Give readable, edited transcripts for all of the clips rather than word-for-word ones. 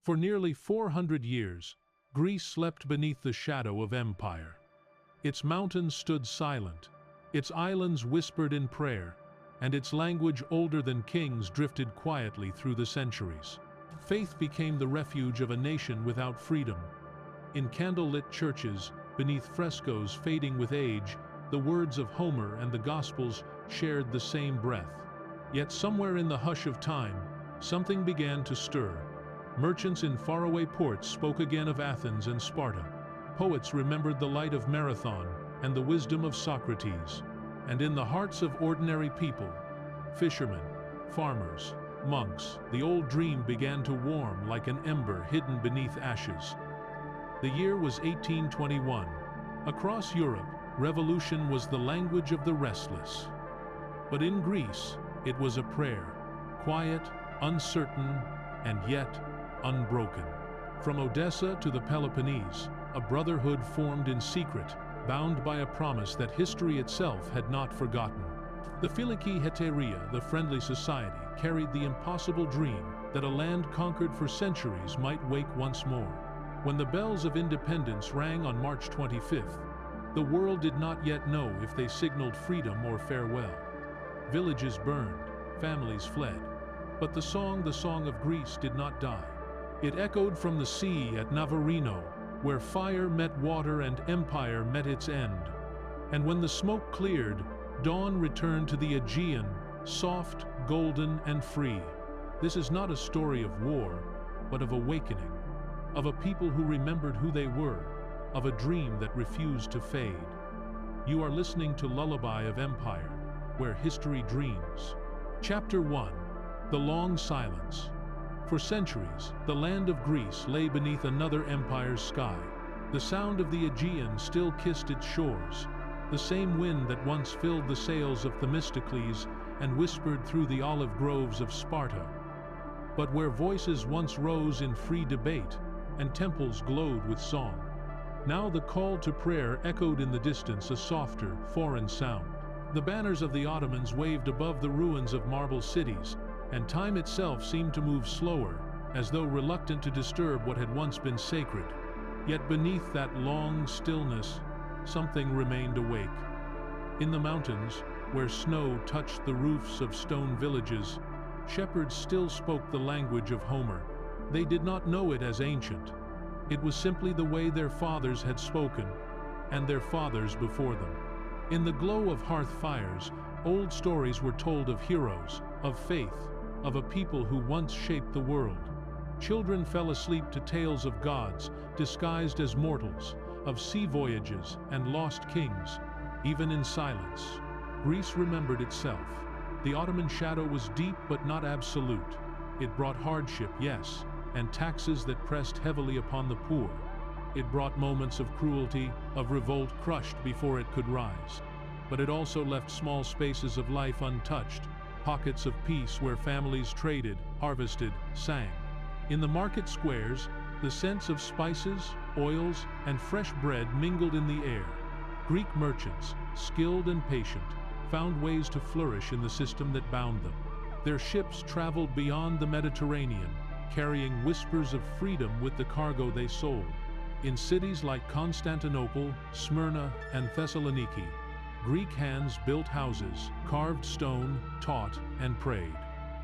For nearly 400 years, Greece slept beneath the shadow of empire. Its mountains stood silent, its islands whispered in prayer, and its language older than kings drifted quietly through the centuries. Faith became the refuge of a nation without freedom. In candlelit churches, beneath frescoes fading with age, the words of Homer and the Gospels shared the same breath. Yet somewhere in the hush of time, something began to stir. Merchants in faraway ports spoke again of Athens and Sparta. Poets remembered the light of Marathon and the wisdom of Socrates. And in the hearts of ordinary people, fishermen, farmers, monks, the old dream began to warm like an ember hidden beneath ashes. The year was 1821. Across Europe, revolution was the language of the restless. But in Greece, it was a prayer, quiet, uncertain, and yet unbroken. From Odessa to the Peloponnese, a brotherhood formed in secret, bound by a promise that history itself had not forgotten. The Philiki Heteria, the friendly society, carried the impossible dream that a land conquered for centuries might wake once more. When the bells of independence rang on March 25th, the world did not yet know if they signaled freedom or farewell. Villages burned, families fled. But the song of Greece did not die. It echoed from the sea at Navarino, where fire met water and empire met its end. And when the smoke cleared, dawn returned to the Aegean, soft, golden, and free. This is not a story of war, but of awakening, of a people who remembered who they were, of a dream that refused to fade. You are listening to Lullaby of Empire, where history dreams. Chapter 1. The Long Silence. For centuries, the land of Greece lay beneath another empire's sky. The sound of the Aegean still kissed its shores, the same wind that once filled the sails of Themistocles and whispered through the olive groves of Sparta. But where voices once rose in free debate and temples glowed with song, now the call to prayer echoed in the distance, a softer, foreign sound. The banners of the Ottomans waved above the ruins of marble cities, and time itself seemed to move slower, as though reluctant to disturb what had once been sacred. Yet beneath that long stillness, something remained awake. In the mountains, where snow touched the roofs of stone villages, shepherds still spoke the language of Homer. They did not know it as ancient. It was simply the way their fathers had spoken, and their fathers before them. In the glow of hearth fires, old stories were told of heroes, of faith, of a people who once shaped the world. Children fell asleep to tales of gods disguised as mortals, of sea voyages and lost kings. Even in silence, Greece remembered itself. The Ottoman shadow was deep but not absolute. It brought hardship, yes, and taxes that pressed heavily upon the poor. It brought moments of cruelty, of revolt crushed before it could rise. But it also left small spaces of life untouched, pockets of peace where families traded, harvested, sang. In the market squares, the scents of spices, oils, and fresh bread mingled in the air. Greek merchants, skilled and patient, found ways to flourish in the system that bound them. Their ships traveled beyond the Mediterranean, carrying whispers of freedom with the cargo they sold. In cities like Constantinople, Smyrna, and Thessaloniki, Greek hands built houses, carved stone, taught, and prayed.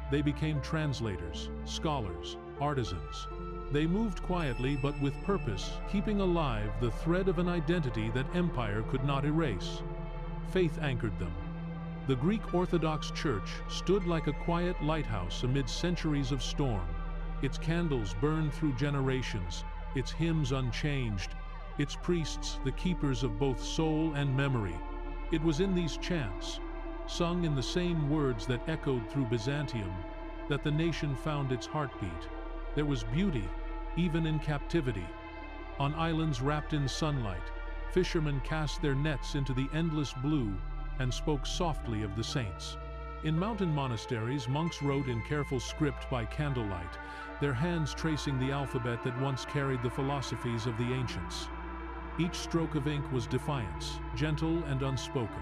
They became translators, scholars, artisans. They moved quietly but with purpose, keeping alive the thread of an identity that empire could not erase. Faith anchored them. The Greek Orthodox Church stood like a quiet lighthouse amid centuries of storm. Its candles burned through generations, its hymns unchanged, its priests the keepers of both soul and memory. It was in these chants, sung in the same words that echoed through Byzantium, that the nation found its heartbeat. There was beauty, even in captivity. On islands wrapped in sunlight, fishermen cast their nets into the endless blue and spoke softly of the saints. In mountain monasteries, monks wrote in careful script by candlelight, their hands tracing the alphabet that once carried the philosophies of the ancients. Each stroke of ink was defiance, gentle and unspoken.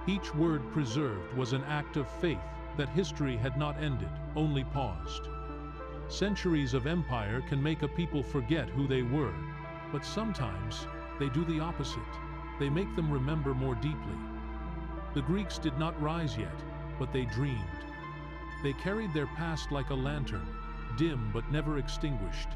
Each word preserved was an act of faith that history had not ended, only paused. Centuries of empire can make a people forget who they were, but sometimes they do the opposite. They make them remember more deeply. The Greeks did not rise yet, but they dreamed. They carried their past like a lantern, dim but never extinguished.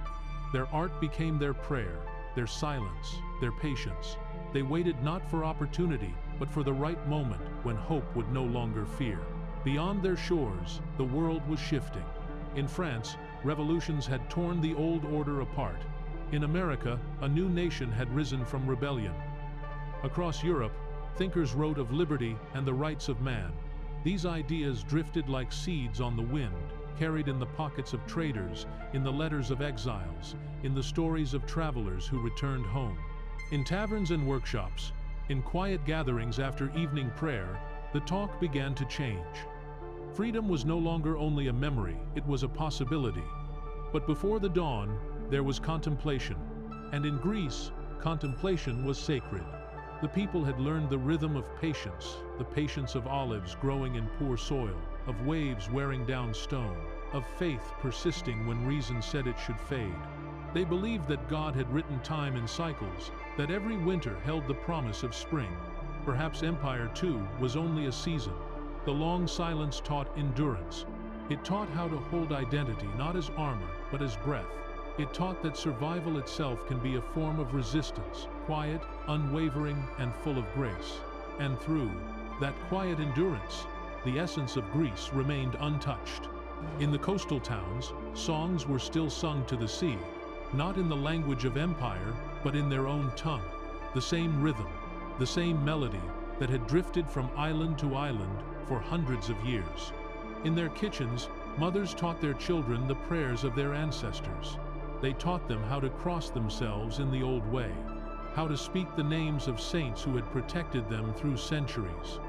Their art became their prayer, their silence, their patience. They waited not for opportunity, but for the right moment when hope would no longer fear. Beyond their shores, the world was shifting. In France, revolutions had torn the old order apart. In America, a new nation had risen from rebellion. Across Europe, thinkers wrote of liberty and the rights of man. These ideas drifted like seeds on the wind, carried in the pockets of traders, in the letters of exiles, in the stories of travelers who returned home. In taverns and workshops, in quiet gatherings after evening prayer, the talk began to change. Freedom was no longer only a memory, it was a possibility. But before the dawn, there was contemplation. And in Greece, contemplation was sacred. The people had learned the rhythm of patience, the patience of olives growing in poor soil, of waves wearing down stone, of faith persisting when reason said it should fade. They believed that God had written time in cycles, that every winter held the promise of spring. Perhaps empire, too, was only a season. The long silence taught endurance. It taught how to hold identity not as armor, but as breath. It taught that survival itself can be a form of resistance, quiet, unwavering, and full of grace. And through that quiet endurance, the essence of Greece remained untouched. In the coastal towns, songs were still sung to the sea, not in the language of empire, but in their own tongue. The same rhythm, the same melody that had drifted from island to island for hundreds of years. In their kitchens, mothers taught their children the prayers of their ancestors. They taught them how to cross themselves in the old way, how to speak the names of saints who had protected them through centuries.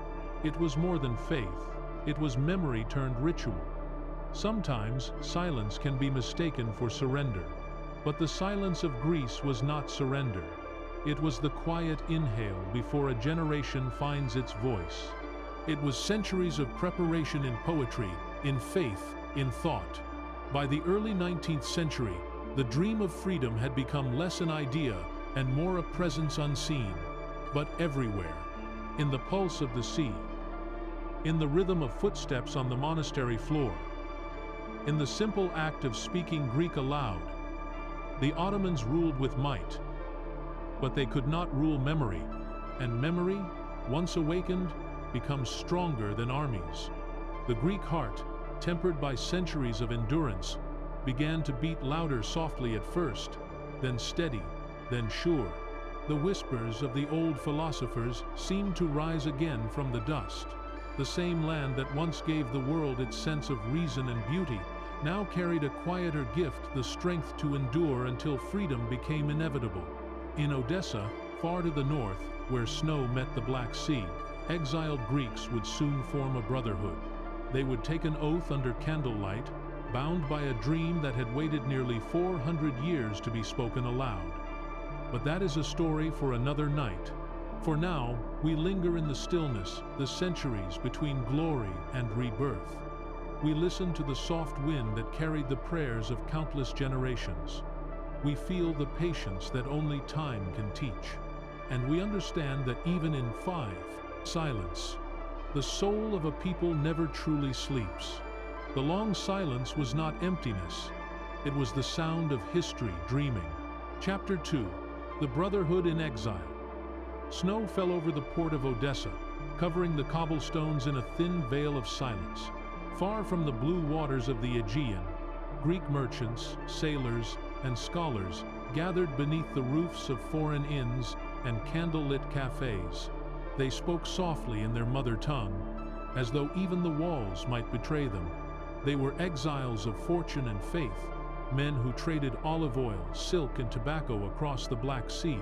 It was more than faith, it was memory turned ritual. Sometimes silence can be mistaken for surrender, but the silence of Greece was not surrender. It was the quiet inhale before a generation finds its voice. It was centuries of preparation in poetry, in faith, in thought. By the early 19th century, the dream of freedom had become less an idea and more a presence unseen, but everywhere. In the pulse of the sea, in the rhythm of footsteps on the monastery floor, in the simple act of speaking Greek aloud. The Ottomans ruled with might, but they could not rule memory, and memory, once awakened, becomes stronger than armies. The Greek heart, tempered by centuries of endurance, began to beat louder softly at first, then steady, then sure. The whispers of the old philosophers seemed to rise again from the dust. The same land that once gave the world its sense of reason and beauty now carried a quieter gift, the strength to endure until freedom became inevitable. In Odessa, far to the north, where snow met the Black Sea, exiled Greeks would soon form a brotherhood. They would take an oath under candlelight, bound by a dream that had waited nearly 400 years to be spoken aloud. But that is a story for another night. For now, we linger in the stillness, the centuries between glory and rebirth. We listen to the soft wind that carried the prayers of countless generations. We feel the patience that only time can teach. And we understand that even in silence, the soul of a people never truly sleeps. The long silence was not emptiness. It was the sound of history dreaming. Chapter 2. The Brotherhood in Exile. Snow fell over the port of Odessa, covering the cobblestones in a thin veil of silence. Far from the blue waters of the Aegean, Greek merchants, sailors, and scholars gathered beneath the roofs of foreign inns and candle-lit cafes. They spoke softly in their mother tongue, as though even the walls might betray them. They were exiles of fortune and faith, men who traded olive oil, silk, and tobacco across the Black Sea,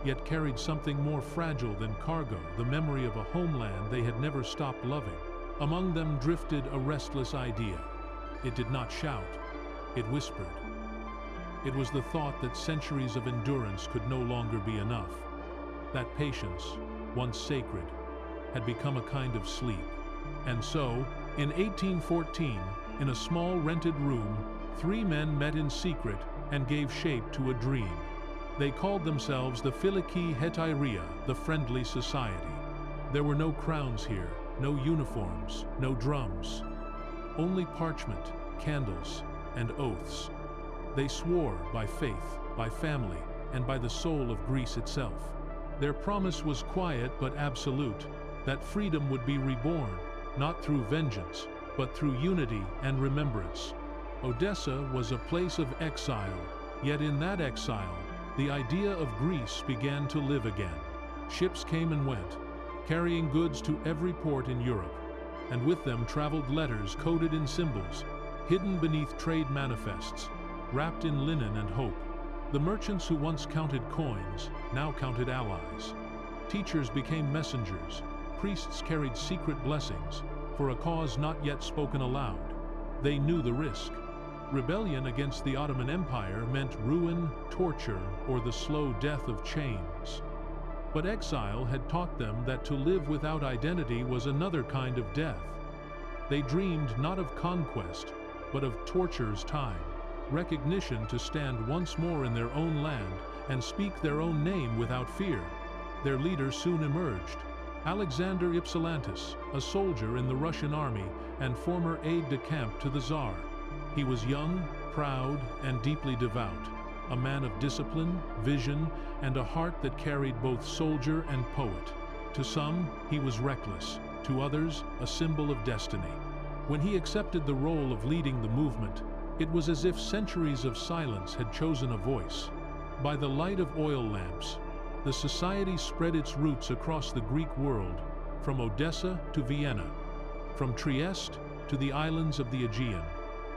yet carried something more fragile than cargo, the memory of a homeland they had never stopped loving. Among them drifted a restless idea. It did not shout, it whispered. It was the thought that centuries of endurance could no longer be enough. That patience, once sacred, had become a kind of sleep. And so, in 1814, in a small rented room, Three men met in secret and gave shape to a dream. They called themselves the Philiki Hetairia, the Friendly Society. There were no crowns here, no uniforms, no drums. Only parchment, candles, and oaths. They swore by faith, by family, and by the soul of Greece itself. Their promise was quiet but absolute, that freedom would be reborn, not through vengeance, but through unity and remembrance. Odessa was a place of exile, yet in that exile, the idea of Greece began to live again. Ships came and went, carrying goods to every port in Europe, and with them traveled letters coded in symbols, hidden beneath trade manifests, wrapped in linen and hope. The merchants who once counted coins now counted allies. Teachers became messengers, priests carried secret blessings, for a cause not yet spoken aloud. They knew the risk. Rebellion against the Ottoman Empire meant ruin, torture, or the slow death of chains. But exile had taught them that to live without identity was another kind of death. They dreamed not of conquest, but of torture's time, recognition to stand once more in their own land and speak their own name without fear. Their leader soon emerged, Alexander Ypsilantis, a soldier in the Russian army and former aide-de-camp to the Tsar. He was young, proud, and deeply devout, a man of discipline, vision, and a heart that carried both soldier and poet. To some, he was reckless, to others, a symbol of destiny. When he accepted the role of leading the movement, it was as if centuries of silence had chosen a voice. By the light of oil lamps, the society spread its roots across the Greek world, from Odessa to Vienna, from Trieste to the islands of the Aegean.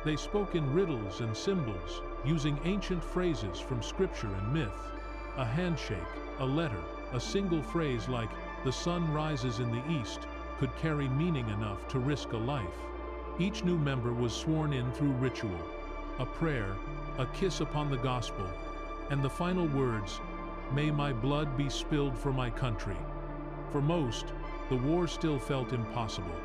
They spoke in riddles and symbols, using ancient phrases from scripture and myth. A handshake, a letter, a single phrase like, "The sun rises in the east," could carry meaning enough to risk a life. Each new member was sworn in through ritual, a prayer, a kiss upon the gospel, and the final words, "May my blood be spilled for my country." For most, the war still felt impossible.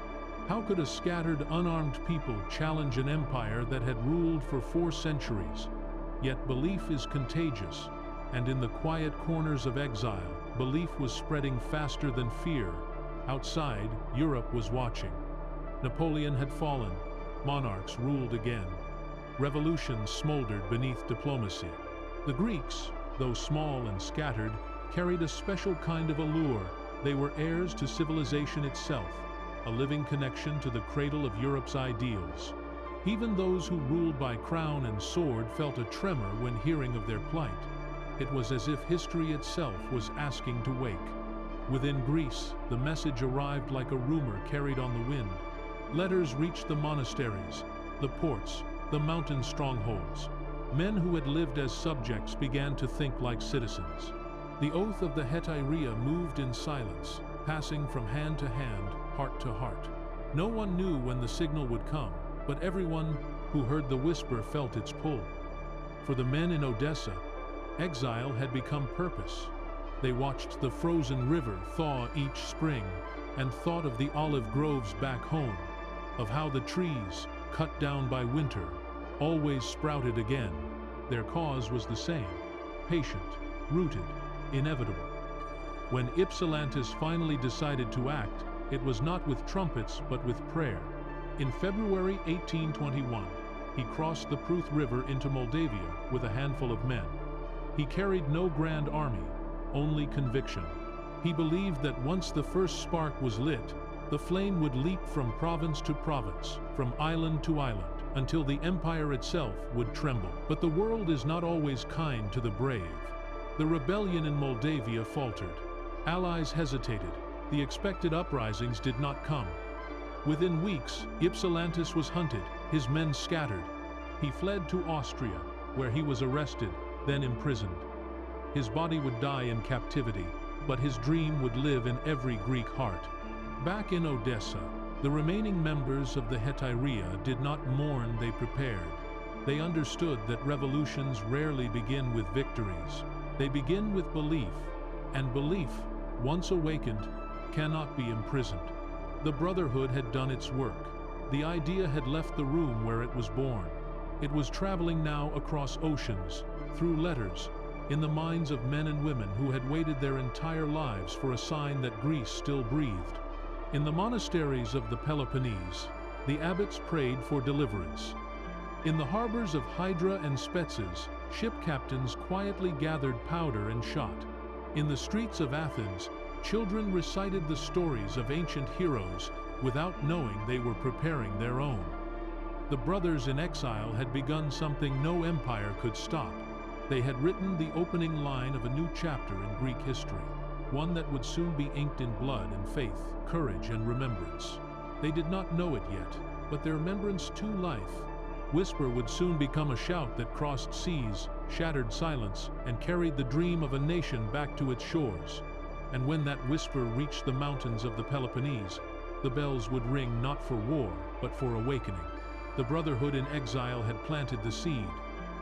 How could a scattered, unarmed people challenge an empire that had ruled for 4 centuries? Yet belief is contagious, and in the quiet corners of exile, belief was spreading faster than fear. Outside, Europe was watching. Napoleon had fallen, monarchs ruled again. Revolutions smoldered beneath diplomacy. The Greeks, though small and scattered, carried a special kind of allure. They were heirs to civilization itself, a living connection to the cradle of Europe's ideals. Even those who ruled by crown and sword felt a tremor when hearing of their plight. It was as if history itself was asking to wake. Within Greece, the message arrived like a rumor carried on the wind. Letters reached the monasteries, the ports, the mountain strongholds. Men who had lived as subjects began to think like citizens. The oath of the Hetairia moved in silence, passing from hand to hand, heart to heart. No one knew when the signal would come, but everyone who heard the whisper felt its pull. For the men in Odessa, exile had become purpose. They watched the frozen river thaw each spring and thought of the olive groves back home, of how the trees, cut down by winter, always sprouted again. Their cause was the same, patient, rooted, inevitable. When Ypsilantis finally decided to act, it was not with trumpets but with prayer. In February 1821, he crossed the Pruth River into Moldavia with a handful of men. He carried no grand army, only conviction. He believed that once the first spark was lit, the flame would leap from province to province, from island to island, until the empire itself would tremble. But the world is not always kind to the brave. The rebellion in Moldavia faltered. Allies hesitated. The expected uprisings did not come. Within weeks, Ypsilantis was hunted, his men scattered. He fled to Austria, where he was arrested, then imprisoned. His body would die in captivity, but his dream would live in every Greek heart. Back in Odessa, the remaining members of the Hetairia did not mourn, they prepared. They understood that revolutions rarely begin with victories. They begin with belief, and belief, once awakened, cannot be imprisoned. The Brotherhood had done its work. The idea had left the room where it was born. It was traveling now across oceans, through letters, in the minds of men and women who had waited their entire lives for a sign that Greece still breathed. In the monasteries of the Peloponnese, the abbots prayed for deliverance. In the harbors of Hydra and Spetses, ship captains quietly gathered powder and shot. In the streets of Athens, children recited the stories of ancient heroes without knowing they were preparing their own. The brothers in exile had begun something no empire could stop. They had written the opening line of a new chapter in Greek history, one that would soon be inked in blood and faith, courage and remembrance. They did not know it yet, but their remembrance to life. Whisper would soon become a shout that crossed seas, shattered silence, and carried the dream of a nation back to its shores. And when that whisper reached the mountains of the Peloponnese, the bells would ring not for war, but for awakening. The brotherhood in exile had planted the seed.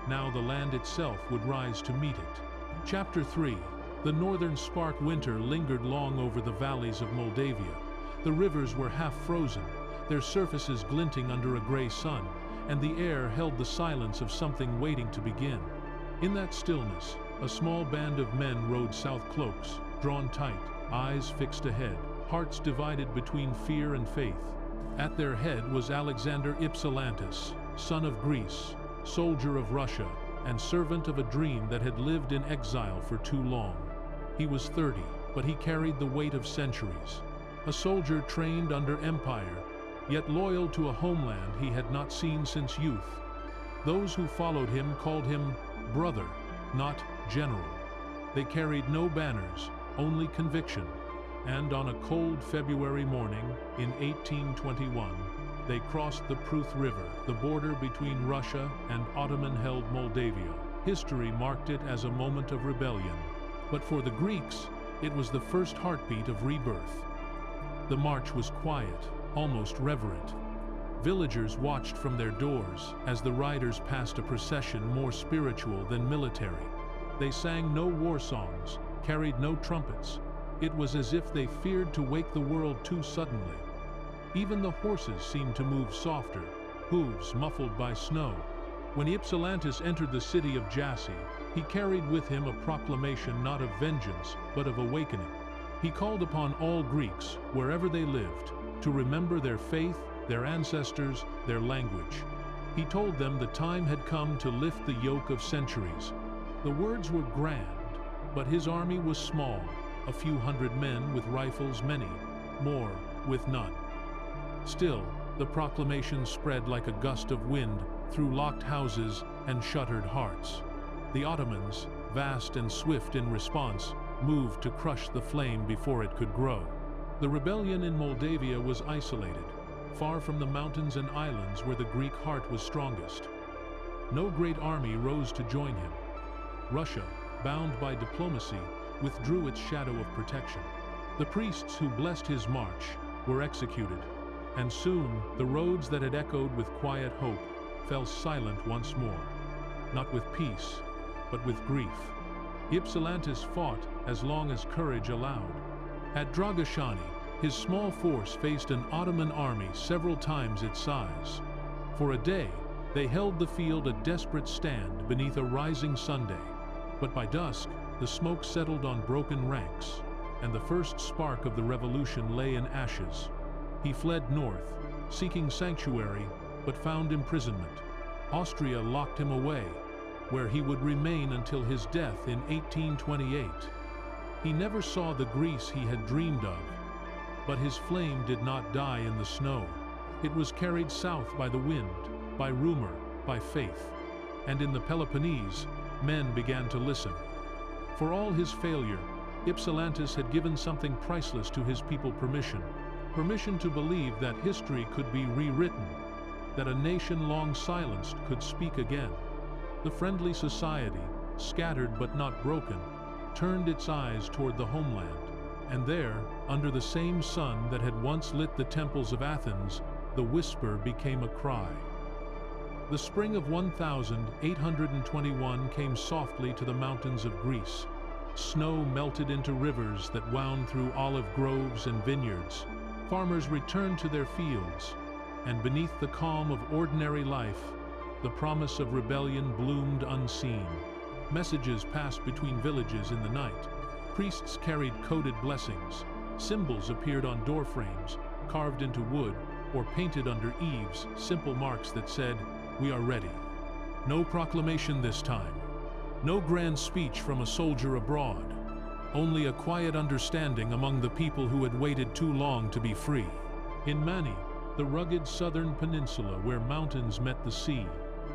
Now the land itself would rise to meet it. Chapter 3. The northern spark winter lingered long over the valleys of Moldavia. The rivers were half frozen, their surfaces glinting under a gray sun, and the air held the silence of something waiting to begin. In that stillness, a small band of men rode south cloaks, drawn tight, eyes fixed ahead, hearts divided between fear and faith. At their head was Alexander Ypsilantis, son of Greece, soldier of Russia, and servant of a dream that had lived in exile for too long. He was 30, but he carried the weight of centuries. A soldier trained under empire, yet loyal to a homeland he had not seen since youth. Those who followed him called him brother, not general. They carried no banners, only conviction. And on a cold February morning in 1821, they crossed the Pruth River, the border between Russia and Ottoman-held Moldavia. History marked it as a moment of rebellion. But for the Greeks, it was the first heartbeat of rebirth. The march was quiet, almost reverent. Villagers watched from their doors as the riders passed a procession more spiritual than military. They sang no war songs, carried no trumpets. It was as if they feared to wake the world too suddenly. Even the horses seemed to move softer, hooves muffled by snow. When Ypsilantis entered the city of Jassy, he carried with him a proclamation not of vengeance, but of awakening. He called upon all Greeks, wherever they lived, to remember their faith, their ancestors, their language. He told them the time had come to lift the yoke of centuries. The words were grand, but his army was small, a few hundred men with rifles, many, more with none. Still, the proclamation spread like a gust of wind through locked houses and shuttered hearts. The Ottomans, vast and swift in response, moved to crush the flame before it could grow. The rebellion in Moldavia was isolated, far from the mountains and islands where the Greek heart was strongest. No great army rose to join him. Russia, bound by diplomacy, withdrew its shadow of protection. The priests who blessed his march were executed, and soon the roads that had echoed with quiet hope fell silent once more, not with peace, but with grief. Ypsilantis fought as long as courage allowed. At Dragashani, his small force faced an Ottoman army several times its size. For a day, they held the field a desperate stand beneath a rising Sunday. But by dusk, the smoke settled on broken ranks, and the first spark of the revolution lay in ashes. He fled north, seeking sanctuary, but found imprisonment. Austria locked him away, where he would remain until his death in 1828. He never saw the Greece he had dreamed of, but his flame did not die in the snow. It was carried south by the wind, by rumor, by faith. And in the Peloponnese, men began to listen. For all his failure, Ypsilantis had given something priceless to his people: permission to believe that history could be rewritten, that a nation long silenced could speak again. The friendly society, scattered but not broken, turned its eyes toward the homeland, and there, under the same sun that had once lit the temples of Athens, the whisper became a cry. The spring of 1821 came softly to the mountains of Greece. Snow melted into rivers that wound through olive groves and vineyards. Farmers returned to their fields, and beneath the calm of ordinary life, the promise of rebellion bloomed unseen. Messages passed between villages in the night. Priests carried coded blessings. Symbols appeared on door frames, carved into wood, or painted under eaves, simple marks that said, "We are ready." No proclamation this time. No grand speech from a soldier abroad. Only a quiet understanding among the people who had waited too long to be free. In Mani, the rugged southern peninsula where mountains met the sea,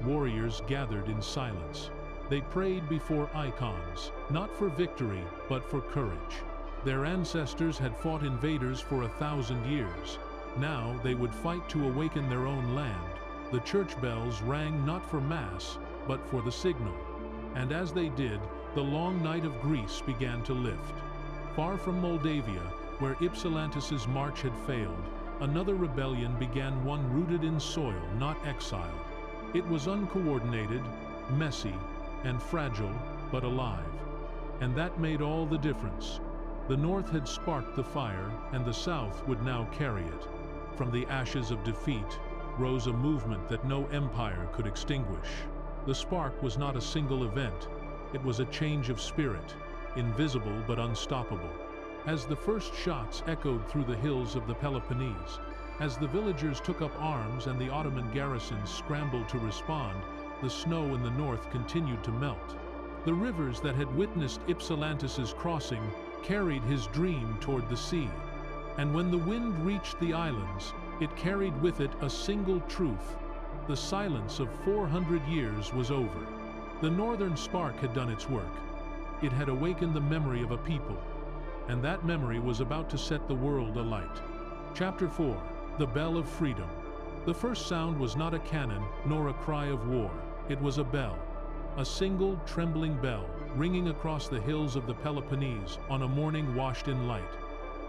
warriors gathered in silence. They prayed before icons, not for victory, but for courage. Their ancestors had fought invaders for 1,000 years. Now they would fight to awaken their own land. The church bells rang not for mass, but for the signal. And as they did, the long night of Greece began to lift. Far from Moldavia, where Ypsilantis' march had failed, another rebellion began, one rooted in soil, not exile. It was uncoordinated, messy, and fragile, but alive. And that made all the difference. The North had sparked the fire, and the South would now carry it. From the ashes of defeat rose a movement that no empire could extinguish. The spark was not a single event. It was a change of spirit, invisible but unstoppable. As the first shots echoed through the hills of the Peloponnese, as the villagers took up arms and the Ottoman garrisons scrambled to respond, the snow in the north continued to melt. The rivers that had witnessed Ypsilantis' crossing carried his dream toward the sea. And when the wind reached the islands, it carried with it a single truth. The silence of 400 years was over. The northern spark had done its work. It had awakened the memory of a people, and that memory was about to set the world alight. Chapter 4. The Bell of Freedom. The first sound was not a cannon, nor a cry of war. It was a bell. A single, trembling bell, ringing across the hills of the Peloponnese on a morning washed in light.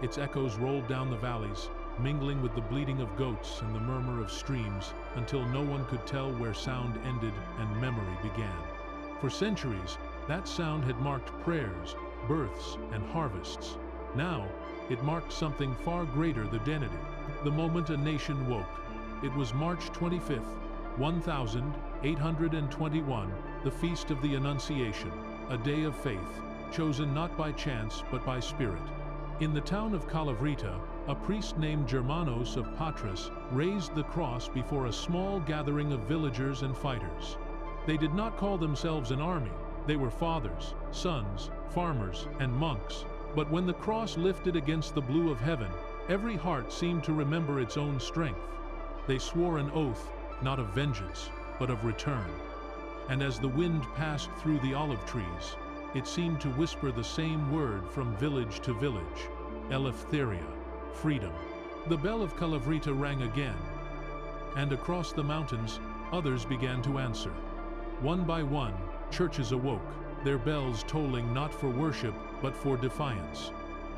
Its echoes rolled down the valleys, mingling with the bleating of goats and the murmur of streams, until no one could tell where sound ended and memory began. For centuries, that sound had marked prayers, births, and harvests. Now, it marked something far greater, the identity. The moment a nation woke. It was March 25th, 1821, the Feast of the Annunciation, a day of faith, chosen not by chance but by spirit. In the town of Kolokotronis, a priest named Germanos of Patras raised the cross before a small gathering of villagers and fighters. They did not call themselves an army. They were fathers, sons, farmers, and monks. But when the cross lifted against the blue of heaven, every heart seemed to remember its own strength. They swore an oath, not of vengeance, but of return. And as the wind passed through the olive trees, it seemed to whisper the same word from village to village: Eleftheria, freedom. The bell of Kolokotronis rang again, and across the mountains, others began to answer. One by one, churches awoke, their bells tolling not for worship, but for defiance.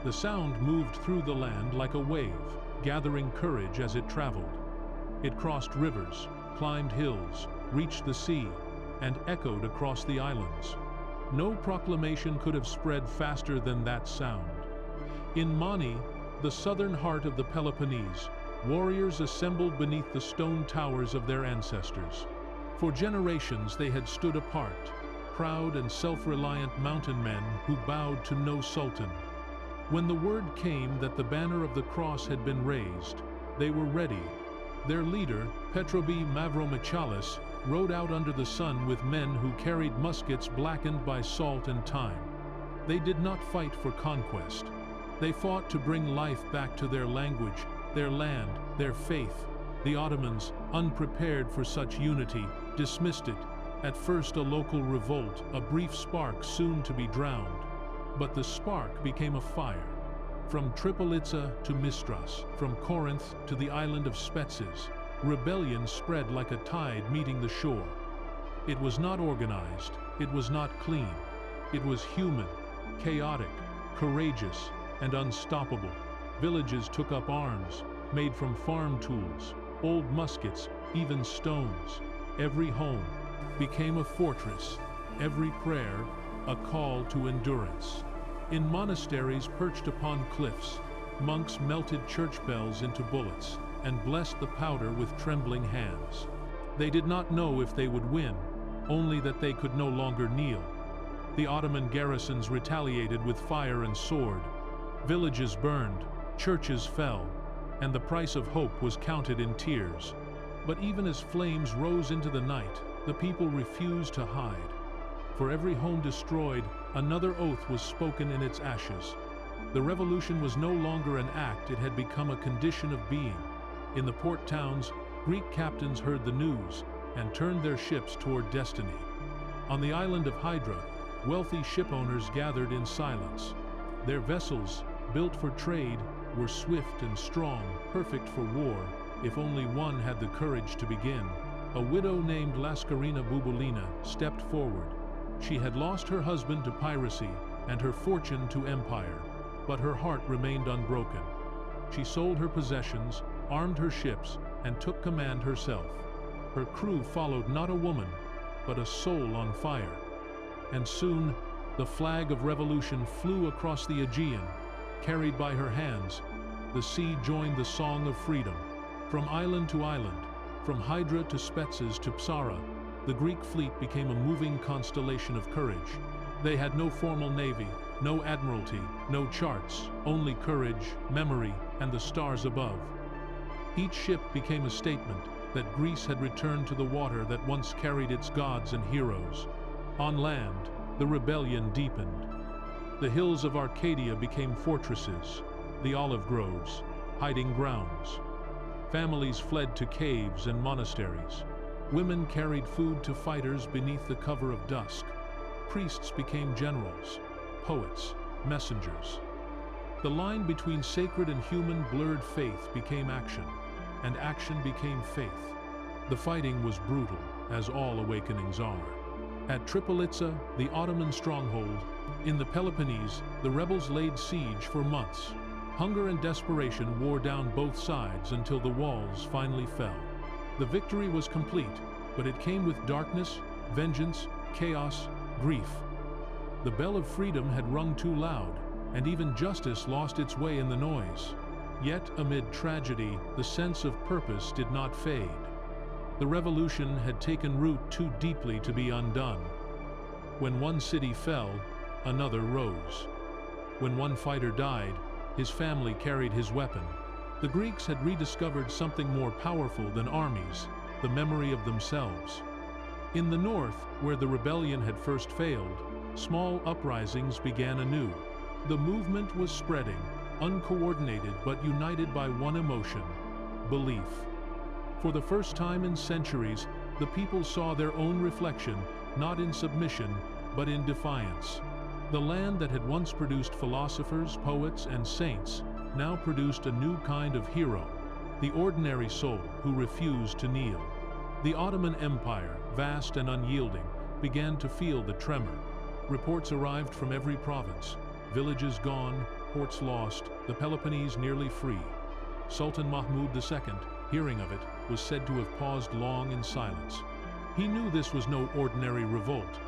The sound moved through the land like a wave, gathering courage as it traveled. It crossed rivers, climbed hills, reached the sea, and echoed across the islands. No proclamation could have spread faster than that sound. In Mani, the southern heart of the Peloponnese, warriors assembled beneath the stone towers of their ancestors. For generations they had stood apart, proud and self-reliant mountain men who bowed to no sultan. When the word came that the banner of the cross had been raised, they were ready. Their leader, Petrobi Mavromichalis, rode out under the sun with men who carried muskets blackened by salt and time. They did not fight for conquest. They fought to bring life back to their language, their land, their faith. The Ottomans, unprepared for such unity, dismissed it. At first a local revolt, a brief spark soon to be drowned. But the spark became a fire. From Tripolitza to Mistras, from Corinth to the island of Spetses, rebellion spread like a tide meeting the shore. It was not organized, it was not clean. It was human, chaotic, courageous, and unstoppable. Villages took up arms, made from farm tools, old muskets, even stones. Every home became a fortress, every prayer a call to endurance. In monasteries perched upon cliffs, monks melted church bells into bullets and blessed the powder with trembling hands. They did not know if they would win, only that they could no longer kneel. The Ottoman garrisons retaliated with fire and sword. Villages burned, churches fell, and the price of hope was counted in tears. But even as flames rose into the night, the people refused to hide. For every home destroyed, another oath was spoken in its ashes. The revolution was no longer an act, it had become a condition of being. In the port towns, Greek captains heard the news and turned their ships toward destiny. On the island of Hydra, wealthy shipowners gathered in silence. Their vessels, built for trade, were swift and strong, perfect for war, if only one had the courage to begin. A widow named Lascarina Bouboulina stepped forward. She had lost her husband to piracy and her fortune to empire, but her heart remained unbroken. She sold her possessions, armed her ships, and took command herself. Her crew followed not a woman, but a soul on fire. And soon, the flag of revolution flew across the Aegean. Carried by her hands, the sea joined the song of freedom. From island to island, from Hydra to Spetses to Psara, the Greek fleet became a moving constellation of courage. They had no formal navy, no admiralty, no charts, only courage, memory, and the stars above. Each ship became a statement that Greece had returned to the water that once carried its gods and heroes. On land, the rebellion deepened. The hills of Arcadia became fortresses, the olive groves, hiding grounds. Families fled to caves and monasteries. Women carried food to fighters beneath the cover of dusk. Priests became generals, poets, messengers. The line between sacred and human blurred. Faith became action, and action became faith. The fighting was brutal, as all awakenings are. At Tripolitsa, the Ottoman stronghold, in the Peloponnese, the rebels laid siege for months. Hunger and desperation wore down both sides until the walls finally fell. The victory was complete, but it came with darkness, vengeance, chaos, grief. The bell of freedom had rung too loud, and even justice lost its way in the noise. Yet, amid tragedy, the sense of purpose did not fade. The revolution had taken root too deeply to be undone. When one city fell, another rose. When one fighter died, his family carried his weapon. The Greeks had rediscovered something more powerful than armies, the memory of themselves. In the north, where the rebellion had first failed, small uprisings began anew. The movement was spreading, uncoordinated but united by one emotion: belief. For the first time in centuries, the people saw their own reflection, not in submission, but in defiance. The land that had once produced philosophers, poets, and saints now produced a new kind of hero, the ordinary soul who refused to kneel. The Ottoman Empire, vast and unyielding, began to feel the tremor. Reports arrived from every province: villages gone, ports lost, the Peloponnese nearly free. Sultan Mahmud II, hearing of it, was said to have paused long in silence. He knew this was no ordinary revolt.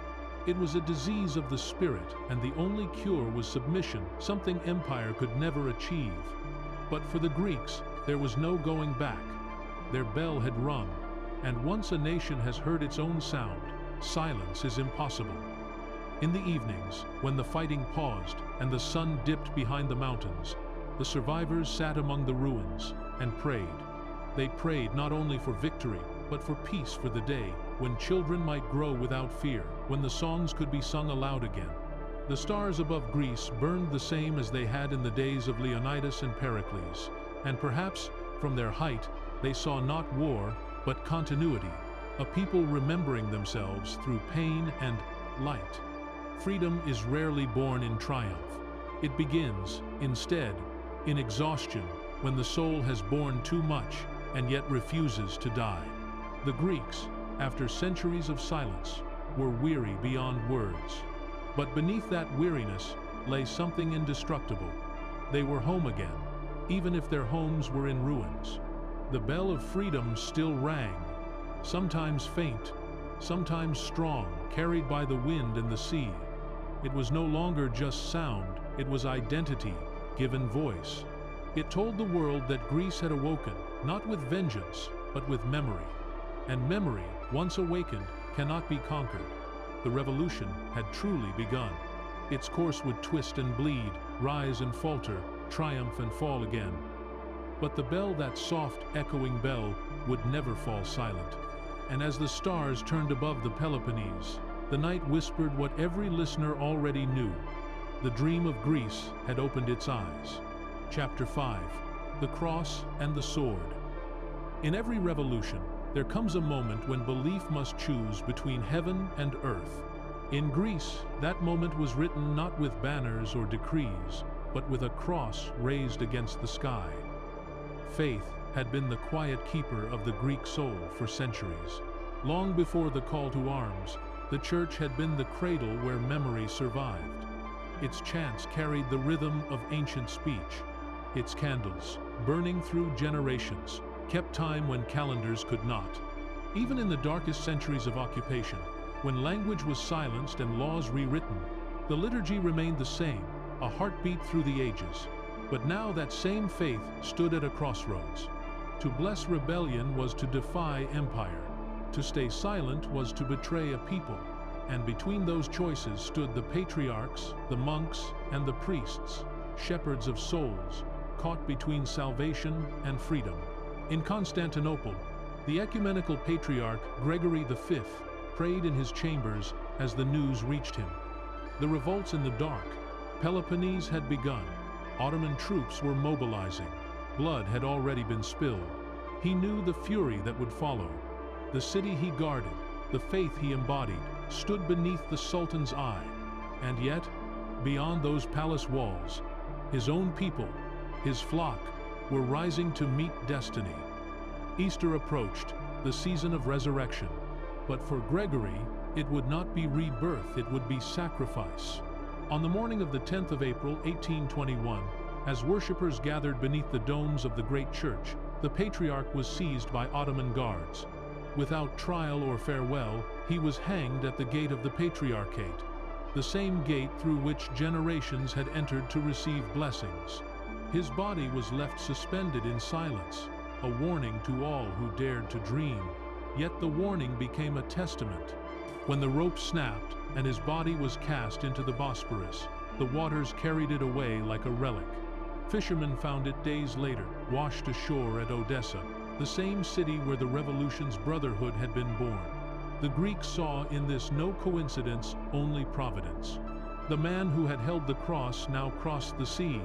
It was a disease of the spirit, and the only cure was submission, something empire could never achieve. But for the Greeks, there was no going back. Their bell had rung, and once a nation has heard its own sound, silence is impossible. In the evenings, when the fighting paused and the sun dipped behind the mountains, the survivors sat among the ruins and prayed. They prayed not only for victory, but for peace for the day, when children might grow without fear, when the songs could be sung aloud again. The stars above Greece burned the same as they had in the days of Leonidas and Pericles, and perhaps, from their height, they saw not war, but continuity, a people remembering themselves through pain and light. Freedom is rarely born in triumph. It begins, instead, in exhaustion, when the soul has borne too much and yet refuses to die. The Greeks, after centuries of silence, were weary beyond words. But beneath that weariness lay something indestructible. They were home again, even if their homes were in ruins. The bell of freedom still rang, sometimes faint, sometimes strong, carried by the wind and the sea. It was no longer just sound, it was identity, given voice. It told the world that Greece had awoken, not with vengeance, but with memory. And memory, once awakened, cannot be conquered. The revolution had truly begun. Its course would twist and bleed, rise and falter, triumph and fall again. But the bell, that soft, echoing bell, would never fall silent. And as the stars turned above the Peloponnese, the night whispered what every listener already knew. The dream of Greece had opened its eyes. Chapter 5. The Cross and the Sword. In every revolution, there comes a moment when belief must choose between heaven and earth. In Greece, that moment was written not with banners or decrees, but with a cross raised against the sky. Faith had been the quiet keeper of the Greek soul for centuries. Long before the call to arms, the church had been the cradle where memory survived. Its chants carried the rhythm of ancient speech. Its candles, burning through generations, kept time when calendars could not. Even in the darkest centuries of occupation, when language was silenced and laws rewritten, the liturgy remained the same, a heartbeat through the ages. But now that same faith stood at a crossroads. To bless rebellion was to defy empire. To stay silent was to betray a people. And between those choices stood the patriarchs, the monks, and the priests, shepherds of souls, caught between salvation and freedom. In Constantinople, the ecumenical patriarch Gregory V prayed in his chambers as the news reached him. The revolts in the dark, Peloponnese had begun. Ottoman troops were mobilizing. Blood had already been spilled. He knew the fury that would follow. The city he guarded, the faith he embodied, stood beneath the Sultan's eye. And yet, beyond those palace walls, his own people, his flock, were rising to meet destiny. Easter approached, the season of resurrection. But for Gregory, it would not be rebirth, it would be sacrifice. On the morning of the 10th of April, 1821, as worshippers gathered beneath the domes of the great church, the patriarch was seized by Ottoman guards. Without trial or farewell, he was hanged at the gate of the Patriarchate, the same gate through which generations had entered to receive blessings. His body was left suspended in silence, a warning to all who dared to dream. Yet the warning became a testament. When the rope snapped and his body was cast into the Bosporus, the waters carried it away like a relic. Fishermen found it days later, washed ashore at Odessa, the same city where the revolution's brotherhood had been born. The Greeks saw in this no coincidence, only providence. The man who had held the cross now crossed the sea,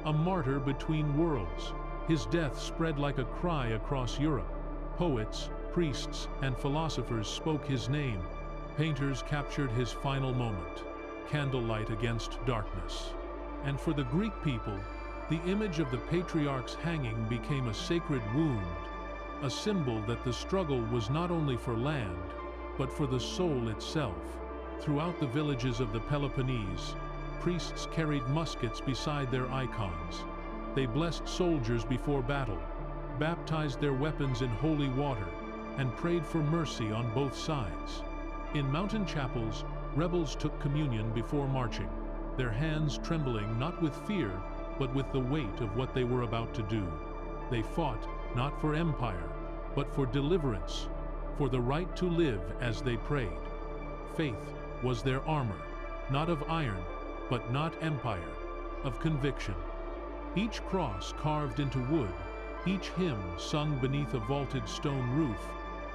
a martyr between worlds. His death spread like a cry across Europe. Poets, priests, and philosophers spoke his name. Painters captured his final moment, candlelight against darkness. And for the Greek people, the image of the patriarch's hanging became a sacred wound, a symbol that the struggle was not only for land, but for the soul itself. Throughout the villages of the Peloponnese, priests carried muskets beside their icons. They blessed soldiers before battle, baptized their weapons in holy water, and prayed for mercy on both sides. In mountain chapels, rebels took communion before marching, their hands trembling not with fear, but with the weight of what they were about to do. They fought not for empire, but for deliverance, for the right to live as they prayed. Faith was their armor, not of iron, but not empire, of conviction. Each cross carved into wood, each hymn sung beneath a vaulted stone roof,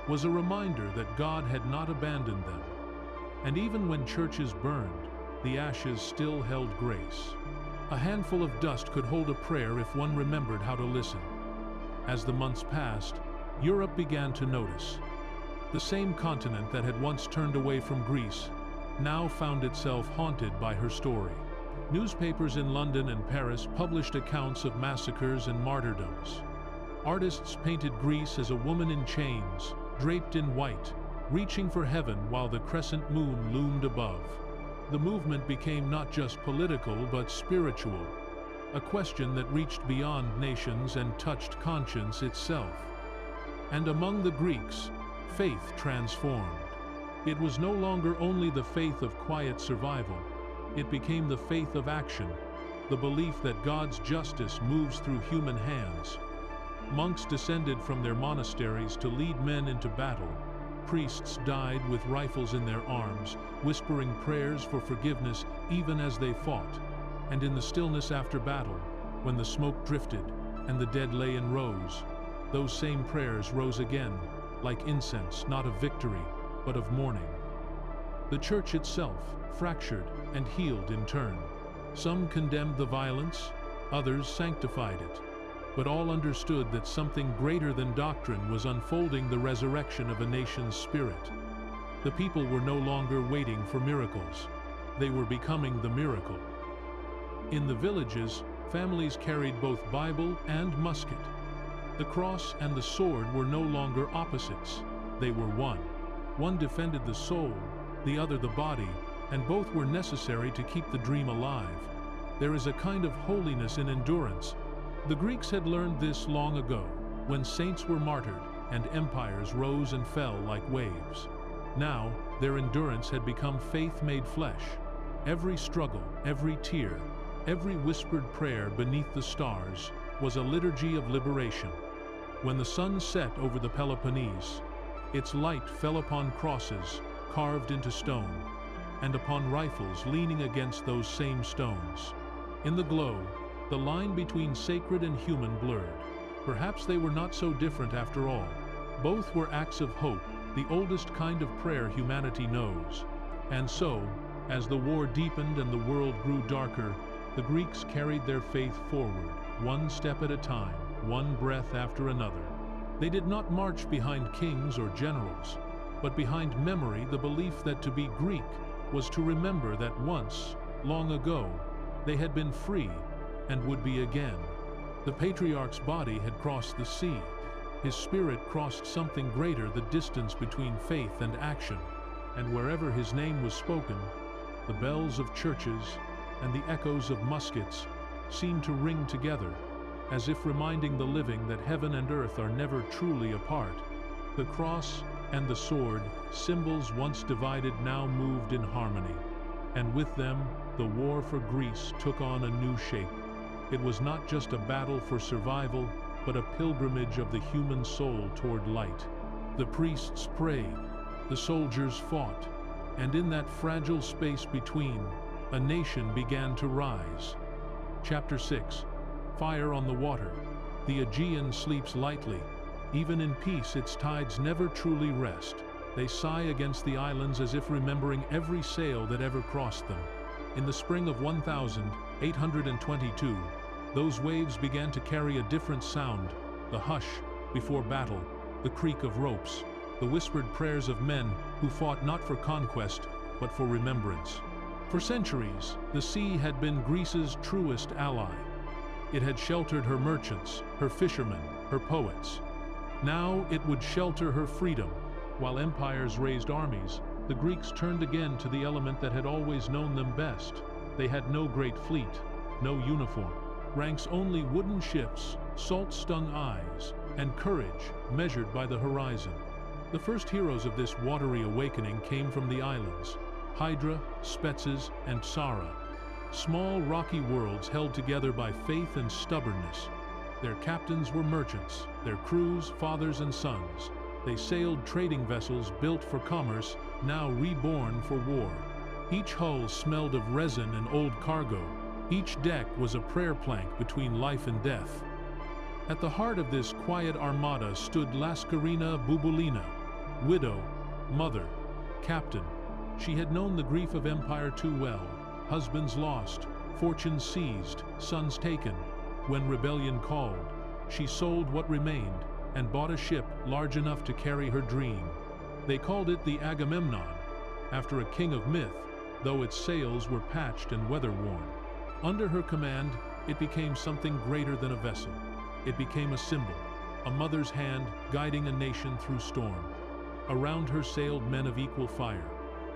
was a reminder that God had not abandoned them. And even when churches burned, the ashes still held grace. A handful of dust could hold a prayer if one remembered how to listen. As the months passed, Europe began to notice. The same continent that had once turned away from Greece now found itself haunted by her story. Newspapers in London and Paris published accounts of massacres and martyrdoms. Artists painted Greece as a woman in chains, draped in white, reaching for heaven while the crescent moon loomed above. The movement became not just political but spiritual, a question that reached beyond nations and touched conscience itself. And among the Greeks, faith transformed. It was no longer only the faith of quiet survival, it became the faith of action, the belief that God's justice moves through human hands. Monks descended from their monasteries to lead men into battle. Priests died with rifles in their arms, whispering prayers for forgiveness even as they fought. And in the stillness after battle, when the smoke drifted and the dead lay in rows, those same prayers rose again, like incense, not of victory, but of mourning. The church itself fractured and healed in turn. Some condemned the violence, others sanctified it. But all understood that something greater than doctrine was unfolding, the resurrection of a nation's spirit. The people were no longer waiting for miracles. They were becoming the miracle. In the villages, families carried both Bible and musket. The cross and the sword were no longer opposites. They were one. One defended the soul, the other the body, and both were necessary to keep the dream alive. There is a kind of holiness in endurance. The Greeks had learned this long ago, when saints were martyred and empires rose and fell like waves. Now, their endurance had become faith made flesh. Every struggle, every tear, every whispered prayer beneath the stars was a liturgy of liberation. When the sun set over the Peloponnese, its light fell upon crosses carved into stone, and upon rifles leaning against those same stones. In the glow, the line between sacred and human blurred. Perhaps they were not so different after all. Both were acts of hope, the oldest kind of prayer humanity knows. And so, as the war deepened and the world grew darker, the Greeks carried their faith forward, one step at a time, one breath after another. They did not march behind kings or generals, but behind memory, the belief that to be Greek was to remember that once, long ago, they had been free and would be again. The patriarch's body had crossed the sea. His spirit crossed something greater, the distance between faith and action. And wherever his name was spoken, the bells of churches and the echoes of muskets seemed to ring together, as if reminding the living that heaven and earth are never truly apart. The cross and the sword, symbols once divided, now moved in harmony. And with them, the war for Greece took on a new shape. It was not just a battle for survival, but a pilgrimage of the human soul toward light. The priests prayed, the soldiers fought, and in that fragile space between, a nation began to rise. Chapter 6. Fire on the water. The Aegean sleeps lightly. Even in peace, its tides never truly rest. They sigh against the islands as if remembering every sail that ever crossed them. In the spring of 1822, those waves began to carry a different sound, the hush before battle, the creak of ropes, the whispered prayers of men who fought not for conquest, but for remembrance. For centuries, the sea had been Greece's truest ally. It had sheltered her merchants, her fishermen, her poets. Now it would shelter her freedom. While empires raised armies, the Greeks turned again to the element that had always known them best. They had no great fleet, no uniform, ranks only wooden ships, salt-stung eyes, and courage measured by the horizon. The first heroes of this watery awakening came from the islands, Hydra, Spetses, and Psara. Small rocky worlds held together by faith and stubbornness. Their captains were merchants, their crews fathers and sons. They sailed trading vessels built for commerce, now reborn for war. Each hull smelled of resin and old cargo. Each deck was a prayer plank between life and death. At the heart of this quiet armada stood Lascarina Bouboulina, widow, mother, captain. She had known the grief of empire too well. Husbands lost, fortunes seized, sons taken. When rebellion called, she sold what remained and bought a ship large enough to carry her dream. They called it the Agamemnon, after a king of myth, though its sails were patched and weather-worn. Under her command, it became something greater than a vessel. It became a symbol, a mother's hand guiding a nation through storm. Around her sailed men of equal fire.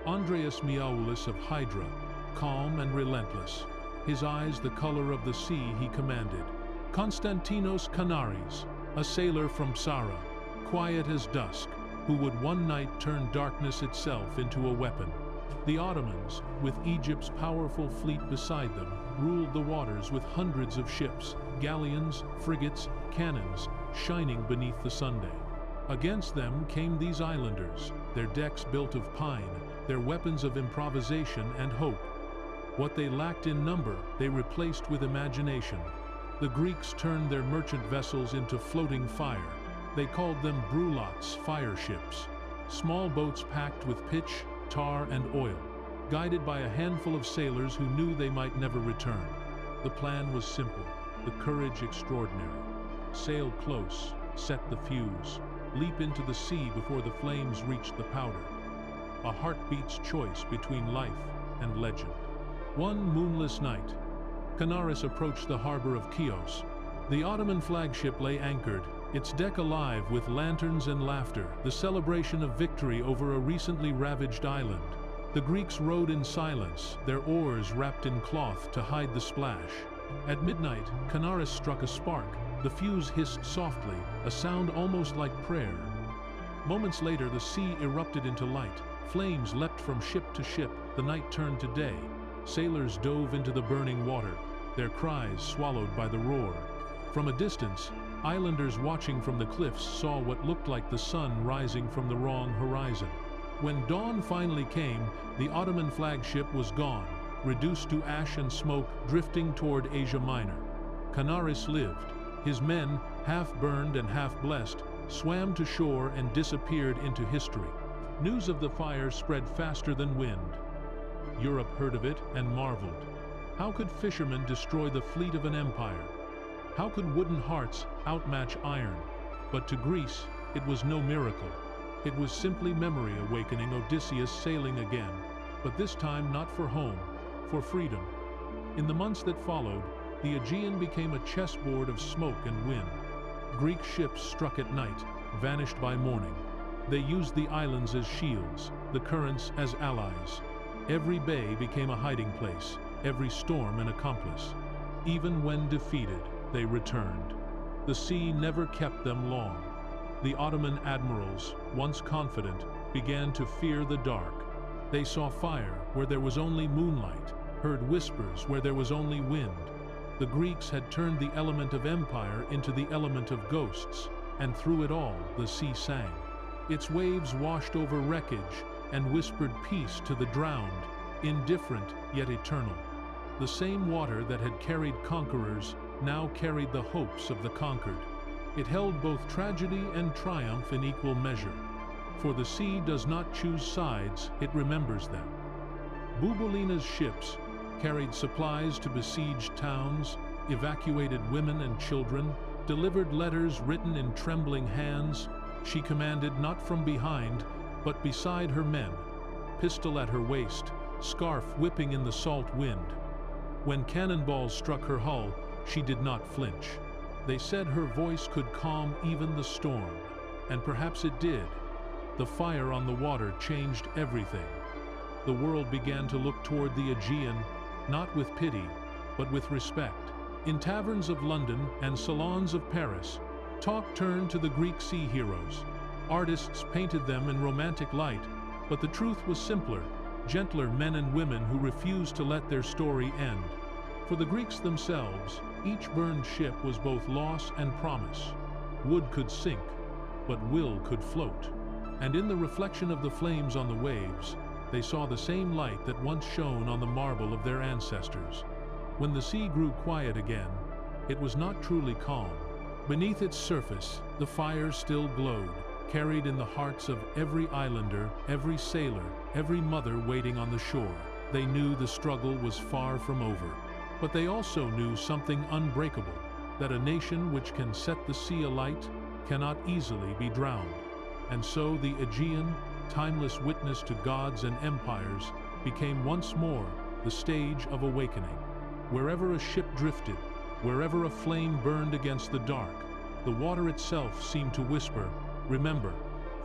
Andreas Miaoulis of Hydra, calm and relentless, his eyes the color of the sea he commanded. Konstantinos Kanaris, a sailor from Psara, quiet as dusk, who would one night turn darkness itself into a weapon. The Ottomans, with Egypt's powerful fleet beside them, ruled the waters with hundreds of ships, galleons, frigates, cannons, shining beneath the sunday. Against them came these islanders, their decks built of pine, their weapons of improvisation and hope. What they lacked in number, they replaced with imagination. The Greeks turned their merchant vessels into floating fire. They called them brulots, fire ships. Small boats packed with pitch, tar, and oil, guided by a handful of sailors who knew they might never return. The plan was simple, the courage extraordinary. Sail close, set the fuse, leap into the sea before the flames reached the powder. A heartbeat's choice between life and legend. One moonless night, Canaris approached the harbor of Chios. The Ottoman flagship lay anchored, its deck alive with lanterns and laughter, the celebration of victory over a recently ravaged island. The Greeks rowed in silence, their oars wrapped in cloth to hide the splash. At midnight, Canaris struck a spark. The fuse hissed softly, a sound almost like prayer. Moments later, the sea erupted into light. Flames leapt from ship to ship. The night turned to day. Sailors dove into the burning water, their cries swallowed by the roar. From a distance, islanders watching from the cliffs saw what looked like the sun rising from the wrong horizon. When dawn finally came, the Ottoman flagship was gone, reduced to ash and smoke, drifting toward Asia Minor. Canaris lived. His men, half burned and half blessed, swam to shore and disappeared into history. News of the fire spread faster than wind. Europe heard of it and marveled. How could fishermen destroy the fleet of an empire? How could wooden hearts outmatch iron? But to Greece, it was no miracle. It was simply memory awakening, Odysseus sailing again, but this time not for home, for freedom. In the months that followed, the Aegean became a chessboard of smoke and wind. Greek ships struck at night, vanished by morning. They used the islands as shields, the currents as allies. Every bay became a hiding place, every storm an accomplice. Even when defeated, they returned. The sea never kept them long. The Ottoman admirals, once confident, began to fear the dark. They saw fire where there was only moonlight, heard whispers where there was only wind. The Greeks had turned the element of empire into the element of ghosts, and through it all, the sea sang. Its waves washed over wreckage and whispered peace to the drowned, indifferent yet eternal. The same water that had carried conquerors now carried the hopes of the conquered. It held both tragedy and triumph in equal measure. For the sea does not choose sides, it remembers them. Bouboulina's ships carried supplies to besieged towns, evacuated women and children, delivered letters written in trembling hands. She commanded not from behind, but beside her men, pistol at her waist, scarf whipping in the salt wind. When cannonballs struck her hull, she did not flinch. They said her voice could calm even the storm, and perhaps it did. The fire on the water changed everything. The world began to look toward the Aegean, not with pity, but with respect. In taverns of London and salons of Paris, talk turned to the Greek sea heroes. Artists painted them in romantic light, but the truth was simpler, gentler men and women who refused to let their story end. For the Greeks themselves, each burned ship was both loss and promise. Wood could sink, but will could float. And in the reflection of the flames on the waves, they saw the same light that once shone on the marble of their ancestors. When the sea grew quiet again, it was not truly calm. Beneath its surface, the fire still glowed, carried in the hearts of every islander, every sailor, every mother waiting on the shore. They knew the struggle was far from over. But they also knew something unbreakable, that a nation which can set the sea alight cannot easily be drowned. And so the Aegean, timeless witness to gods and empires, became once more the stage of awakening. Wherever a ship drifted, wherever a flame burned against the dark, the water itself seemed to whisper, "Remember,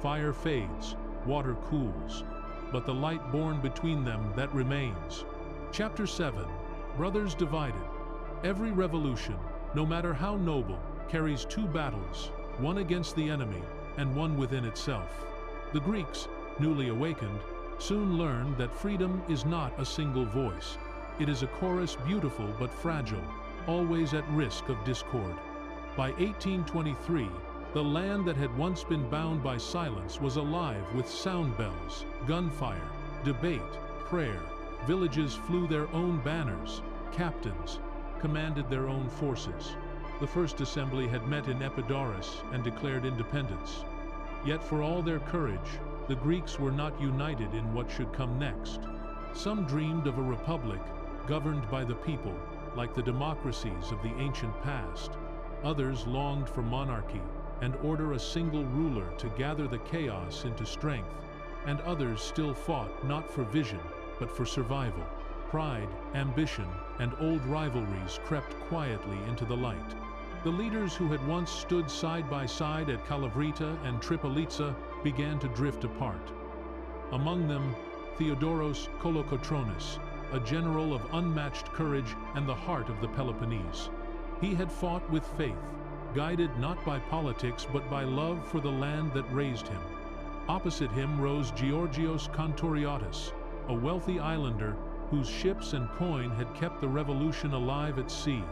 fire fades, water cools, but the light born between them that remains." Chapter 7. Brothers divided. Every revolution, no matter how noble, carries two battles, one against the enemy and one within itself. The Greeks, newly awakened, soon learned that freedom is not a single voice. It is a chorus beautiful but fragile, always at risk of discord. By 1823, the land that had once been bound by silence was alive with sound bells, gunfire, debate, prayer. Villages flew their own banners, captains commanded their own forces. The first assembly had met in Epidaurus and declared independence. Yet for all their courage, the Greeks were not united in what should come next. Some dreamed of a republic governed by the people, like the democracies of the ancient past. Others longed for monarchy and order a single ruler to gather the chaos into strength, and others still fought not for vision, but for survival. Pride, ambition, and old rivalries crept quietly into the light. The leaders who had once stood side by side at Kalavrita and Tripolitsa began to drift apart. Among them, Theodoros Kolokotronis, a general of unmatched courage and the heart of the Peloponnese. He had fought with faith, guided not by politics but by love for the land that raised him. Opposite him rose Georgios Kantoriotis, a wealthy islander whose ships and coin had kept the revolution alive at sea.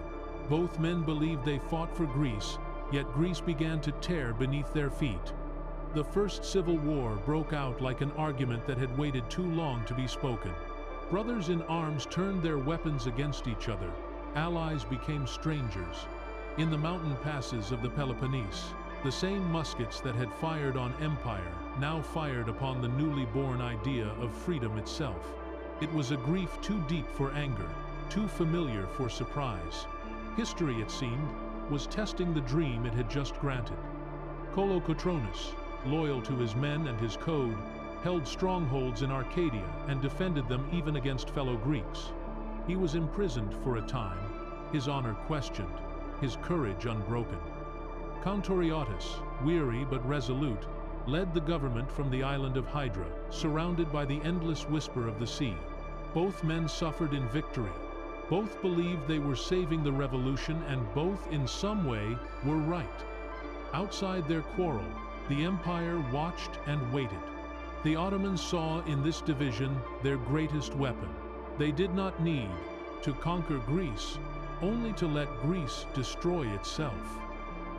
Both men believed they fought for Greece, yet Greece began to tear beneath their feet. The first civil war broke out like an argument that had waited too long to be spoken. Brothers in arms turned their weapons against each other. Allies became strangers. In the mountain passes of the Peloponnese, the same muskets that had fired on empire now fired upon the newly born idea of freedom itself. It was a grief too deep for anger, too familiar for surprise. History, it seemed, was testing the dream it had just granted. Kolokotronis, loyal to his men and his code, held strongholds in Arcadia and defended them even against fellow Greeks. He was imprisoned for a time, his honor questioned, his courage unbroken. Kantoriotis, weary but resolute, led the government from the island of Hydra, surrounded by the endless whisper of the sea. Both men suffered in victory. Both believed they were saving the revolution, and both, in some way, were right. Outside their quarrel, the empire watched and waited. The Ottomans saw in this division their greatest weapon. They did not need to conquer Greece, only to let Greece destroy itself.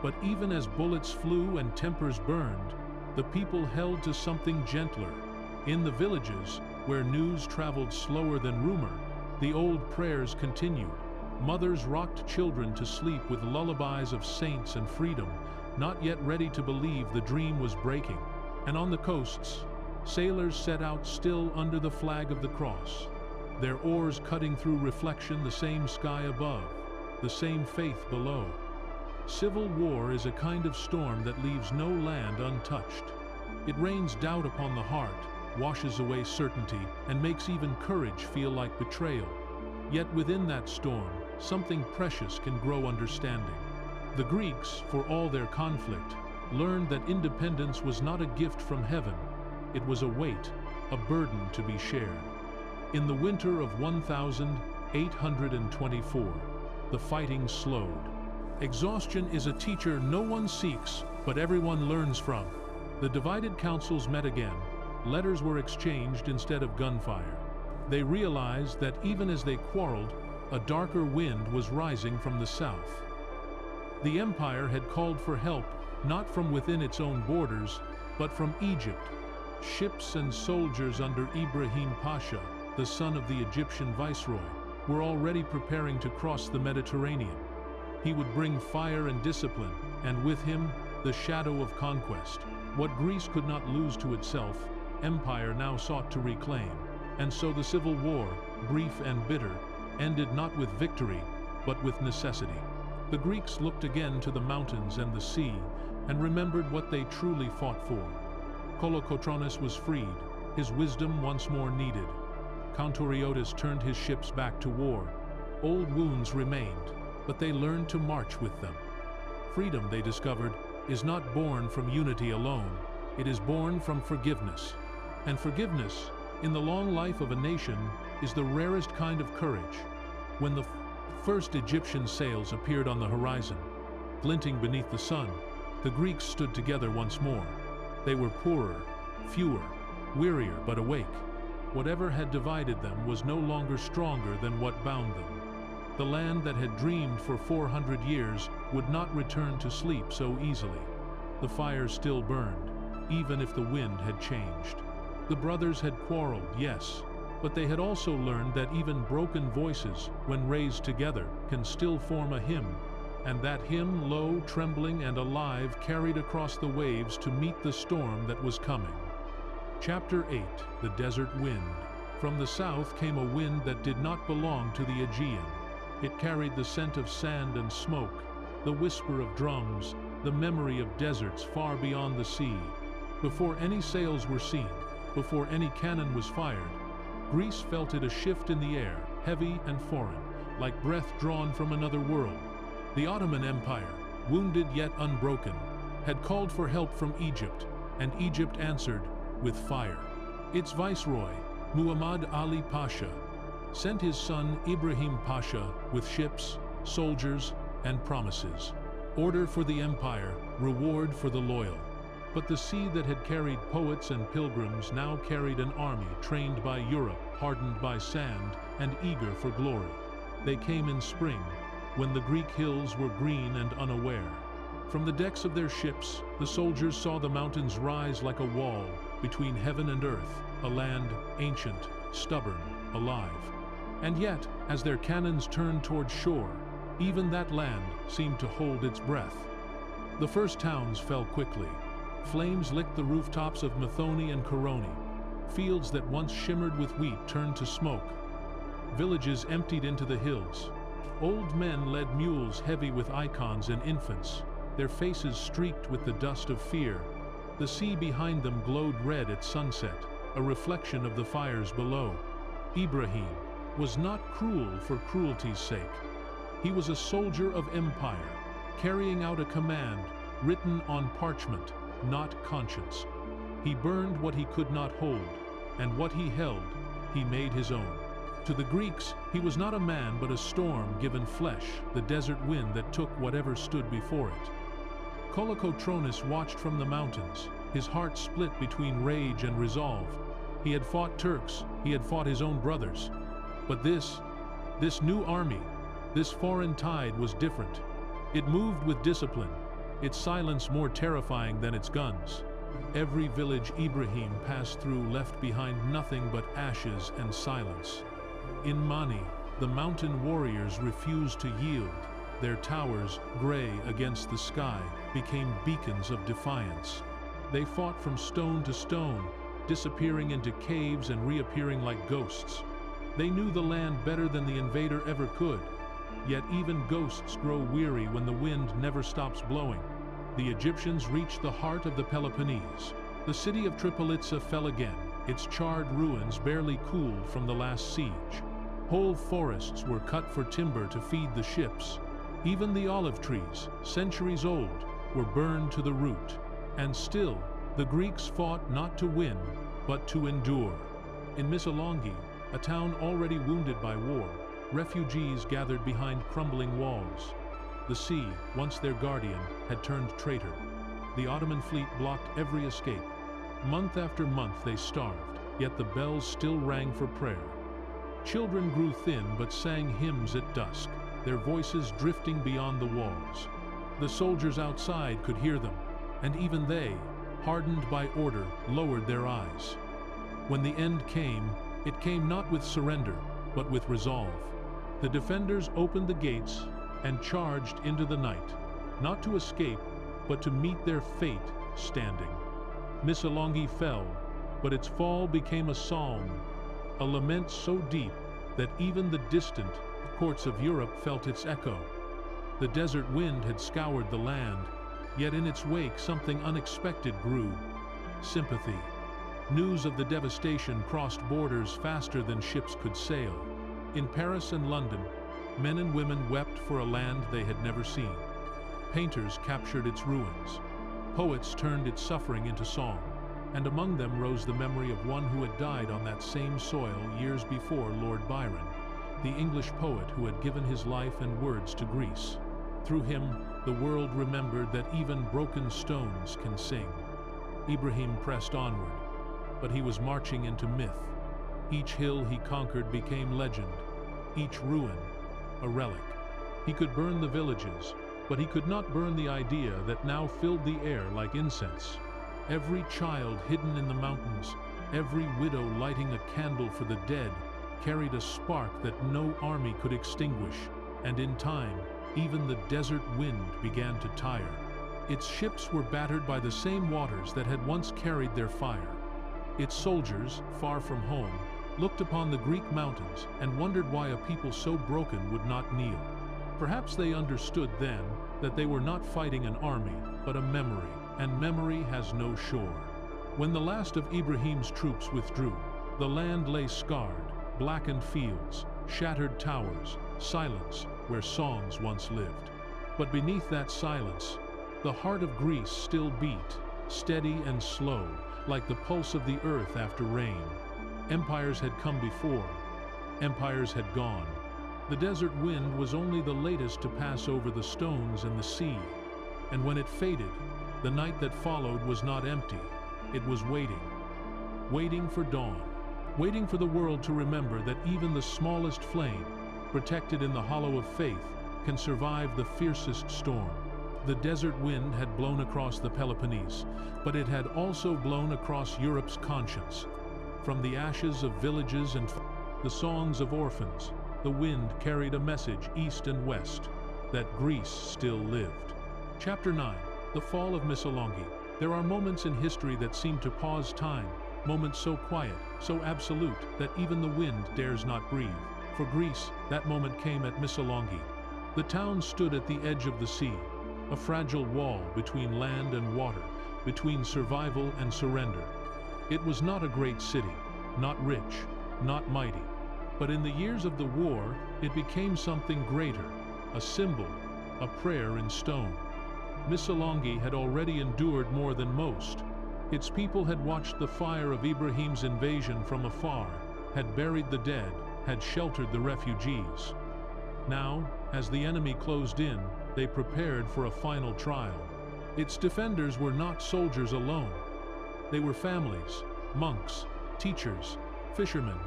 But even as bullets flew and tempers burned, the people held to something gentler. In the villages, where news traveled slower than rumor, the old prayers continued. Mothers rocked children to sleep with lullabies of saints and freedom, not yet ready to believe the dream was breaking. And on the coasts, sailors set out still under the flag of the cross, their oars cutting through reflection the same sky above, the same faith below. Civil war is a kind of storm that leaves no land untouched. It rains doubt upon the heart, washes away certainty, and makes even courage feel like betrayal. Yet within that storm, something precious can grow understanding. The Greeks, for all their conflict, learned that independence was not a gift from heaven. It was a weight, a burden to be shared. In the winter of 1824, the fighting slowed. Exhaustion is a teacher no one seeks, but everyone learns from. The divided councils met again. Letters were exchanged instead of gunfire. They realized that even as they quarreled, a darker wind was rising from the south. The empire had called for help, not from within its own borders, but from Egypt. Ships and soldiers under Ibrahim Pasha, the son of the Egyptian viceroy, were already preparing to cross the Mediterranean. He would bring fire and discipline, and with him, the shadow of conquest. What Greece could not lose to itself, empire now sought to reclaim. And so the civil war, brief and bitter, ended not with victory, but with necessity. The Greeks looked again to the mountains and the sea, and remembered what they truly fought for. Kolokotronis was freed, his wisdom once more needed. Kantoriotis turned his ships back to war. Old wounds remained, but they learned to march with them. Freedom, they discovered, is not born from unity alone. It is born from forgiveness. And forgiveness, in the long life of a nation, is the rarest kind of courage. When the first Egyptian sails appeared on the horizon, glinting beneath the sun, the Greeks stood together once more. They were poorer, fewer, wearier, but awake. Whatever had divided them was no longer stronger than what bound them. The land that had dreamed for 400 years would not return to sleep so easily. The fire still burned, even if the wind had changed. The brothers had quarreled, yes, but they had also learned that even broken voices, when raised together, can still form a hymn, and that hymn, low, trembling, and alive, carried across the waves to meet the storm that was coming. Chapter 8: The Desert Wind. From the south came a wind that did not belong to the Aegean. It carried the scent of sand and smoke, the whisper of drums, the memory of deserts far beyond the sea. Before any sails were seen, before any cannon was fired, Greece felt it a shift in the air, heavy and foreign, like breath drawn from another world. The Ottoman Empire, wounded yet unbroken, had called for help from Egypt, and Egypt answered with fire. Its viceroy, Muhammad Ali Pasha, sent his son Ibrahim Pasha with ships, soldiers, and promises. Order for the empire, reward for the loyal. But the sea that had carried poets and pilgrims now carried an army trained by Europe, hardened by sand, and eager for glory. They came in spring, when the Greek hills were green and unaware. From the decks of their ships, the soldiers saw the mountains rise like a wall between heaven and earth, a land ancient, stubborn, alive. And yet, as their cannons turned toward shore, even that land seemed to hold its breath. The first towns fell quickly. Flames licked the rooftops of Methone and Koroni. Fields that once shimmered with wheat turned to smoke. Villages emptied into the hills. Old men led mules heavy with icons and infants, their faces streaked with the dust of fear. The sea behind them glowed red at sunset, a reflection of the fires below. Ibrahim was not cruel for cruelty's sake. He was a soldier of empire, carrying out a command written on parchment, not conscience. He burned what he could not hold, and what he held, he made his own. To the Greeks, he was not a man but a storm given flesh, the desert wind that took whatever stood before it. Kolokotronis watched from the mountains, his heart split between rage and resolve. He had fought Turks, he had fought his own brothers. But this new army, this foreign tide was different. It moved with discipline, its silence more terrifying than its guns. Every village Ibrahim passed through left behind nothing but ashes and silence. In Mani, the mountain warriors refused to yield. Their towers, gray against the sky, became beacons of defiance. They fought from stone to stone, disappearing into caves and reappearing like ghosts. They knew the land better than the invader ever could. Yet even ghosts grow weary when the wind never stops blowing. The Egyptians reached the heart of the Peloponnese. The city of Tripolitsa fell again, its charred ruins barely cooled from the last siege. Whole forests were cut for timber to feed the ships. Even the olive trees, centuries old, were burned to the root. And still, the Greeks fought not to win, but to endure. In Missolonghi, a town already wounded by war, refugees gathered behind crumbling walls. The sea, once their guardian, had turned traitor. The Ottoman fleet blocked every escape. Month after month they starved, yet the bells still rang for prayer. Children grew thin but sang hymns at dusk, their voices drifting beyond the walls. The soldiers outside could hear them, and even they, hardened by order, lowered their eyes. When the end came, it came not with surrender, but with resolve. The defenders opened the gates and charged into the night, not to escape, but to meet their fate standing. Missolonghi fell, but its fall became a psalm, a lament so deep that even the distant courts of Europe felt its echo. The desert wind had scoured the land, yet in its wake something unexpected grew: sympathy. News of the devastation crossed borders faster than ships could sail. In Paris and London, men and women wept for a land they had never seen. Painters captured its ruins. Poets turned its suffering into song. And among them rose the memory of one who had died on that same soil years before, Lord Byron, the English poet who had given his life and words to Greece. Through him, the world remembered that even broken stones can sing. Ibrahim pressed onward, but he was marching into myth. Each hill he conquered became legend, each ruin a relic. He could burn the villages, but he could not burn the idea that now filled the air like incense. Every child hidden in the mountains, every widow lighting a candle for the dead, carried a spark that no army could extinguish, and in time, even the desert wind began to tire. Its ships were battered by the same waters that had once carried their fire. Its soldiers, far from home, looked upon the Greek mountains and wondered why a people so broken would not kneel. Perhaps they understood then that they were not fighting an army, but a memory, and memory has no shore. When the last of Ibrahim's troops withdrew, the land lay scarred, blackened fields, shattered towers, silence where songs once lived. But beneath that silence, the heart of Greece still beat, steady and slow, like the pulse of the earth after rain. Empires had come before, empires had gone. The desert wind was only the latest to pass over the stones and the sea. And when it faded, the night that followed was not empty. It was waiting. Waiting for dawn. Waiting for the world to remember that even the smallest flame, protected in the hollow of faith, can survive the fiercest storm. The desert wind had blown across the Peloponnese, but it had also blown across Europe's conscience. From the ashes of villages and the songs of orphans, the wind carried a message east and west, that Greece still lived. Chapter 9. The Fall of Missolonghi. There are moments in history that seem to pause time, moments so quiet, so absolute, that even the wind dares not breathe. For Greece, that moment came at Missolonghi. The town stood at the edge of the sea, a fragile wall between land and water, between survival and surrender. It was not a great city, not rich, not mighty. But in the years of the war, it became something greater, a symbol, a prayer in stone. Missolonghi had already endured more than most. Its people had watched the fire of Ibrahim's invasion from afar, had buried the dead, had sheltered the refugees. Now, as the enemy closed in, they prepared for a final trial. Its defenders were not soldiers alone. They were families, monks, teachers, fishermen,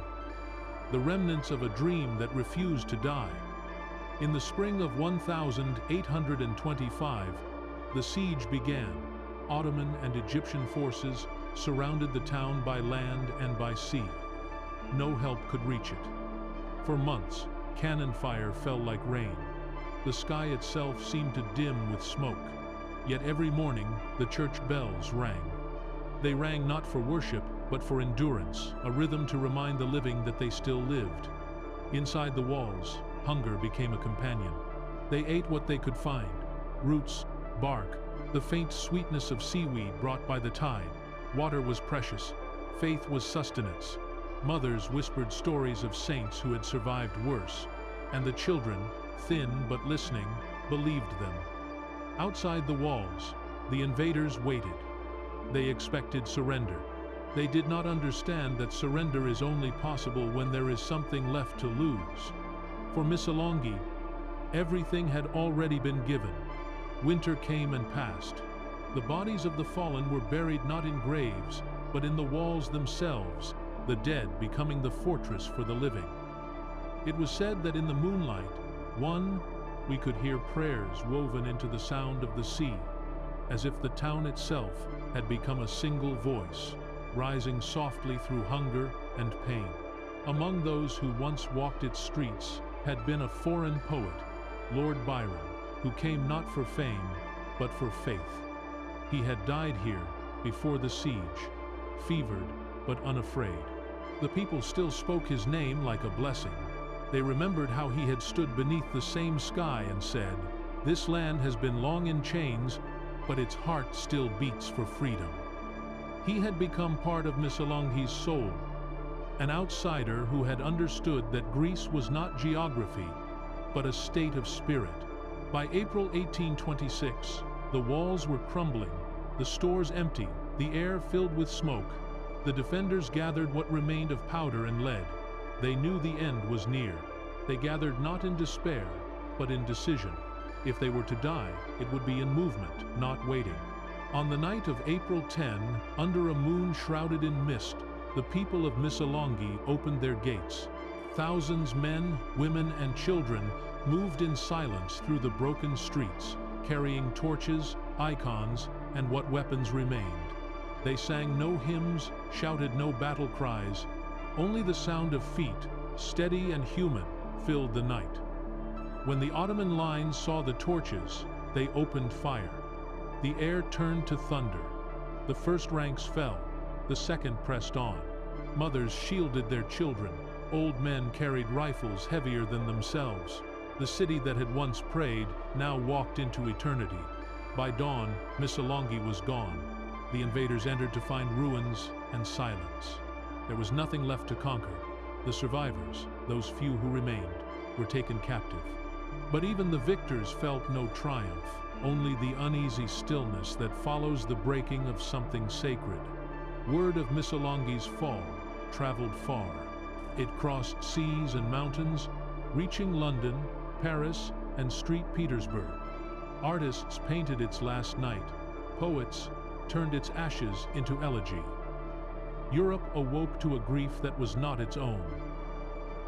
the remnants of a dream that refused to die. In the spring of 1825, the siege began. Ottoman and Egyptian forces surrounded the town by land and by sea. No help could reach it. For months, cannon fire fell like rain. The sky itself seemed to dim with smoke. Yet every morning, the church bells rang. They rang not for worship, but for endurance, a rhythm to remind the living that they still lived. Inside the walls, hunger became a companion. They ate what they could find: roots, bark, the faint sweetness of seaweed brought by the tide. Water was precious. Faith was sustenance. Mothers whispered stories of saints who had survived worse, and the children, thin but listening, believed them. Outside the walls, the invaders waited. They expected surrender. They did not understand that surrender is only possible when there is something left to lose. For Missolonghi, everything had already been given. Winter came and passed. The bodies of the fallen were buried not in graves, but in the walls themselves, the dead becoming the fortress for the living. It was said that in the moonlight, we could hear prayers woven into the sound of the sea, as if the town itself had become a single voice, rising softly through hunger and pain. Among those who once walked its streets had been a foreign poet, Lord Byron, who came not for fame, but for faith. He had died here before the siege, fevered but unafraid. The people still spoke his name like a blessing. They remembered how he had stood beneath the same sky and said, "This land has been long in chains, but its heart still beats for freedom." He had become part of Missolonghi's soul, an outsider who had understood that Greece was not geography, but a state of spirit. By April 1826, the walls were crumbling, the stores empty, the air filled with smoke. The defenders gathered what remained of powder and lead. They knew the end was near. They gathered not in despair, but in decision. If they were to die, it would be in movement, not waiting. On the night of April 10, under a moon shrouded in mist, the people of Missolonghi opened their gates. Thousands, men, women, and children, moved in silence through the broken streets, carrying torches, icons, and what weapons remained. They sang no hymns, shouted no battle cries. Only the sound of feet, steady and human, filled the night. When the Ottoman lines saw the torches, they opened fire. The air turned to thunder. The first ranks fell, the second pressed on. Mothers shielded their children. Old men carried rifles heavier than themselves. The city that had once prayed now walked into eternity. By dawn, Missolonghi was gone. The invaders entered to find ruins and silence. There was nothing left to conquer. The survivors, those few who remained, were taken captive. But even the victors felt no triumph, only the uneasy stillness that follows the breaking of something sacred. Word of Missolonghi's fall traveled far. It crossed seas and mountains, reaching London, Paris, and St. Petersburg. Artists painted its last night. Poets turned its ashes into elegy. Europe awoke to a grief that was not its own.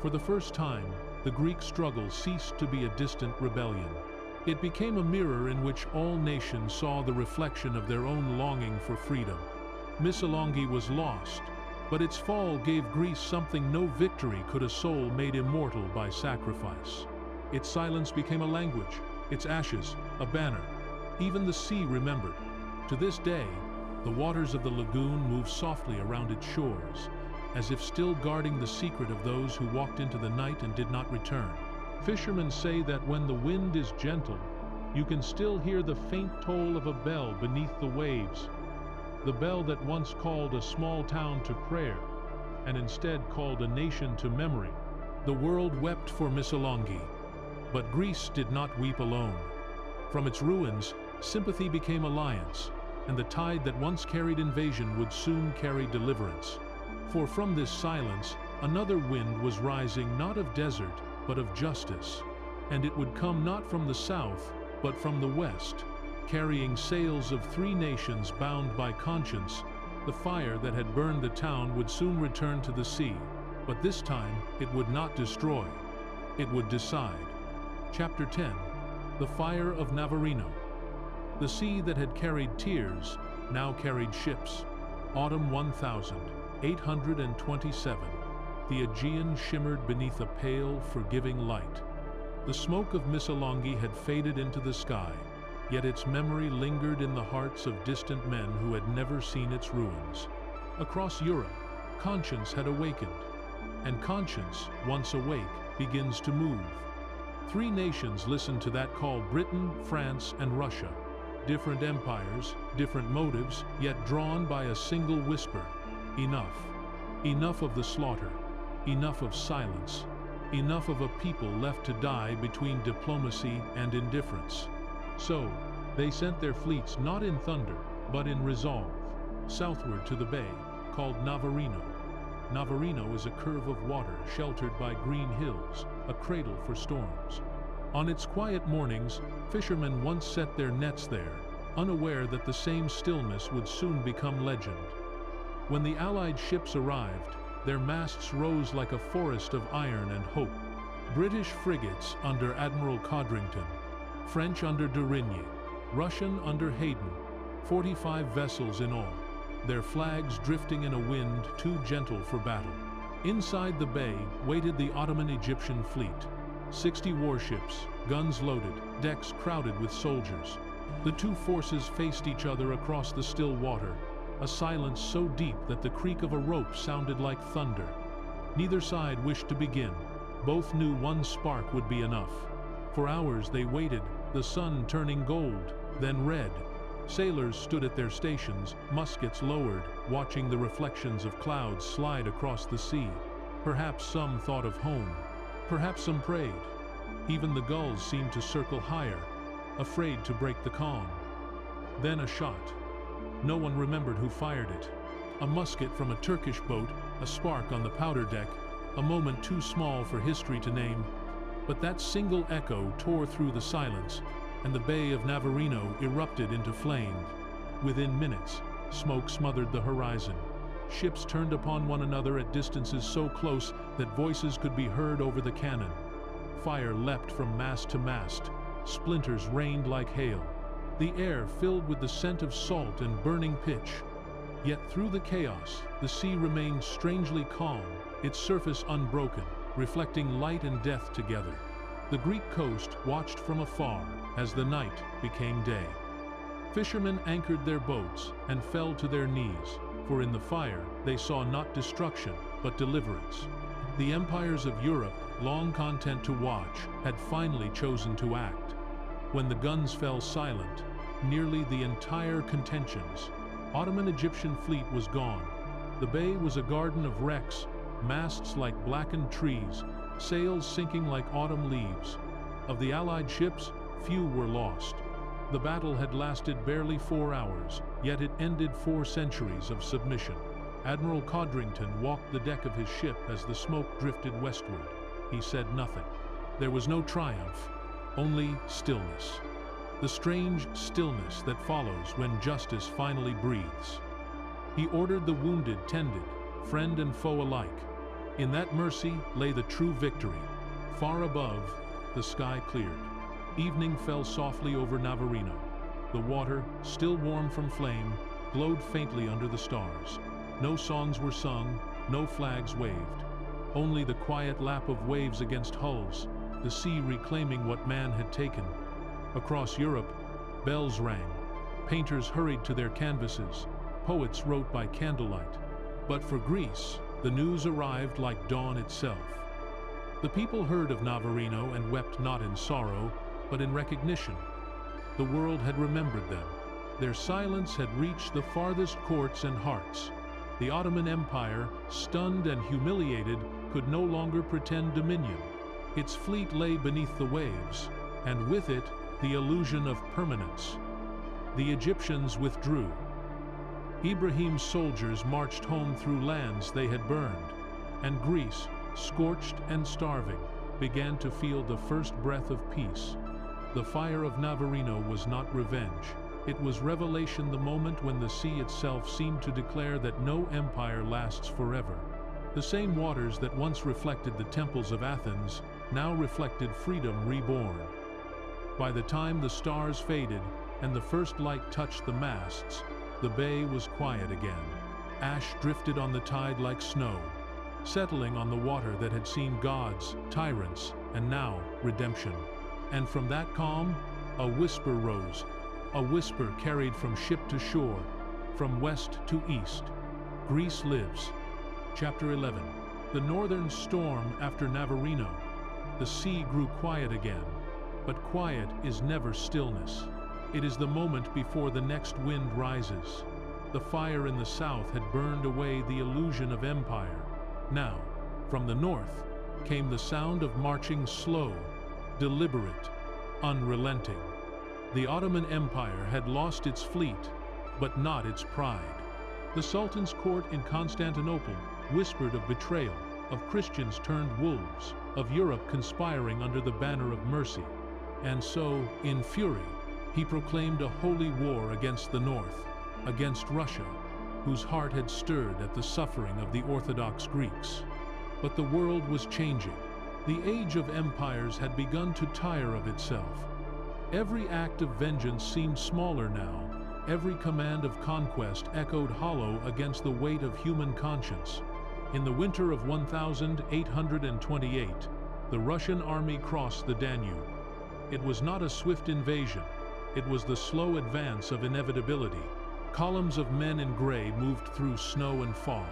For the first time, the Greek struggle ceased to be a distant rebellion. It became a mirror in which all nations saw the reflection of their own longing for freedom. Missolonghi was lost, but its fall gave Greece something no victory could a soul made immortal by sacrifice. Its silence became a language, its ashes a banner. Even the sea remembered. To this day, the waters of the lagoon move softly around its shores, as if still guarding the secret of those who walked into the night and did not return. Fishermen say that when the wind is gentle, you can still hear the faint toll of a bell beneath the waves. The bell that once called a small town to prayer, and instead called a nation to memory. The world wept for Missolonghi, but Greece did not weep alone. From its ruins, sympathy became alliance, and the tide that once carried invasion would soon carry deliverance. For from this silence, another wind was rising, not of desert, but of justice. And it would come not from the south, but from the west, carrying sails of three nations bound by conscience. The fire that had burned the town would soon return to the sea, but this time it would not destroy, it would decide. Chapter 10. The Fire of Navarino. The sea that had carried tears now carried ships. Autumn 1827. The Aegean shimmered beneath a pale, forgiving light. The smoke of Missolonghi had faded into the sky, yet its memory lingered in the hearts of distant men who had never seen its ruins. Across Europe, conscience had awakened, and conscience, once awake, begins to move. Three nations listened to that call: Britain, France, and Russia. Different empires, different motives, yet drawn by a single whisper: enough. Enough of the slaughter. Enough of silence. Enough of a people left to die between diplomacy and indifference. So, they sent their fleets not in thunder, but in resolve, southward to the bay, called Navarino. Navarino is a curve of water sheltered by green hills, a cradle for storms. On its quiet mornings, fishermen once set their nets there, unaware that the same stillness would soon become legend. When the Allied ships arrived, their masts rose like a forest of iron and hope. British frigates under Admiral Codrington, French under de Rigny, Russian under Hayden, 45 vessels in all, their flags drifting in a wind too gentle for battle. Inside the bay waited the Ottoman Egyptian fleet, 60 warships, guns loaded, decks crowded with soldiers. The two forces faced each other across the still water, a silence so deep that the creak of a rope sounded like thunder. Neither side wished to begin. Both knew one spark would be enough. For hours they waited, the sun turning gold, then red. Sailors stood at their stations, muskets lowered, watching the reflections of clouds slide across the sea. Perhaps some thought of home. Perhaps some prayed. Even the gulls seemed to circle higher, afraid to break the calm. Then a shot. No one remembered who fired it. A musket from a Turkish boat, a spark on the powder deck, a moment too small for history to name. But that single echo tore through the silence, and the Bay of Navarino erupted into flame. Within minutes, smoke smothered the horizon. Ships turned upon one another at distances so close that voices could be heard over the cannon. Fire leapt from mast to mast. Splinters rained like hail. The air filled with the scent of salt and burning pitch. Yet through the chaos, the sea remained strangely calm, its surface unbroken, reflecting light and death together. The Greek coast watched from afar as the night became day. Fishermen anchored their boats and fell to their knees, for in the fire they saw not destruction, but deliverance. The empires of Europe, long content to watch, had finally chosen to act. When the guns fell silent, nearly the entire contentions, Ottoman Egyptian fleet was gone. The bay was a garden of wrecks, masts like blackened trees, sails sinking like autumn leaves. Of the Allied ships, few were lost. The battle had lasted barely 4 hours, yet it ended 4 centuries of submission. Admiral Codrington walked the deck of his ship as the smoke drifted westward. He said nothing. There was no triumph, only stillness. The strange stillness that follows when justice finally breathes. He ordered the wounded tended, friend and foe alike. In that mercy lay the true victory. Far above, the sky cleared. Evening fell softly over Navarino. The water, still warm from flame, glowed faintly under the stars. No songs were sung, no flags waved. Only the quiet lap of waves against hulls, the sea reclaiming what man had taken. Across Europe, bells rang. Painters hurried to their canvases. Poets wrote by candlelight. But for Greece, the news arrived like dawn itself. The people heard of Navarino and wept not in sorrow, but in recognition. The world had remembered them. Their silence had reached the farthest courts and hearts. The Ottoman Empire, stunned and humiliated, could no longer pretend dominion. Its fleet lay beneath the waves, and with it, the illusion of permanence. The Egyptians withdrew. Ibrahim's soldiers marched home through lands they had burned, and Greece, scorched and starving, began to feel the first breath of peace. The fire of Navarino was not revenge. It was revelation, the moment when the sea itself seemed to declare that no empire lasts forever. The same waters that once reflected the temples of Athens now reflected freedom reborn. By the time the stars faded and the first light touched the masts, the bay was quiet again. Ash drifted on the tide like snow, settling on the water that had seen gods, tyrants, and now redemption. And from that calm, a whisper rose, a whisper carried from ship to shore, from west to east. Greece lives. Chapter 11. The northern storm after Navarino. The sea grew quiet again, but quiet is never stillness. It is the moment before the next wind rises. The fire in the south had burned away the illusion of empire. Now, from the north, came the sound of marching slow, deliberate, unrelenting. The Ottoman Empire had lost its fleet, but not its pride. The Sultan's court in Constantinople whispered of betrayal, of Christians turned wolves, of Europe conspiring under the banner of mercy. And so, in fury, he proclaimed a holy war against the North, against Russia, whose heart had stirred at the suffering of the Orthodox Greeks. But the world was changing. The age of empires had begun to tire of itself. Every act of vengeance seemed smaller now. Every command of conquest echoed hollow against the weight of human conscience. In the winter of 1828, the Russian army crossed the Danube. It was not a swift invasion. It was the slow advance of inevitability. Columns of men in gray moved through snow and fog,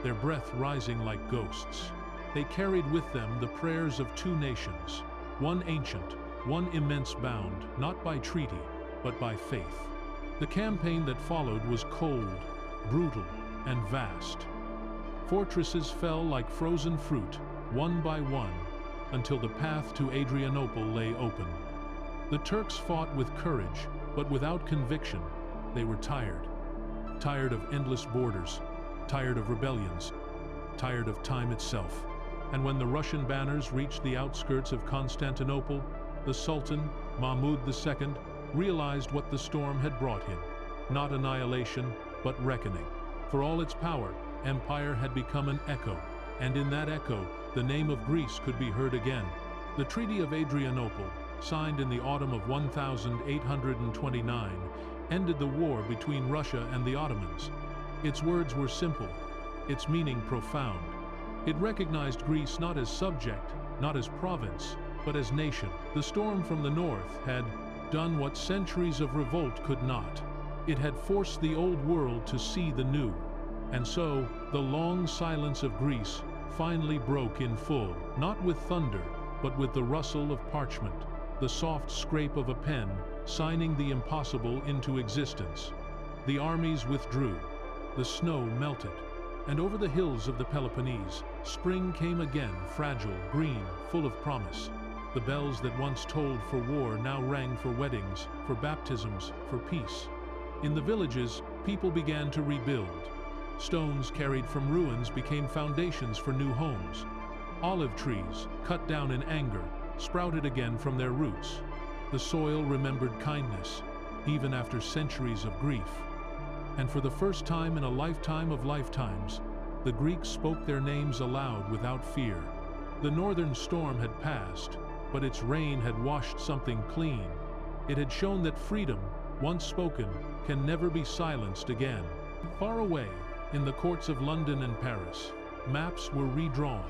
their breath rising like ghosts. They carried with them the prayers of two nations, one ancient, one immense, bound not by treaty, but by faith. The campaign that followed was cold, brutal, and vast. Fortresses fell like frozen fruit, one by one, until the path to Adrianople lay open. The Turks fought with courage, but without conviction. They were tired. Tired of endless borders, tired of rebellions, tired of time itself. And when the Russian banners reached the outskirts of Constantinople, the Sultan, Mahmud II, realized what the storm had brought him. Not annihilation, but reckoning. For all its power, empire had become an echo, and in that echo, the name of Greece could be heard again. The Treaty of Adrianople, signed in the autumn of 1829, ended the war between Russia and the Ottomans. Its words were simple, its meaning profound. It recognized Greece not as subject, not as province, but as nation. The storm from the north had done what centuries of revolt could not. It had forced the old world to see the new. And so, the long silence of Greece finally broke in full, not with thunder, but with the rustle of parchment, the soft scrape of a pen signing the impossible into existence. The armies withdrew, the snow melted, and over the hills of the Peloponnese, spring came again, fragile, green, full of promise. The bells that once tolled for war now rang for weddings, for baptisms, for peace. In the villages, people began to rebuild. Stones carried from ruins became foundations for new homes. Olive trees, cut down in anger, sprouted again from their roots. The soil remembered kindness, even after centuries of grief. And for the first time in a lifetime of lifetimes, the Greeks spoke their names aloud without fear. The northern storm had passed, but its rain had washed something clean. It had shown that freedom, once spoken, can never be silenced again. Far away, in the courts of London and Paris, maps were redrawn.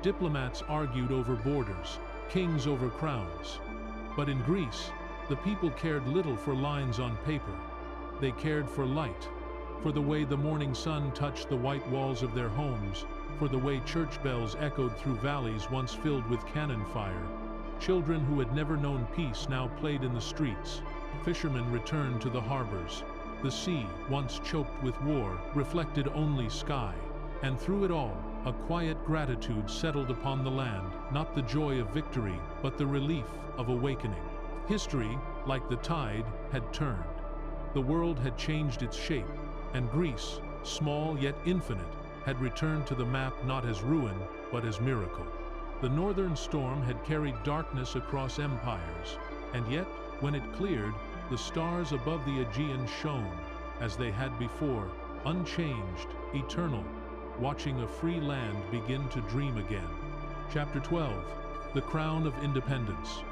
Diplomats argued over borders, kings over crowns. But in Greece, the people cared little for lines on paper. They cared for light, for the way the morning sun touched the white walls of their homes, for the way church bells echoed through valleys once filled with cannon fire. Children who had never known peace now played in the streets. Fishermen returned to the harbors. The sea, once choked with war, reflected only sky. And through it all, a quiet gratitude settled upon the land, not the joy of victory, but the relief of awakening. History, like the tide, had turned. The world had changed its shape, and Greece, small yet infinite, had returned to the map not as ruin, but as miracle. The northern storm had carried darkness across empires, and yet, when it cleared, the stars above the Aegean shone, as they had before, unchanged, eternal, watching a free land begin to dream again. Chapter 12. The Crown of Independence.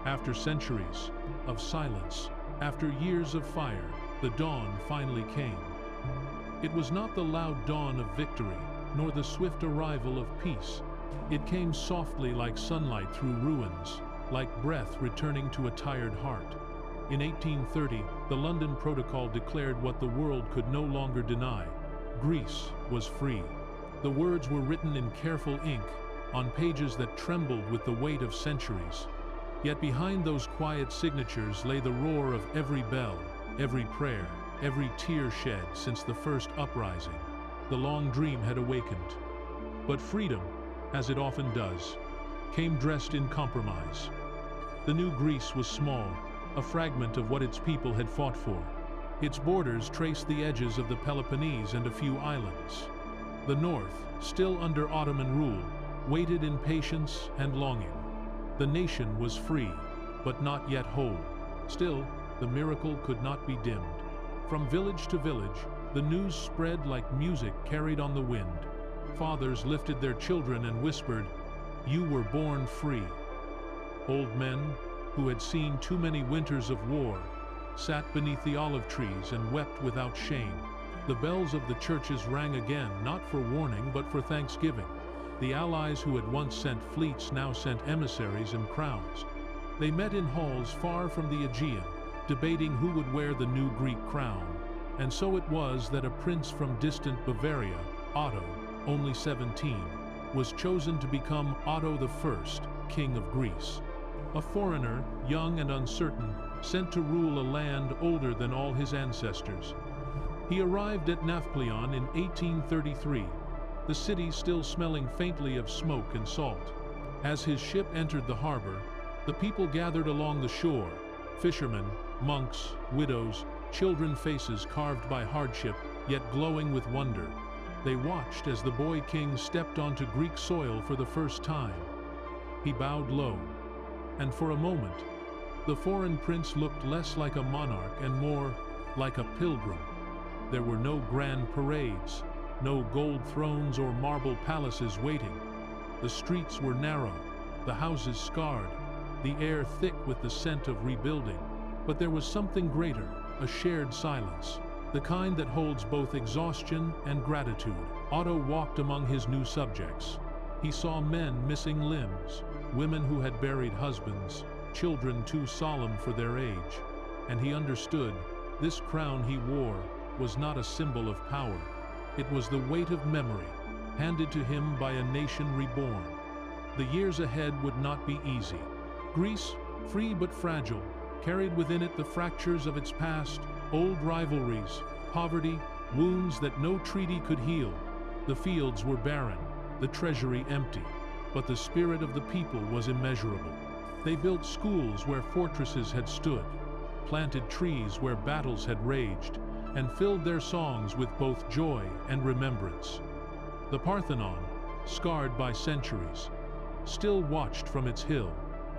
After centuries of silence, after years of fire, the dawn finally came. It was not the loud dawn of victory, nor the swift arrival of peace. It came softly like sunlight through ruins, like breath returning to a tired heart. In 1830, the London Protocol declared what the world could no longer deny. Greece was free. The words were written in careful ink, on pages that trembled with the weight of centuries. Yet behind those quiet signatures lay the roar of every bell, every prayer, every tear shed since the first uprising. The long dream had awakened. But freedom, as it often does, came dressed in compromise. The new Greece was small, a fragment of what its people had fought for. Its borders traced the edges of the Peloponnese and a few islands. The north, still under Ottoman rule, waited in patience and longing. The nation was free, but not yet whole. Still, the miracle could not be dimmed. From village to village, the news spread like music carried on the wind. Fathers lifted their children and whispered, "You were born free." Old men, who had seen too many winters of war, sat beneath the olive trees and wept without shame. The bells of the churches rang again, not for warning but for thanksgiving. The allies who had once sent fleets now sent emissaries and crowns. They met in halls far from the Aegean, debating who would wear the new Greek crown. And so it was that a prince from distant Bavaria, Otto, only 17, was chosen to become Otto I, King of Greece. A foreigner, young and uncertain, sent to rule a land older than all his ancestors. He arrived at Nafplion in 1833, the city still smelling faintly of smoke and salt. As his ship entered the harbor, the people gathered along the shore, fishermen, monks, widows, children, faces carved by hardship, yet glowing with wonder. They watched as the boy king stepped onto Greek soil for the first time. He bowed low, and for a moment, the foreign prince looked less like a monarch and more like a pilgrim. There were no grand parades, no gold thrones or marble palaces waiting. The streets were narrow, the houses scarred, the air thick with the scent of rebuilding. But there was something greater, a shared silence, the kind that holds both exhaustion and gratitude. Otto walked among his new subjects. He saw men missing limbs, women who had buried husbands, children too solemn for their age. And he understood, this crown he wore was not a symbol of power. It was the weight of memory, handed to him by a nation reborn. The years ahead would not be easy. Greece, free but fragile, carried within it the fractures of its past, old rivalries, poverty, wounds that no treaty could heal. The fields were barren, the treasury empty, but the spirit of the people was immeasurable. They built schools where fortresses had stood, planted trees where battles had raged, and filled their songs with both joy and remembrance. The Parthenon, scarred by centuries, still watched from its hill.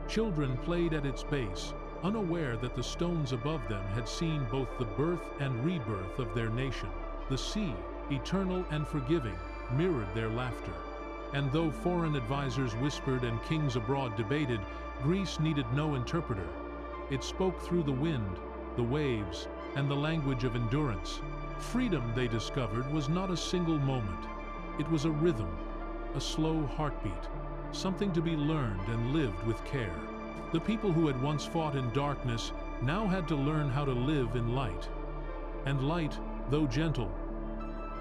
Children played at its base, unaware that the stones above them had seen both the birth and rebirth of their nation. The sea, eternal and forgiving, mirrored their laughter. And though foreign advisors whispered and kings abroad debated, Greece needed no interpreter. It spoke through the wind, the waves, and the language of endurance. Freedom, they discovered, was not a single moment. It was a rhythm, a slow heartbeat, something to be learned and lived with care. The people who had once fought in darkness now had to learn how to live in light. And light, though gentle,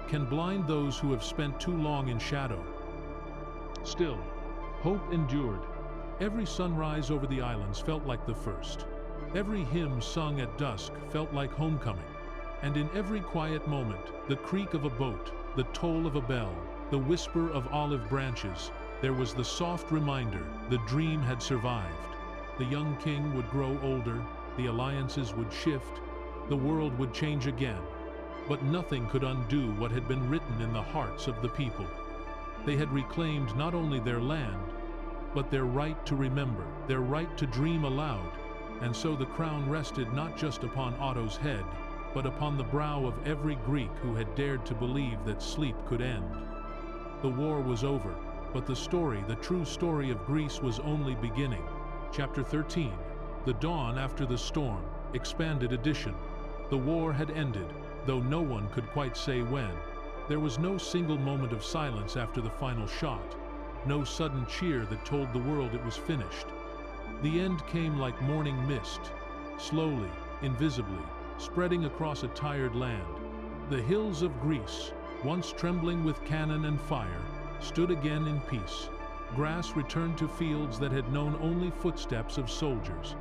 can blind those who have spent too long in shadow. Still, hope endured. Every sunrise over the islands felt like the first. Every hymn sung at dusk felt like homecoming. And in every quiet moment, the creak of a boat, the toll of a bell, the whisper of olive branches, there was the soft reminder the dream had survived. The young king would grow older, the alliances would shift, the world would change again. But nothing could undo what had been written in the hearts of the people. They had reclaimed not only their land, but their right to remember, their right to dream aloud. And so the crown rested not just upon Otto's head, but upon the brow of every Greek who had dared to believe that sleep could end. The war was over, but the story, the true story of Greece, was only beginning. Chapter 13, The Dawn After the Storm, Expanded Edition. The war had ended, though no one could quite say when. There was no single moment of silence after the final shot, no sudden cheer that told the world it was finished. The end came like morning mist, slowly, invisibly, spreading across a tired land. The hills of Greece, once trembling with cannon and fire, stood again in peace. Grass returned to fields that had known only footsteps of soldiers.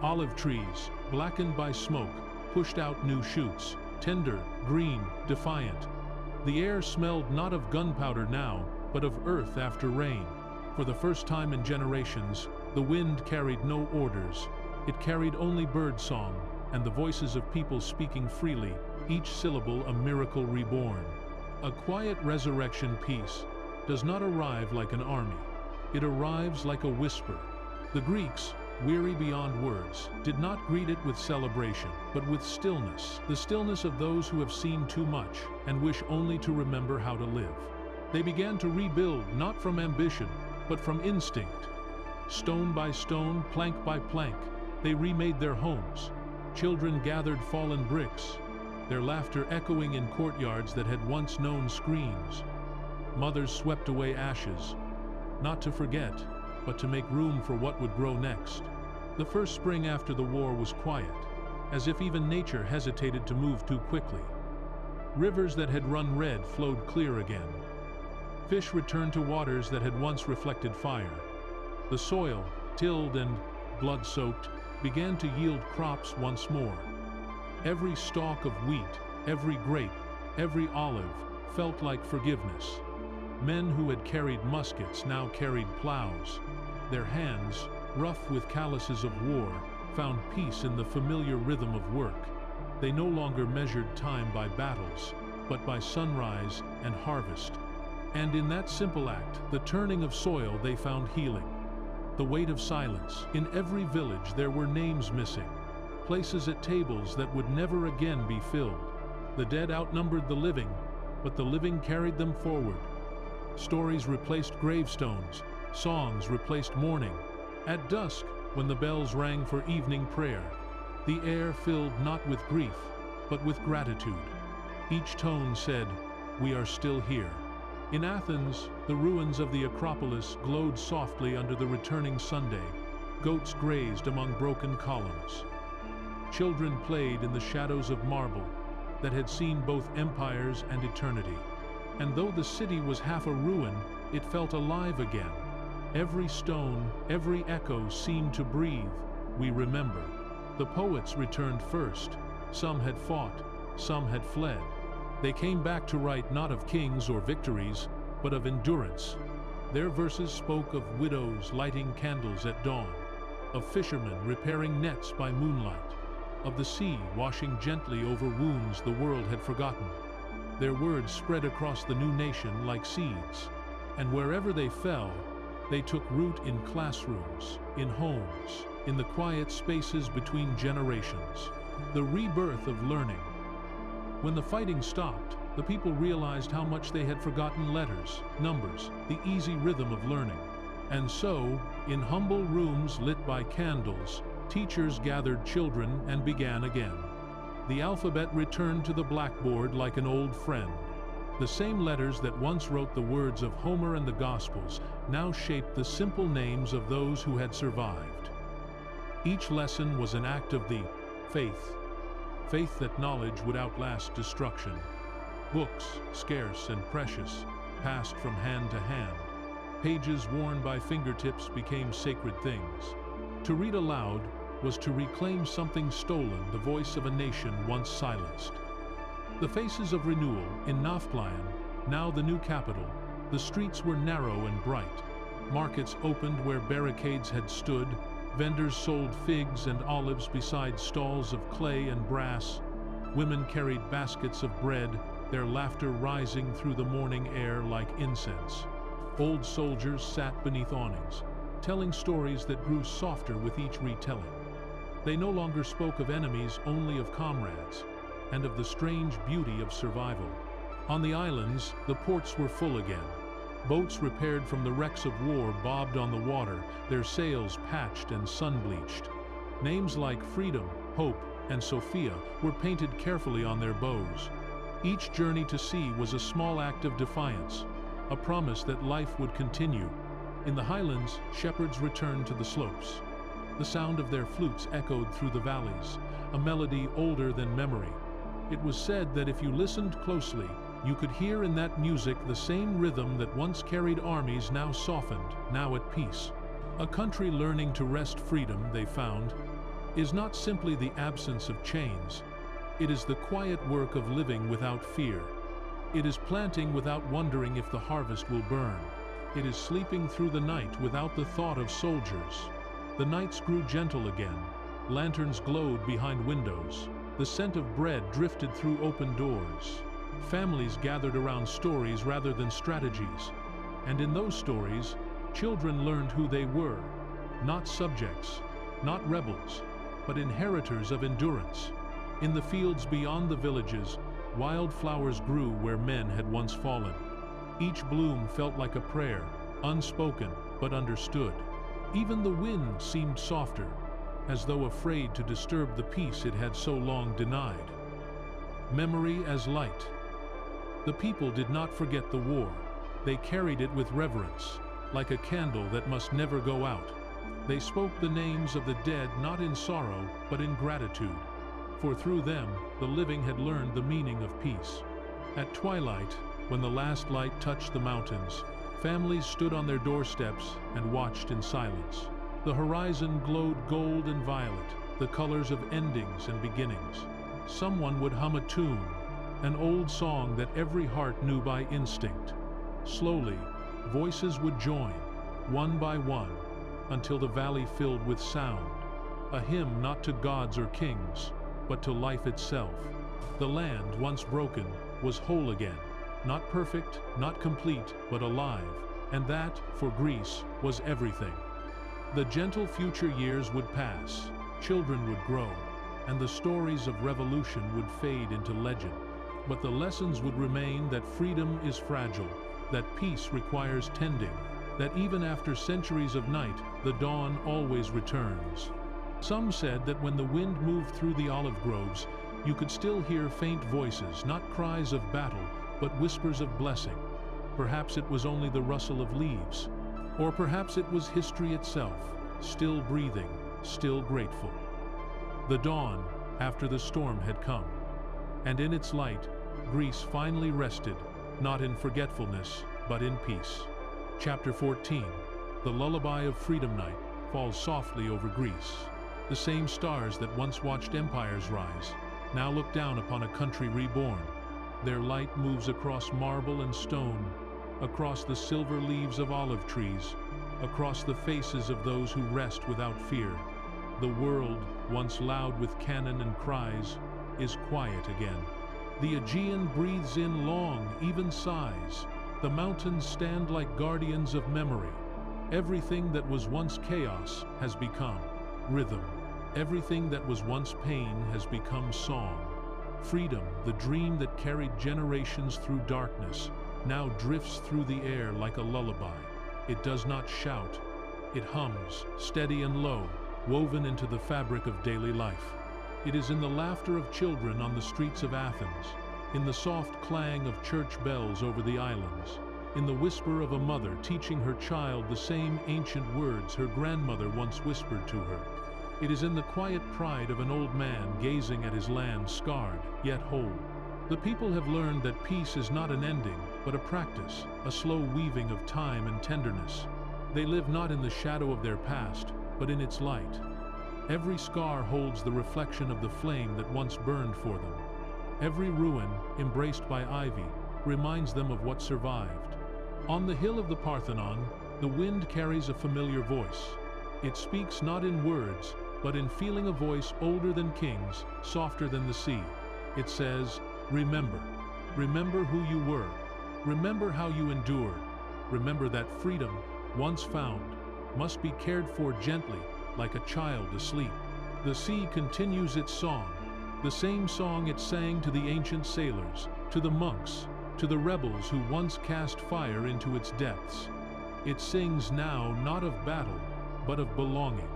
Olive trees, blackened by smoke, pushed out new shoots, tender, green, defiant. The air smelled not of gunpowder now, but of earth after rain. For the first time in generations, the wind carried no orders. It carried only bird song, and the voices of people speaking freely, each syllable a miracle reborn. A quiet resurrection peace does not arrive like an army. It arrives like a whisper. The Greeks, weary beyond words, did not greet it with celebration, but with stillness, the stillness of those who have seen too much and wish only to remember how to live. They began to rebuild not from ambition, but from instinct. Stone by stone, plank by plank, they remade their homes. Children gathered fallen bricks, their laughter echoing in courtyards that had once known screams. Mothers swept away ashes, not to forget, but to make room for what would grow next. The first spring after the war was quiet, as if even nature hesitated to move too quickly. Rivers that had run red flowed clear again. Fish returned to waters that had once reflected fire. The soil, tilled and blood-soaked, began to yield crops once more. Every stalk of wheat, every grape, every olive felt like forgiveness. Men who had carried muskets now carried plows. Their hands, rough with calluses of war, found peace in the familiar rhythm of work. They no longer measured time by battles, but by sunrise and harvest. And in that simple act, the turning of soil, they found healing. The weight of silence. In every village there were names missing, places at tables that would never again be filled. The dead outnumbered the living, but the living carried them forward. Stories replaced gravestones, songs replaced mourning. At dusk, when the bells rang for evening prayer, the air filled not with grief, but with gratitude. Each tone said, "We are still here." In Athens, the ruins of the Acropolis glowed softly under the returning Sunday. Goats grazed among broken columns. Children played in the shadows of marble that had seen both empires and eternity. And though the city was half a ruin, it felt alive again. Every stone, every echo seemed to breathe. We remember. The poets returned first. Some had fought, some had fled. They came back to write not of kings or victories, but of endurance. Their verses spoke of widows lighting candles at dawn, of fishermen repairing nets by moonlight, of the sea washing gently over wounds the world had forgotten. Their words spread across the new nation like seeds, and wherever they fell, they took root in classrooms, in homes, in the quiet spaces between generations. The rebirth of learning. When the fighting stopped, the people realized how much they had forgotten letters, numbers, the easy rhythm of learning. And so, in humble rooms lit by candles, teachers gathered children and began again. The alphabet returned to the blackboard like an old friend. The same letters that once wrote the words of Homer and the Gospels now shaped the simple names of those who had survived. Each lesson was an act of the faith that knowledge would outlast destruction. Books, scarce and precious, passed from hand to hand. Pages worn by fingertips became sacred things. To read aloud was to reclaim something stolen, the voice of a nation once silenced. The faces of renewal in Nafplion, now the new capital, the streets were narrow and bright. Markets opened where barricades had stood. Vendors sold figs and olives beside stalls of clay and brass. Women carried baskets of bread, their laughter rising through the morning air like incense. Old soldiers sat beneath awnings, telling stories that grew softer with each retelling. They no longer spoke of enemies, only of comrades, and of the strange beauty of survival. On the islands, the ports were full again. Boats repaired from the wrecks of war bobbed on the water, their sails patched and sun-bleached. Names like Freedom, Hope, and Sophia were painted carefully on their bows. Each journey to sea was a small act of defiance, a promise that life would continue. In the highlands, shepherds returned to the slopes. The sound of their flutes echoed through the valleys, a melody older than memory. It was said that if you listened closely, you could hear in that music the same rhythm that once carried armies, now softened, now at peace. A country learning to wrest freedom, they found, is not simply the absence of chains. It is the quiet work of living without fear. It is planting without wondering if the harvest will burn. It is sleeping through the night without the thought of soldiers. The nights grew gentle again. Lanterns glowed behind windows. The scent of bread drifted through open doors. Families gathered around stories rather than strategies. And in those stories, children learned who they were. Not subjects, not rebels, but inheritors of endurance. In the fields beyond the villages, wildflowers grew where men had once fallen. Each bloom felt like a prayer, unspoken but understood. Even the wind seemed softer, as though afraid to disturb the peace it had so long denied. Memory as light. The people did not forget the war. They carried it with reverence, like a candle that must never go out. They spoke the names of the dead not in sorrow, but in gratitude. For through them, the living had learned the meaning of peace. At twilight, when the last light touched the mountains, families stood on their doorsteps and watched in silence. The horizon glowed gold and violet, the colors of endings and beginnings. Someone would hum a tune, an old song that every heart knew by instinct. Slowly, voices would join, one by one, until the valley filled with sound. A hymn not to gods or kings, but to life itself. The land, once broken, was whole again. Not perfect, not complete, but alive. And that, for Greece, was everything. The gentle future years would pass, children would grow, and the stories of revolution would fade into legend. but the lessons would remain that freedom is fragile, that peace requires tending, that even after centuries of night, the dawn always returns. Some said that when the wind moved through the olive groves, you could still hear faint voices, not cries of battle, but whispers of blessing. Perhaps it was only the rustle of leaves, or perhaps it was history itself, still breathing, still grateful. The dawn, after the storm had come, and in its light, Greece finally rested, not in forgetfulness, but in peace. Chapter 14. The lullaby of freedom night falls softly over Greece. The same stars that once watched empires rise, now look down upon a country reborn. Their light moves across marble and stone, across the silver leaves of olive trees, across the faces of those who rest without fear. The world, once loud with cannon and cries, is quiet again. The Aegean breathes in long, even sighs. The mountains stand like guardians of memory. Everything that was once chaos has become rhythm. Everything that was once pain has become song. Freedom, the dream that carried generations through darkness, now drifts through the air like a lullaby. It does not shout. It hums, steady and low, woven into the fabric of daily life. It is in the laughter of children on the streets of Athens, in the soft clang of church bells over the islands, in the whisper of a mother teaching her child the same ancient words her grandmother once whispered to her. It is in the quiet pride of an old man gazing at his land scarred, yet whole. The people have learned that peace is not an ending, but a practice, a slow weaving of time and tenderness. They live not in the shadow of their past, but in its light. Every scar holds the reflection of the flame that once burned for them. Every ruin, embraced by ivy, reminds them of what survived. On the hill of the Parthenon, the wind carries a familiar voice. It speaks not in words, but in feeling, a voice older than kings, softer than the sea. It says, "Remember. Remember who you were. Remember how you endured. Remember that freedom, once found, must be cared for gently, like a child asleep." The sea continues its song, the same song it sang to the ancient sailors, to the monks, to the rebels who once cast fire into its depths. It sings now not of battle, but of belonging.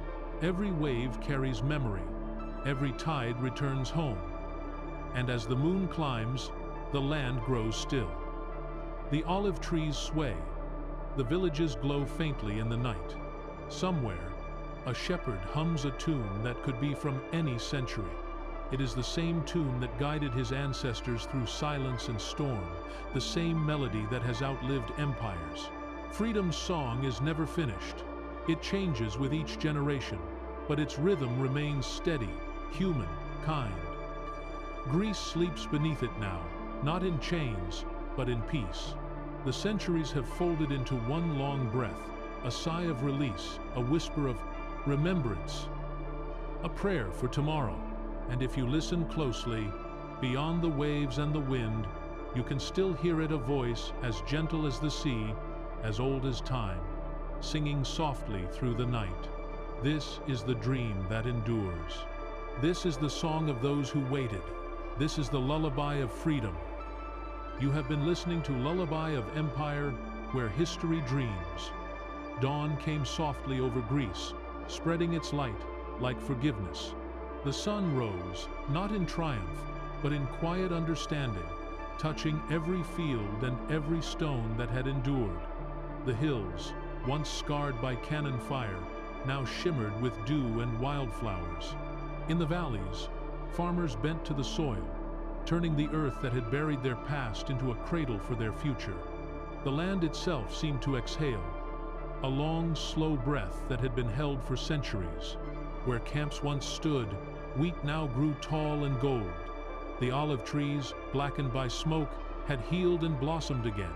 Every wave carries memory. Every tide returns home. And as the moon climbs, the land grows still. The olive trees sway. The villages glow faintly in the night. Somewhere, a shepherd hums a tune that could be from any century. It is the same tune that guided his ancestors through silence and storm, the same melody that has outlived empires. Freedom's song is never finished. It changes with each generation, but its rhythm remains steady, human, kind. Greece sleeps beneath it now, not in chains, but in peace. The centuries have folded into one long breath, a sigh of release, a whisper of remembrance, a prayer for tomorrow. And if you listen closely, beyond the waves and the wind, you can still hear it, a voice as gentle as the sea, as old as time, singing softly through the night. This is the dream that endures. This is the song of those who waited. This is the lullaby of freedom. You have been listening to Lullaby of Empire, where history dreams. Dawn came softly over Greece, spreading its light like forgiveness. The sun rose, not in triumph, but in quiet understanding, touching every field and every stone that had endured. The hills, once scarred by cannon fire, now shimmered with dew and wildflowers. In the valleys, farmers bent to the soil, turning the earth that had buried their past into a cradle for their future. The land itself seemed to exhale, a long, slow breath that had been held for centuries. Where camps once stood, wheat now grew tall and gold. The olive trees, blackened by smoke, had healed and blossomed again.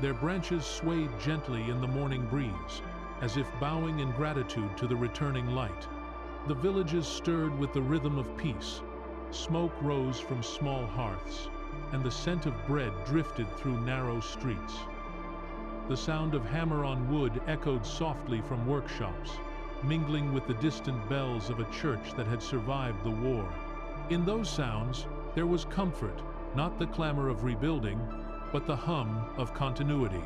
Their branches swayed gently in the morning breeze, as if bowing in gratitude to the returning light. The villages stirred with the rhythm of peace. Smoke rose from small hearths, and the scent of bread drifted through narrow streets. The sound of hammer on wood echoed softly from workshops, mingling with the distant bells of a church that had survived the war. In those sounds, there was comfort, not the clamor of rebuilding, but the hum of continuity.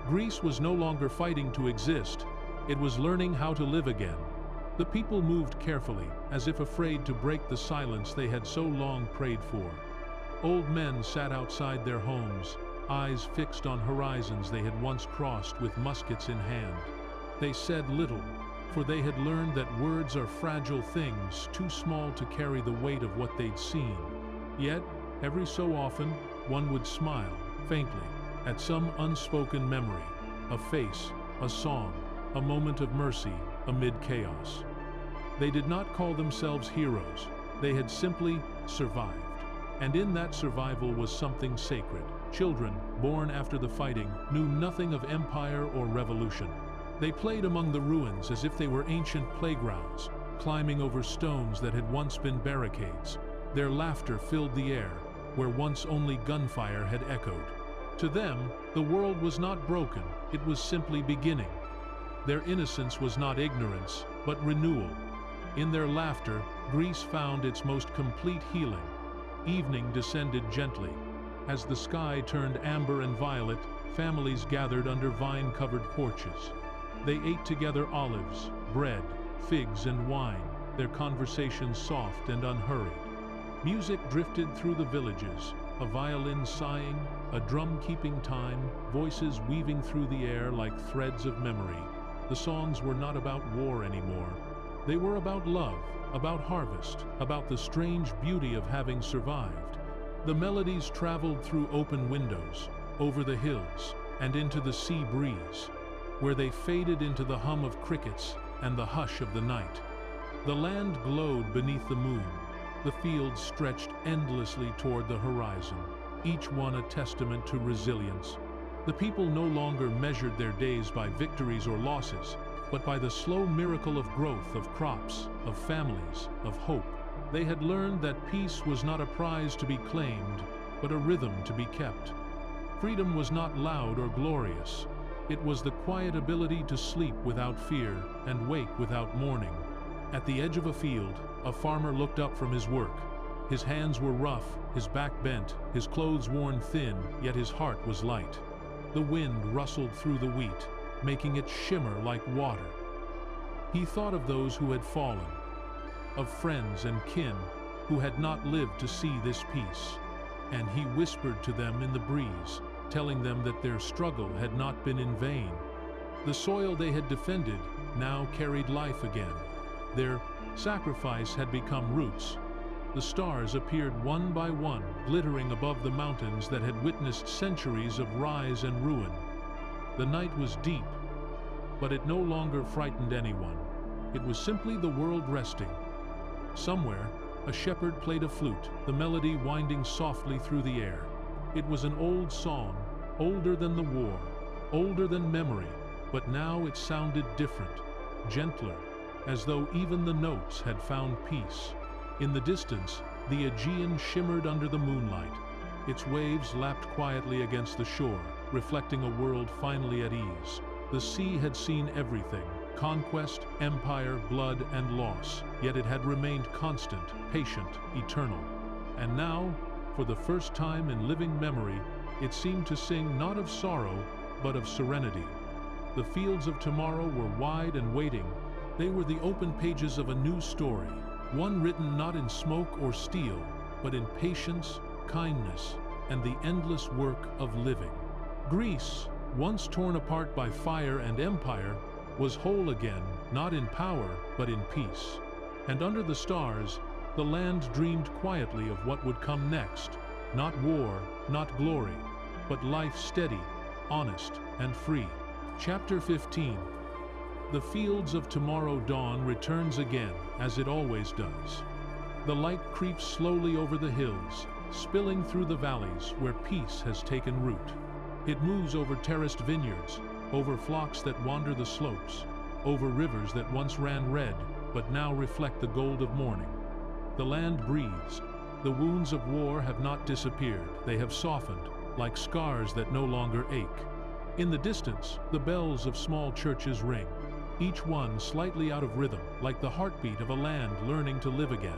Greece was no longer fighting to exist, it was learning how to live again. The people moved carefully, as if afraid to break the silence they had so long prayed for. Old men sat outside their homes, eyes fixed on horizons they had once crossed with muskets in hand. They said little, for they had learned that words are fragile things, too small to carry the weight of what they'd seen. Yet, every so often, one would smile, faintly, at some unspoken memory, a face, a song, a moment of mercy amid chaos. They did not call themselves heroes, they had simply survived. And in that survival was something sacred. Children, born after the fighting, knew nothing of empire or revolution. They played among the ruins as if they were ancient playgrounds, climbing over stones that had once been barricades. Their laughter filled the air, where once only gunfire had echoed. To them, the world was not broken, it was simply beginning. Their innocence was not ignorance, but renewal. In their laughter, Greece found its most complete healing. Evening descended gently. As the sky turned amber and violet, families gathered under vine-covered porches. They ate together olives, bread, figs, and wine, their conversations soft and unhurried. Music drifted through the villages, a violin sighing, a drum keeping time, voices weaving through the air like threads of memory. The songs were not about war anymore. They were about love, about harvest, about the strange beauty of having survived. The melodies traveled through open windows, over the hills, and into the sea breeze, where they faded into the hum of crickets and the hush of the night. The land glowed beneath the moon. The fields stretched endlessly toward the horizon, each one a testament to resilience. The people no longer measured their days by victories or losses, but by the slow miracle of growth, of crops, of families, of hope. They had learned that peace was not a prize to be claimed, but a rhythm to be kept. Freedom was not loud or glorious. It was the quiet ability to sleep without fear and wake without mourning. At the edge of a field, a farmer looked up from his work. His hands were rough, his back bent, his clothes worn thin, yet his heart was light. The wind rustled through the wheat, making it shimmer like water. He thought of those who had fallen, of friends and kin who had not lived to see this peace, and he whispered to them in the breeze, telling them that their struggle had not been in vain. The soil they had defended now carried life again. Their sacrifice had become roots. The stars appeared one by one, glittering above the mountains that had witnessed centuries of rise and ruin. The night was deep, but it no longer frightened anyone. It was simply the world resting. Somewhere, a shepherd played a flute, the melody winding softly through the air. It was an old song, older than the war, older than memory, but now it sounded different, gentler, as though even the notes had found peace. In the distance, the Aegean shimmered under the moonlight. Its waves lapped quietly against the shore, reflecting a world finally at ease. The sea had seen everything: conquest, empire, blood, and loss, yet it had remained constant, patient, eternal. And now, for the first time in living memory, it seemed to sing not of sorrow, but of serenity. The fields of tomorrow were wide and waiting. They were the open pages of a new story, one written not in smoke or steel, but in patience, kindness, and the endless work of living. Greece, once torn apart by fire and empire, was whole again, not in power, but in peace. And under the stars, the land dreamed quietly of what would come next. Not war, not glory, but life steady, honest, and free. Chapter 15. The fields of tomorrow dawn returns again, as it always does. The light creeps slowly over the hills, spilling through the valleys where peace has taken root. It moves over terraced vineyards, over flocks that wander the slopes, over rivers that once ran red, but now reflect the gold of morning. The land breathes. The wounds of war have not disappeared. They have softened, like scars that no longer ache. In the distance, the bells of small churches ring, each one slightly out of rhythm, like the heartbeat of a land learning to live again.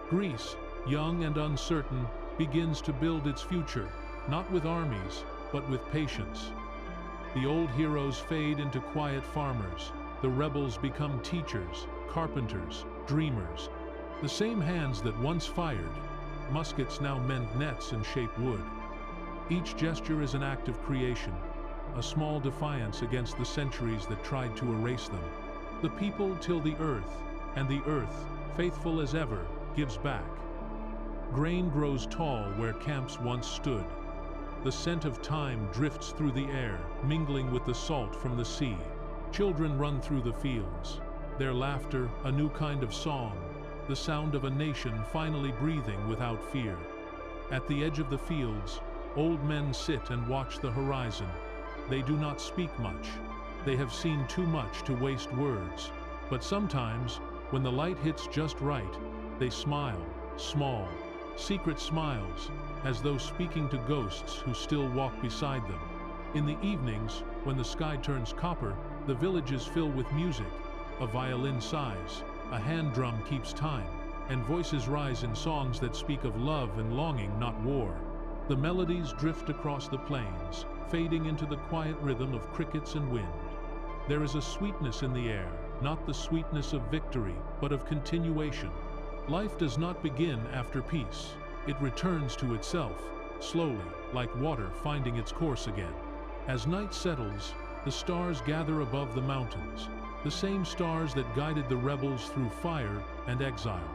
Greece, young and uncertain, begins to build its future, not with armies, but with patience. The old heroes fade into quiet farmers. The rebels become teachers, carpenters, dreamers. The same hands that once fired, muskets now mend nets and shape wood. Each gesture is an act of creation, a small defiance against the centuries that tried to erase them. The people till the earth, and the earth, faithful as ever, gives back. Grain grows tall where camps once stood. The scent of time drifts through the air, mingling with the salt from the sea. Children run through the fields. Their laughter, a new kind of song, the sound of a nation finally breathing without fear. At the edge of the fields, old men sit and watch the horizon. They do not speak much. They have seen too much to waste words. But sometimes, when the light hits just right, they smile, small, secret smiles, as though speaking to ghosts who still walk beside them. In the evenings, when the sky turns copper, the villages fill with music. A violin sighs, a hand drum keeps time, and voices rise in songs that speak of love and longing, not war. The melodies drift across the plains, fading into the quiet rhythm of crickets and wind. There is a sweetness in the air, not the sweetness of victory, but of continuation. Life does not begin after peace. It returns to itself, slowly, like water finding its course again. As night settles, the stars gather above the mountains, the same stars that guided the rebels through fire and exile.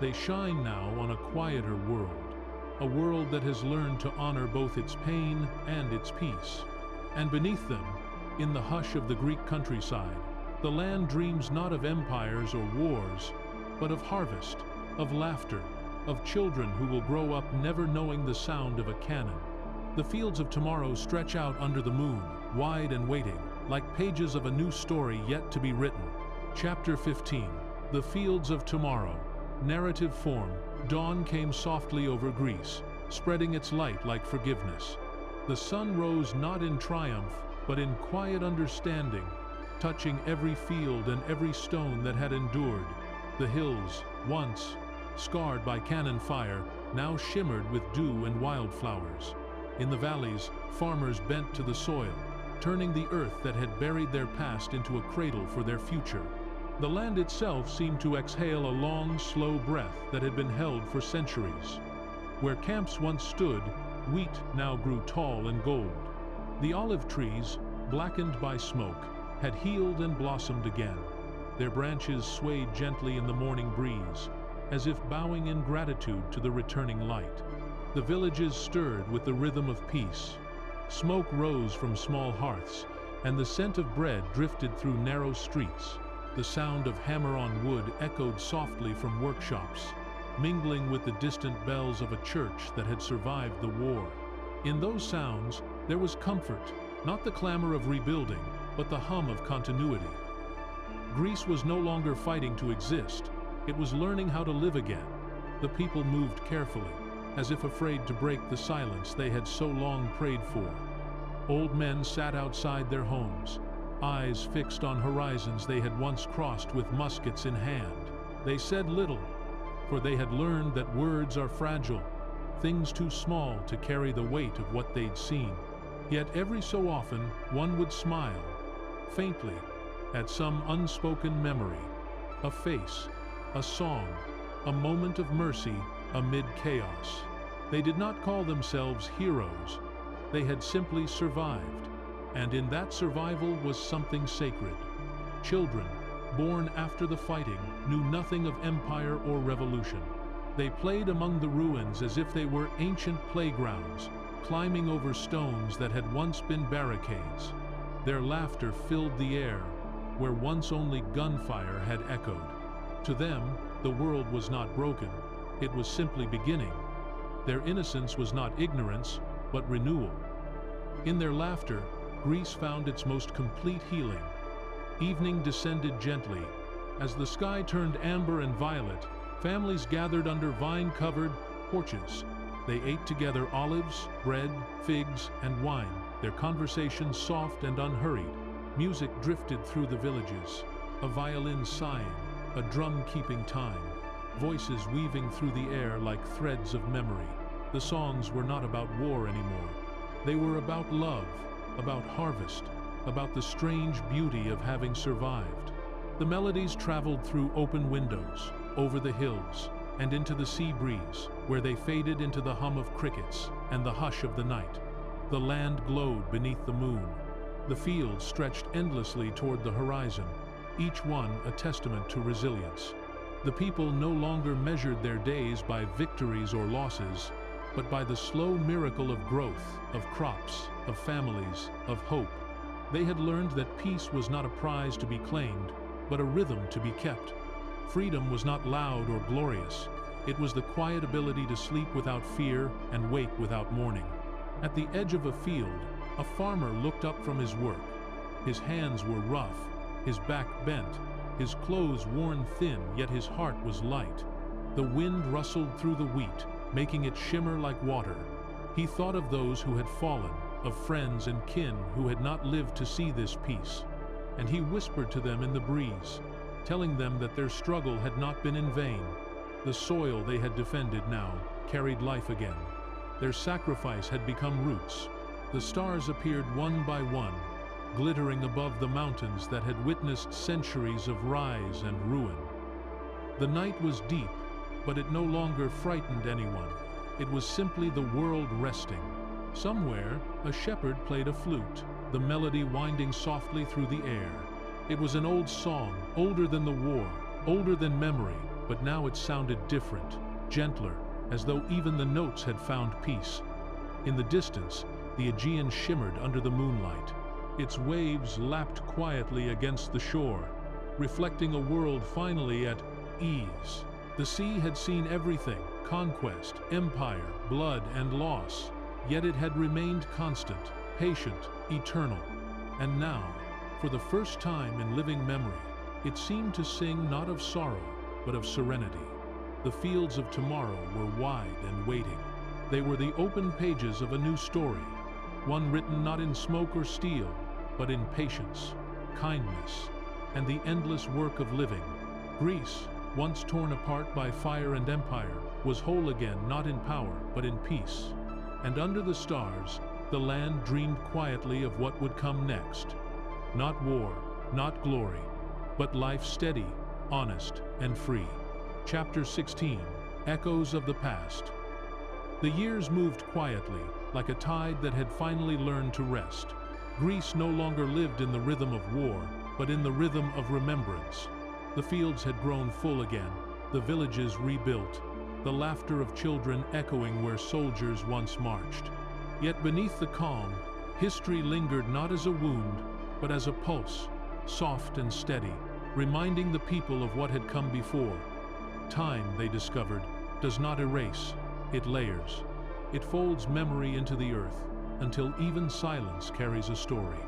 They shine now on a quieter world, a world that has learned to honor both its pain and its peace. And beneath them, in the hush of the Greek countryside, the land dreams not of empires or wars, but of harvest, of laughter, of children who will grow up never knowing the sound of a cannon. The fields of tomorrow stretch out under the moon, wide and waiting, like pages of a new story yet to be written. Chapter 15. The Fields of Tomorrow. Narrative form. Dawn came softly over Greece, spreading its light like forgiveness. The sun rose not in triumph, but in quiet understanding, touching every field and every stone that had endured. The hills, once scarred by cannon fire, now shimmered with dew and wildflowers. In the valleys, farmers bent to the soil, turning the earth that had buried their past into a cradle for their future. The land itself seemed to exhale a long, slow breath that had been held for centuries. Where camps once stood, wheat now grew tall and gold. The olive trees, blackened by smoke, had healed and blossomed again. Their branches swayed gently in the morning breeze, as if bowing in gratitude to the returning light. The villages stirred with the rhythm of peace. Smoke rose from small hearths, and the scent of bread drifted through narrow streets. The sound of hammer on wood echoed softly from workshops, mingling with the distant bells of a church that had survived the war. In those sounds, there was comfort, not the clamor of rebuilding, but the hum of continuity. Greece was no longer fighting to exist. It was learning how to live again. The people moved carefully, as if afraid to break the silence they had so long prayed for. Old men sat outside their homes, eyes fixed on horizons they had once crossed with muskets in hand. They said little, for they had learned that words are fragile, things too small to carry the weight of what they'd seen. Yet every so often, one would smile, faintly, at some unspoken memory, a face, a song, a moment of mercy amid chaos. They did not call themselves heroes. They had simply survived, and in that survival was something sacred. Children, born after the fighting, knew nothing of empire or revolution. They played among the ruins as if they were ancient playgrounds, climbing over stones that had once been barricades. Their laughter filled the air, where once only gunfire had echoed. To them, the world was not broken, it was simply beginning. Their innocence was not ignorance, but renewal. In their laughter, Greece found its most complete healing. Evening descended gently. As the sky turned amber and violet, families gathered under vine-covered porches. They ate together olives, bread, figs, and wine, their conversations soft and unhurried. Music drifted through the villages, a violin sighing, a drum keeping time, voices weaving through the air like threads of memory. The songs were not about war anymore. They were about love, about harvest, about the strange beauty of having survived. The melodies traveled through open windows, over the hills, and into the sea breeze, where they faded into the hum of crickets and the hush of the night. The land glowed beneath the moon. The fields stretched endlessly toward the horizon, each one a testament to resilience. The people no longer measured their days by victories or losses, but by the slow miracle of growth, of crops, of families, of hope. They had learned that peace was not a prize to be claimed, but a rhythm to be kept. Freedom was not loud or glorious. It was the quiet ability to sleep without fear and wake without mourning. At the edge of a field, a farmer looked up from his work. His hands were rough, his back bent, his clothes worn thin, yet his heart was light. The wind rustled through the wheat, making it shimmer like water. He thought of those who had fallen, of friends and kin who had not lived to see this peace. And he whispered to them in the breeze, telling them that their struggle had not been in vain. The soil they had defended now carried life again. Their sacrifice had become roots. The stars appeared one by one, glittering above the mountains that had witnessed centuries of rise and ruin. The night was deep, but it no longer frightened anyone. It was simply the world resting. Somewhere, a shepherd played a flute, the melody winding softly through the air. It was an old song, older than the war, older than memory, but now it sounded different, gentler, as though even the notes had found peace. In the distance, the Aegean shimmered under the moonlight. Its waves lapped quietly against the shore, reflecting a world finally at ease. The sea had seen everything: conquest, empire, blood, and loss. Yet it had remained constant, patient, eternal. And now, for the first time in living memory, it seemed to sing not of sorrow, but of serenity. The fields of tomorrow were wide and waiting. They were the open pages of a new story, one written not in smoke or steel, but in patience, kindness, and the endless work of living. Greece, once torn apart by fire and empire, was whole again, not in power, but in peace. And under the stars, the land dreamed quietly of what would come next. Not war, not glory, but life steady, honest, and free. Chapter 16, Echoes of the Past. The years moved quietly, like a tide that had finally learned to rest. Greece no longer lived in the rhythm of war, but in the rhythm of remembrance. The fields had grown full again, the villages rebuilt, the laughter of children echoing where soldiers once marched. Yet beneath the calm, history lingered not as a wound, but as a pulse, soft and steady, reminding the people of what had come before. Time, they discovered, does not erase, it layers. It folds memory into the earth, until even silence carries a story.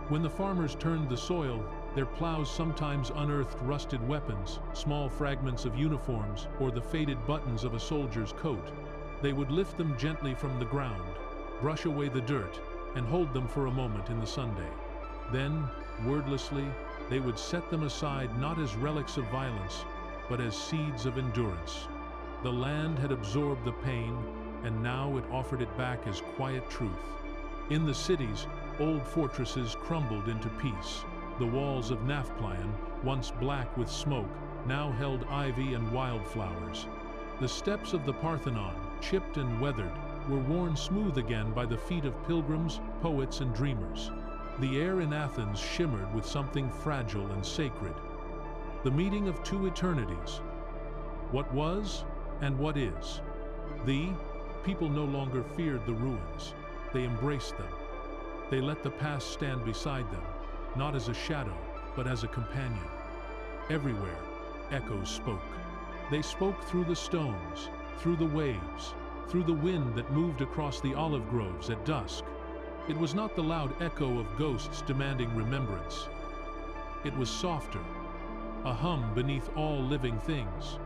When the farmers turned the soil, their plows sometimes unearthed rusted weapons, small fragments of uniforms, or the faded buttons of a soldier's coat. They would lift them gently from the ground, brush away the dirt, and hold them for a moment in the sunday. Then, wordlessly, they would set them aside not as relics of violence, but as seeds of endurance. The land had absorbed the pain, and now it offered it back as quiet truth. In the cities, old fortresses crumbled into peace. The walls of Nafplion, once black with smoke, now held ivy and wildflowers. The steps of the Parthenon, chipped and weathered, were worn smooth again by the feet of pilgrims, poets, and dreamers. The air in Athens shimmered with something fragile and sacred. The meeting of two eternities. What was and what is. The people no longer feared the ruins. They embraced them. They let the past stand beside them, not as a shadow, but as a companion. Everywhere, echoes spoke. They spoke through the stones, through the waves, through the wind that moved across the olive groves at dusk. It was not the loud echo of ghosts demanding remembrance. It was softer, a hum beneath all living things.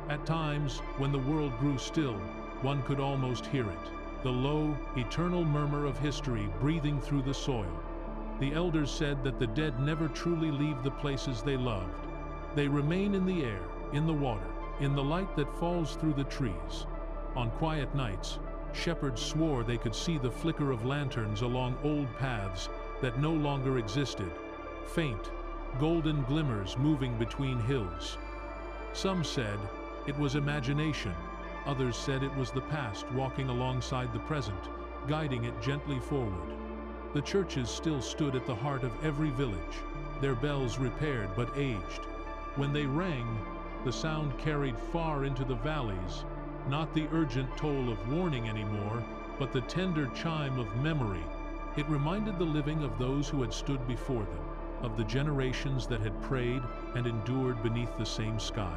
At times, when the world grew still, one could almost hear it, the low, eternal murmur of history breathing through the soil. The elders said that the dead never truly leave the places they loved. They remain in the air, in the water, in the light that falls through the trees. On quiet nights, Shepherds swore they could see the flicker of lanterns along old paths that no longer existed, faint, golden glimmers moving between hills. Some said it was imagination, others said it was the past walking alongside the present, guiding it gently forward. The churches still stood at the heart of every village, their bells repaired but aged. When they rang, the sound carried far into the valleys, not the urgent toll of warning anymore, but the tender chime of memory. It reminded the living of those who had stood before them, of the generations that had prayed and endured beneath the same sky.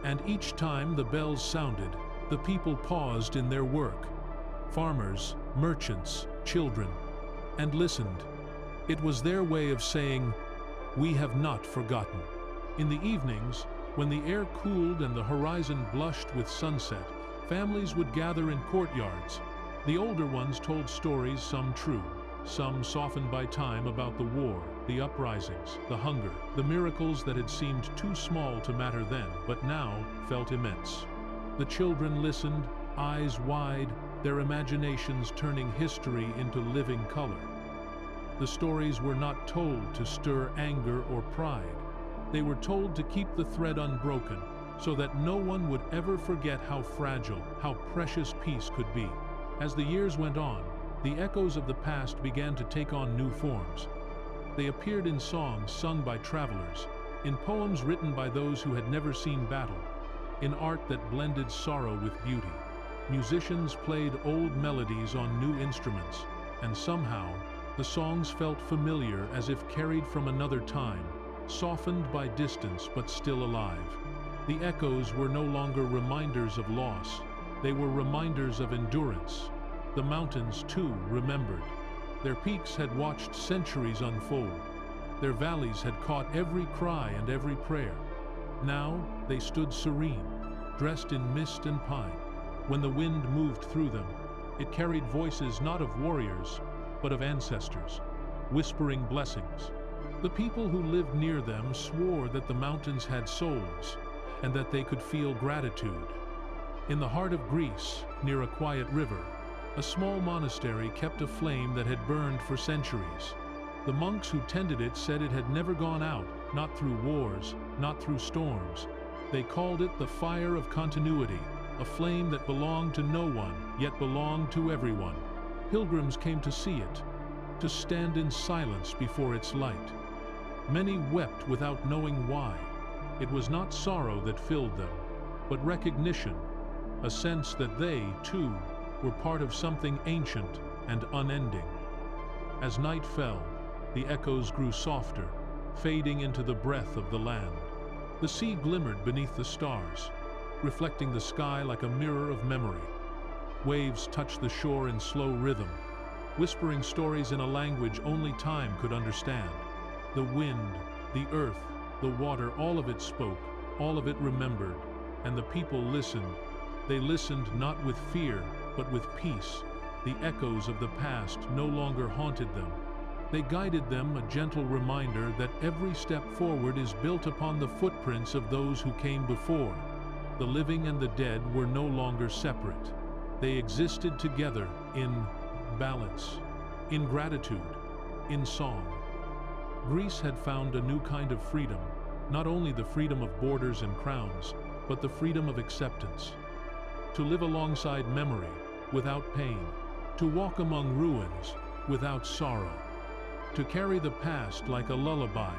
And each time the bells sounded, the people paused in their work. Farmers, merchants, children, and listened. It was their way of saying, "We have not forgotten." In the evenings, when the air cooled and the horizon blushed with sunset, families would gather in courtyards. The older ones told stories, some true, some softened by time, about the war, the uprisings, the hunger, the miracles that had seemed too small to matter then, but now felt immense. The children listened, eyes wide, their imaginations turning history into living color. The stories were not told to stir anger or pride. They were told to keep the thread unbroken, so that no one would ever forget how fragile, how precious peace could be. As the years went on, the echoes of the past began to take on new forms. They appeared in songs sung by travelers, in poems written by those who had never seen battle, in art that blended sorrow with beauty. Musicians played old melodies on new instruments, and somehow, the songs felt familiar, as if carried from another time, softened by distance but still alive. The echoes were no longer reminders of loss, they were reminders of endurance. The mountains, too, remembered. Their peaks had watched centuries unfold. Their valleys had caught every cry and every prayer. Now they stood serene, dressed in mist and pine. When the wind moved through them, it carried voices not of warriors, but of ancestors, whispering blessings. The people who lived near them swore that the mountains had souls, and that they could feel gratitude. In the heart of Greece, near a quiet river, a small monastery kept a flame that had burned for centuries. The monks who tended it said it had never gone out, not through wars, not through storms. They called it the fire of continuity, a flame that belonged to no one, yet belonged to everyone. Pilgrims came to see it, to stand in silence before its light. Many wept without knowing why. It was not sorrow that filled them, but recognition, a sense that they, too, were part of something ancient and unending. As night fell, the echoes grew softer, fading into the breath of the land. The sea glimmered beneath the stars, reflecting the sky like a mirror of memory. Waves touched the shore in slow rhythm, whispering stories in a language only time could understand. The wind, the earth, the water, all of it spoke, all of it remembered, and the people listened. They listened not with fear, but with peace. The echoes of the past no longer haunted them. They guided them, a gentle reminder that every step forward is built upon the footprints of those who came before. The living and the dead were no longer separate. They existed together in balance, in gratitude, in song. Greece had found a new kind of freedom, not only the freedom of borders and crowns, but the freedom of acceptance. To live alongside memory, without pain, to walk among ruins, without sorrow, to carry the past like a lullaby,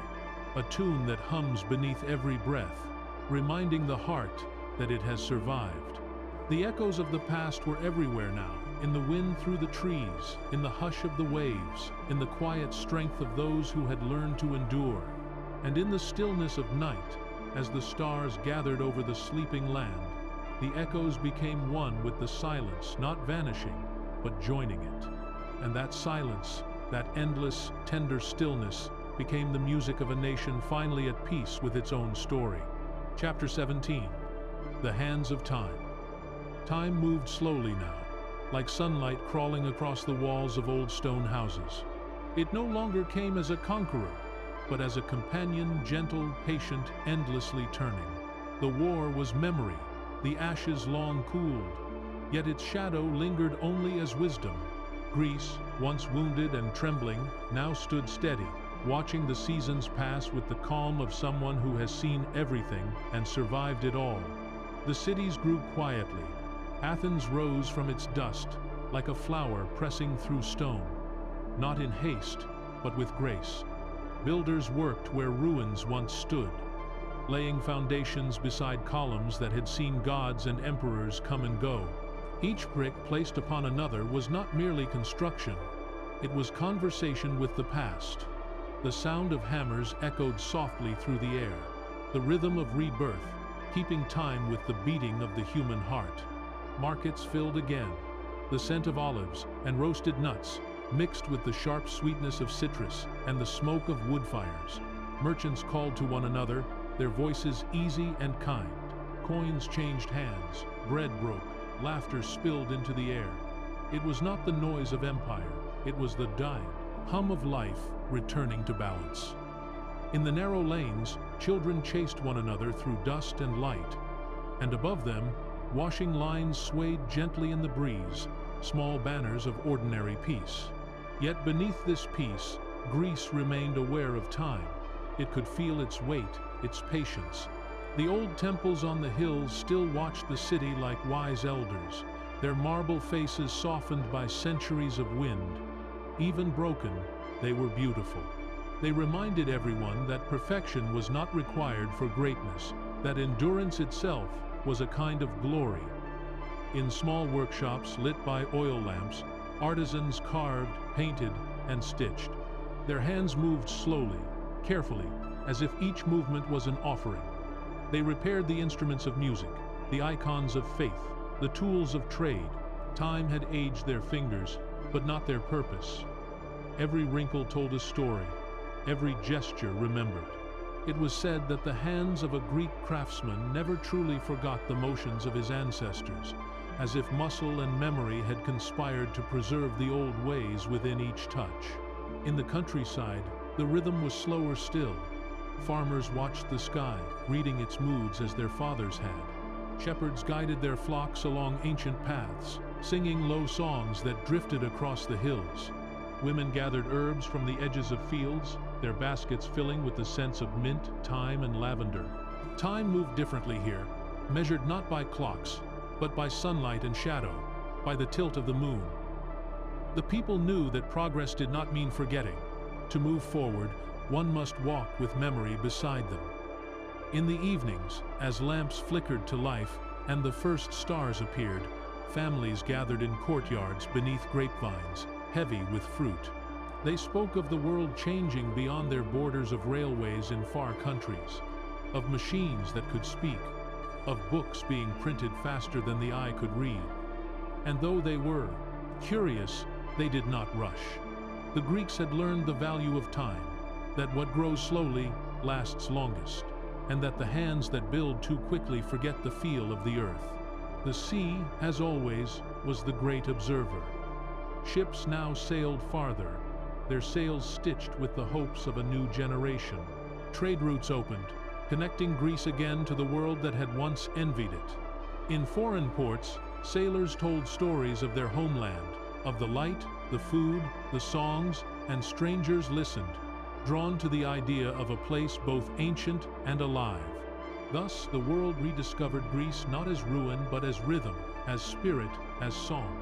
a tune that hums beneath every breath, reminding the heart that it has survived. The echoes of the past were everywhere now, in the wind through the trees, in the hush of the waves, in the quiet strength of those who had learned to endure, and in the stillness of night, as the stars gathered over the sleeping land, the echoes became one with the silence, not vanishing, but joining it. And that silence, that endless, tender stillness, became the music of a nation finally at peace with its own story. Chapter 17. The Hands of Time. Time moved slowly now, like sunlight crawling across the walls of old stone houses. It no longer came as a conqueror, but as a companion, gentle, patient, endlessly turning. The war was memory, the ashes long cooled. yet its shadow lingered only as wisdom. Greece, once wounded and trembling, now stood steady, watching the seasons pass with the calm of someone who has seen everything and survived it all. The cities grew quietly. Athens rose from its dust, like a flower pressing through stone, not in haste, but with grace. Builders worked where ruins once stood, laying foundations beside columns that had seen gods and emperors come and go. Each brick placed upon another was not merely construction, it was conversation with the past. The sound of hammers echoed softly through the air, the rhythm of rebirth, keeping time with the beating of the human heart. Markets filled again. The scent of olives and roasted nuts mixed with the sharp sweetness of citrus and the smoke of wood fires. Merchants called to one another, their voices easy and kind. Coins changed hands, bread broke, laughter spilled into the air. It was not the noise of empire, it was the dying hum of life returning to balance. In the narrow lanes, children chased one another through dust and light, and above them, washing lines swayed gently in the breeze, small banners of ordinary peace. Yet beneath this peace, Greece remained aware of time. It could feel its weight, its patience. The old temples on the hills still watched the city like wise elders, their marble faces softened by centuries of wind. Even broken, they were beautiful. They reminded everyone that perfection was not required for greatness, that endurance itself was a kind of glory. In small workshops lit by oil lamps, artisans carved, painted, and stitched. Their hands moved slowly, carefully, as if each movement was an offering. They repaired the instruments of music, the icons of faith, the tools of trade. Time had aged their fingers, but not their purpose. Every wrinkle told a story, every gesture remembered. It was said that the hands of a Greek craftsman never truly forgot the motions of his ancestors, as if muscle and memory had conspired to preserve the old ways within each touch. In the countryside, the rhythm was slower still. Farmers watched the sky, reading its moods as their fathers had. Shepherds guided their flocks along ancient paths, singing low songs that drifted across the hills. Women gathered herbs from the edges of fields, their baskets filling with the scents of mint, thyme, and lavender. Time moved differently here, measured not by clocks, but by sunlight and shadow, by the tilt of the moon. The people knew that progress did not mean forgetting. To move forward, one must walk with memory beside them. In the evenings, as lamps flickered to life and the first stars appeared, families gathered in courtyards beneath grapevines, heavy with fruit. They spoke of the world changing beyond their borders, of railways in far countries, of machines that could speak, of books being printed faster than the eye could read. And though they were curious, they did not rush. The Greeks had learned the value of time, that what grows slowly lasts longest, and that the hands that build too quickly forget the feel of the earth. The sea, as always, was the great observer. Ships now sailed farther, their sails stitched with the hopes of a new generation. Trade routes opened, connecting Greece again to the world that had once envied it. In foreign ports, sailors told stories of their homeland, of the light, the food, the songs, and strangers listened, drawn to the idea of a place both ancient and alive. Thus, the world rediscovered Greece not as ruin but as rhythm, as spirit, as song.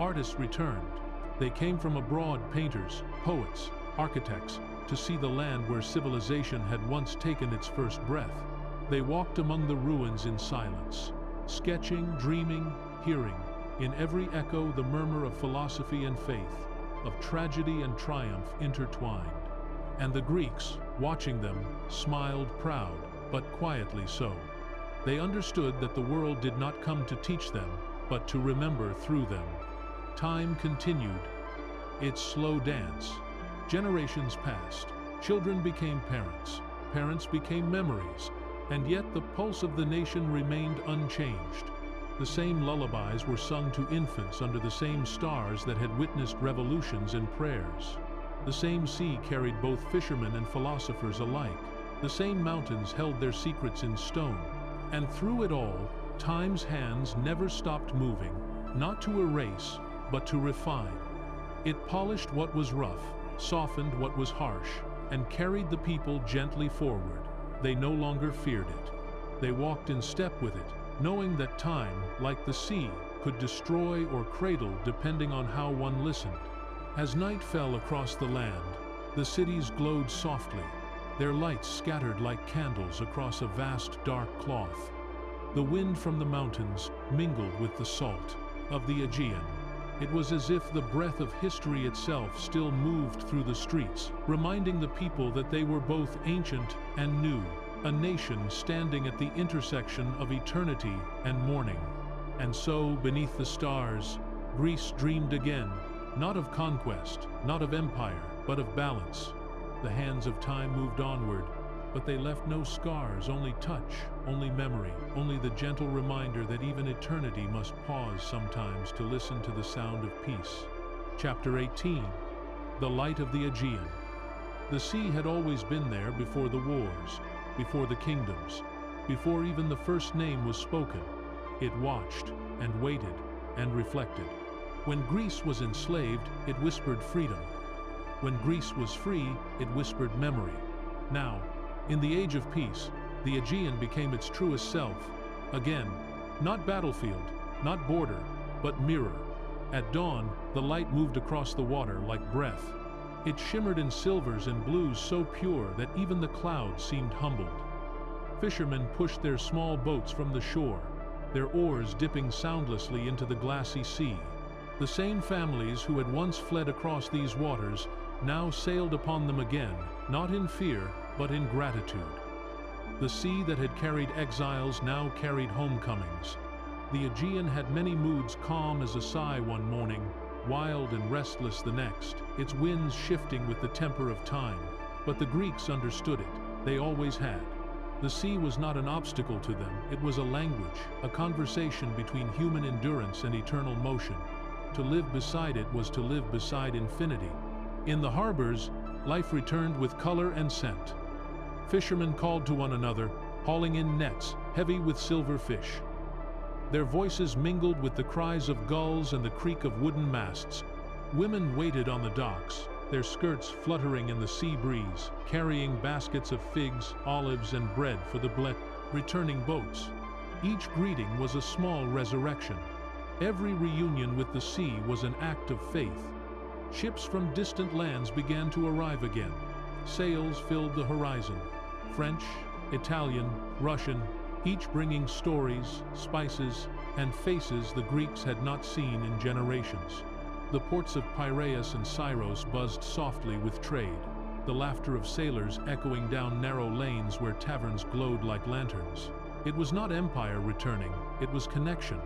Artists returned. They came from abroad, painters, poets, architects, to see the land where civilization had once taken its first breath. They walked among the ruins in silence, sketching, dreaming, hearing, in every echo the murmur of philosophy and faith, of tragedy and triumph intertwined. And the Greeks, watching them, smiled proud, but quietly so. They understood that the world did not come to teach them, but to remember through them. Time continued its slow dance. Generations passed. Children became parents. Parents became memories. And yet the pulse of the nation remained unchanged. The same lullabies were sung to infants under the same stars that had witnessed revolutions and prayers. The same sea carried both fishermen and philosophers alike. The same mountains held their secrets in stone. And through it all, time's hands never stopped moving, not to erase, but to refine. It polished what was rough, softened what was harsh, and carried the people gently forward. They no longer feared it. They walked in step with it, knowing that time, like the sea, could destroy or cradle depending on how one listened. As night fell across the land, the cities glowed softly, their lights scattered like candles across a vast dark cloth. The wind from the mountains mingled with the salt of the Aegean. It was as if the breath of history itself still moved through the streets, reminding the people that they were both ancient and new, a nation standing at the intersection of eternity and morning. And so, beneath the stars, Greece dreamed again, not of conquest, not of empire, but of balance. The hands of time moved onward, but they left no scars, only touch, only memory, only the gentle reminder that even eternity must pause sometimes to listen to the sound of peace. Chapter 18. The Light of the Aegean. The sea had always been there before the wars, before the kingdoms, before even the first name was spoken. It watched, and waited, and reflected. When Greece was enslaved, it whispered freedom. When Greece was free, it whispered memory. Now, in the age of peace, the Aegean became its truest self. Again, not battlefield, not border, but mirror. At dawn, the light moved across the water like breath. It shimmered in silvers and blues so pure that even the clouds seemed humbled. Fishermen pushed their small boats from the shore, their oars dipping soundlessly into the glassy sea. The same families who had once fled across these waters now sailed upon them again, not in fear, but in gratitude. The sea that had carried exiles now carried homecomings. The Aegean had many moods, calm as a sigh one morning, wild and restless the next, its winds shifting with the temper of time. But the Greeks understood it. They always had. The sea was not an obstacle to them, it was a language, a conversation between human endurance and eternal motion. To live beside it was to live beside infinity. In the harbors, life returned with color and scent. Fishermen called to one another, hauling in nets, heavy with silver fish. Their voices mingled with the cries of gulls and the creak of wooden masts. Women waited on the docks, their skirts fluttering in the sea breeze, carrying baskets of figs, olives, and bread for the returning boats. Each greeting was a small resurrection. Every reunion with the sea was an act of faith. Ships from distant lands began to arrive again. Sails filled the horizon. French, Italian, Russian, each bringing stories, spices, and faces the Greeks had not seen in generations. The ports of Piraeus and Syros buzzed softly with trade, the laughter of sailors echoing down narrow lanes where taverns glowed like lanterns. It was not empire returning, it was connection.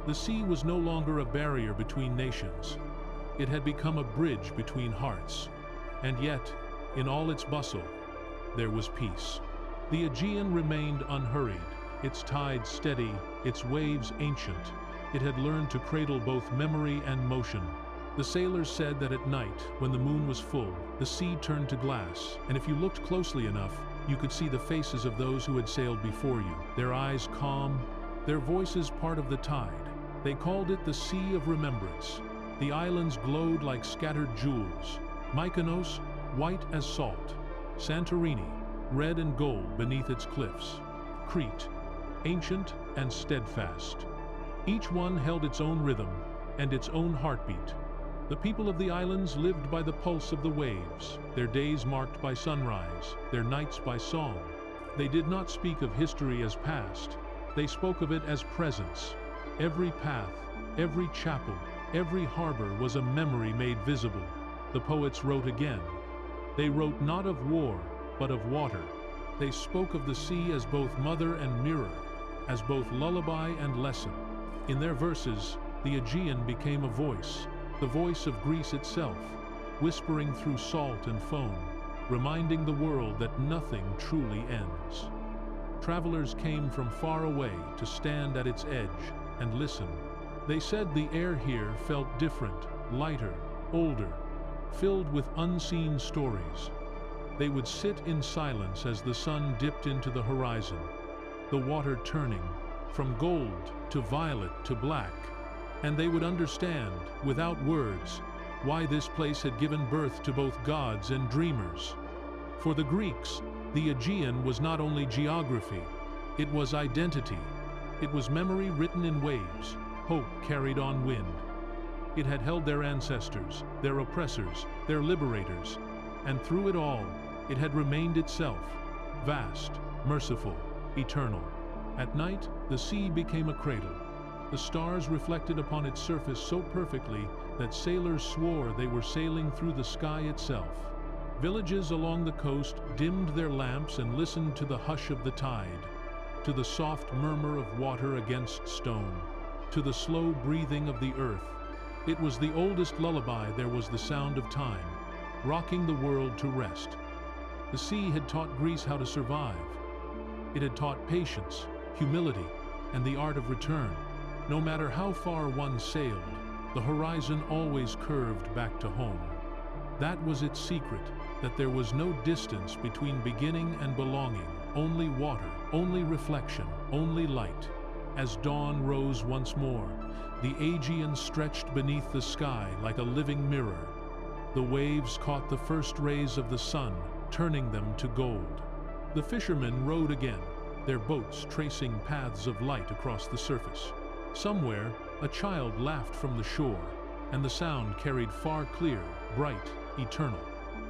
The sea was no longer a barrier between nations. It had become a bridge between hearts. And yet, in all its bustle, there was peace. The Aegean remained unhurried, its tide steady, its waves ancient. It had learned to cradle both memory and motion. The sailors said that at night, when the moon was full, the sea turned to glass, and if you looked closely enough, you could see the faces of those who had sailed before you, their eyes calm, their voices part of the tide. They called it the Sea of Remembrance. The islands glowed like scattered jewels. Mykonos, white as salt. Santorini, red and gold beneath its cliffs. Crete, ancient and steadfast. Each one held its own rhythm and its own heartbeat. The people of the islands lived by the pulse of the waves, their days marked by sunrise, their nights by song. They did not speak of history as past, they spoke of it as presence. Every path, every chapel, every harbor was a memory made visible. The poets wrote again. They wrote not of war, but of water. They spoke of the sea as both mother and mirror, as both lullaby and lesson. In their verses, the Aegean became a voice, the voice of Greece itself, whispering through salt and foam, reminding the world that nothing truly ends. Travelers came from far away to stand at its edge and listen. They said the air here felt different, lighter, older, filled with unseen stories. They would sit in silence as the sun dipped into the horizon, the water turning from gold to violet to black, and they would understand, without words, why this place had given birth to both gods and dreamers. For the Greeks, the Aegean was not only geography, it was identity. It was memory written in waves, hope carried on wind. It had held their ancestors, their oppressors, their liberators, and through it all, it had remained itself, vast, merciful, eternal. At night, the sea became a cradle. The stars reflected upon its surface so perfectly that sailors swore they were sailing through the sky itself. Villages along the coast dimmed their lamps and listened to the hush of the tide, to the soft murmur of water against stone, to the slow breathing of the earth. It was the oldest lullaby. There was the sound of time, rocking the world to rest. The sea had taught Greece how to survive. It had taught patience, humility, and the art of return. No matter how far one sailed, the horizon always curved back to home. That was its secret, that there was no distance between beginning and belonging, only water, only reflection, only light. As dawn rose once more, the Aegean stretched beneath the sky like a living mirror. The waves caught the first rays of the sun, turning them to gold. The fishermen rowed again, their boats tracing paths of light across the surface. Somewhere, a child laughed from the shore, and the sound carried far clear, bright, eternal.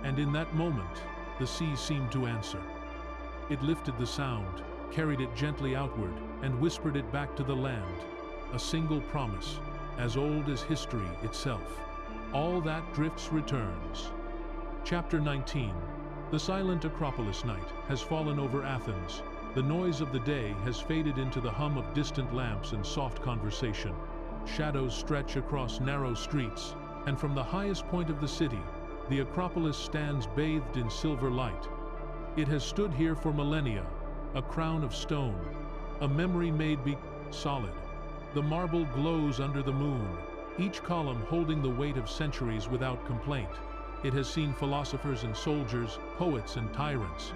And in that moment, the sea seemed to answer. It lifted the sound, carried it gently outward, and whispered it back to the land. A single promise, as old as history itself. All that drifts returns. Chapter 19. The silent Acropolis night has fallen over Athens. The noise of the day has faded into the hum of distant lamps and soft conversation. Shadows stretch across narrow streets, and from the highest point of the city, the Acropolis stands bathed in silver light. It has stood here for millennia, a crown of stone, a memory made solid. The marble glows under the moon, each column holding the weight of centuries without complaint. It has seen philosophers and soldiers, poets and tyrants.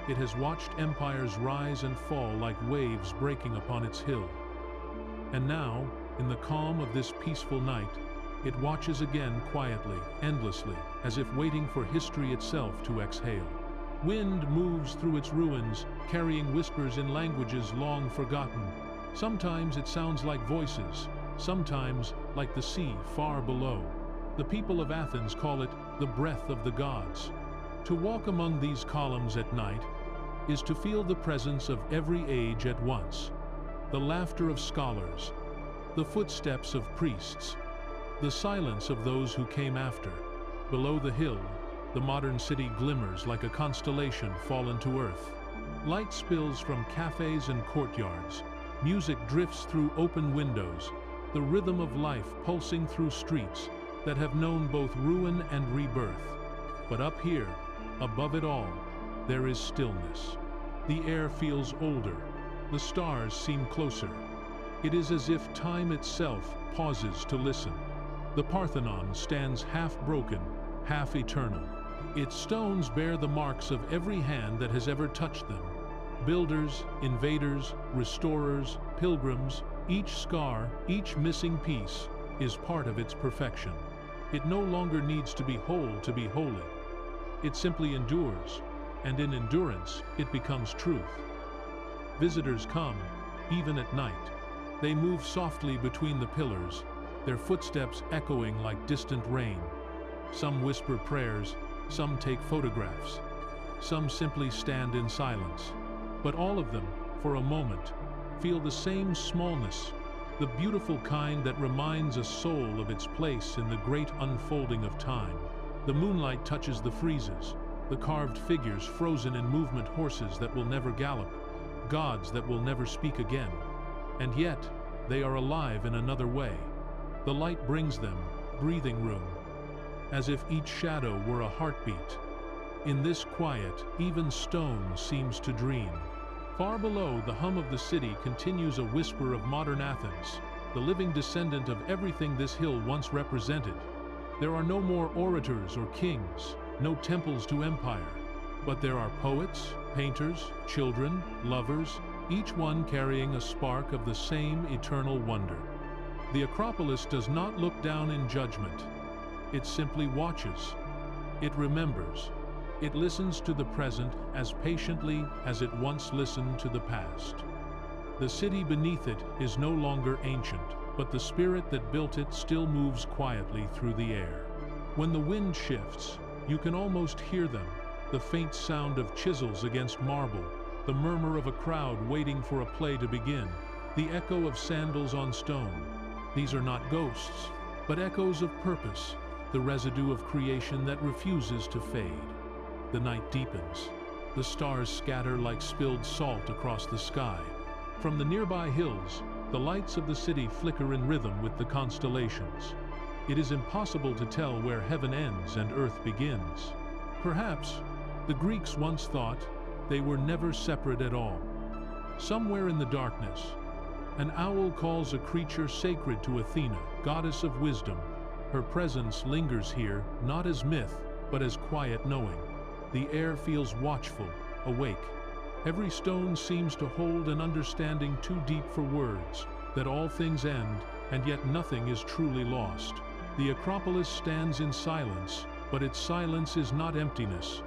It has watched empires rise and fall like waves breaking upon its hill. And now, in the calm of this peaceful night, it watches again quietly, endlessly, as if waiting for history itself to exhale. Wind moves through its ruins, carrying whispers in languages long forgotten. Sometimes it sounds like voices, sometimes like the sea far below. The people of Athens call it the breath of the gods. To walk among these columns at night is to feel the presence of every age at once. The laughter of scholars, the footsteps of priests, the silence of those who came after. Below the hill, the modern city glimmers like a constellation fallen to earth. Light spills from cafes and courtyards. Music drifts through open windows, the rhythm of life pulsing through streets that have known both ruin and rebirth. But up here, above it all, there is stillness. The air feels older. The stars seem closer. It is as if time itself pauses to listen. The Parthenon stands half broken, half eternal. Its stones bear the marks of every hand that has ever touched them. Builders, invaders, restorers, pilgrims, each scar, each missing piece, is part of its perfection. It no longer needs to be whole to be holy. It simply endures, and in endurance, it becomes truth. Visitors come, even at night. They move softly between the pillars, their footsteps echoing like distant rain. Some whisper prayers, some take photographs, some simply stand in silence. But all of them, for a moment, feel the same smallness, the beautiful kind that reminds a soul of its place in the great unfolding of time. The moonlight touches the friezes, the carved figures frozen in movement, horses that will never gallop, gods that will never speak again. And yet, they are alive in another way. The light brings them breathing room, as if each shadow were a heartbeat. In this quiet, even stone seems to dream. Far below, the hum of the city continues, a whisper of modern Athens, the living descendant of everything this hill once represented. There are no more orators or kings, no temples to empire, but there are poets, painters, children, lovers, each one carrying a spark of the same eternal wonder. The Acropolis does not look down in judgment. It simply watches. It remembers. It listens to the present as patiently as it once listened to the past. The city beneath it is no longer ancient, but the spirit that built it still moves quietly through the air. When the wind shifts, you can almost hear them, the faint sound of chisels against marble, the murmur of a crowd waiting for a play to begin, the echo of sandals on stone. These are not ghosts, but echoes of purpose, the residue of creation that refuses to fade. The night deepens. The stars scatter like spilled salt across the sky. From the nearby hills, the lights of the city flicker in rhythm with the constellations. It is impossible to tell where heaven ends and earth begins. Perhaps the Greeks once thought they were never separate at all. Somewhere in the darkness, an owl calls a creature sacred to Athena, goddess of wisdom. Her presence lingers here, not as myth, but as quiet knowing. The air feels watchful, awake. Every stone seems to hold an understanding too deep for words, that all things end, and yet nothing is truly lost. The Acropolis stands in silence, but its silence is not emptiness.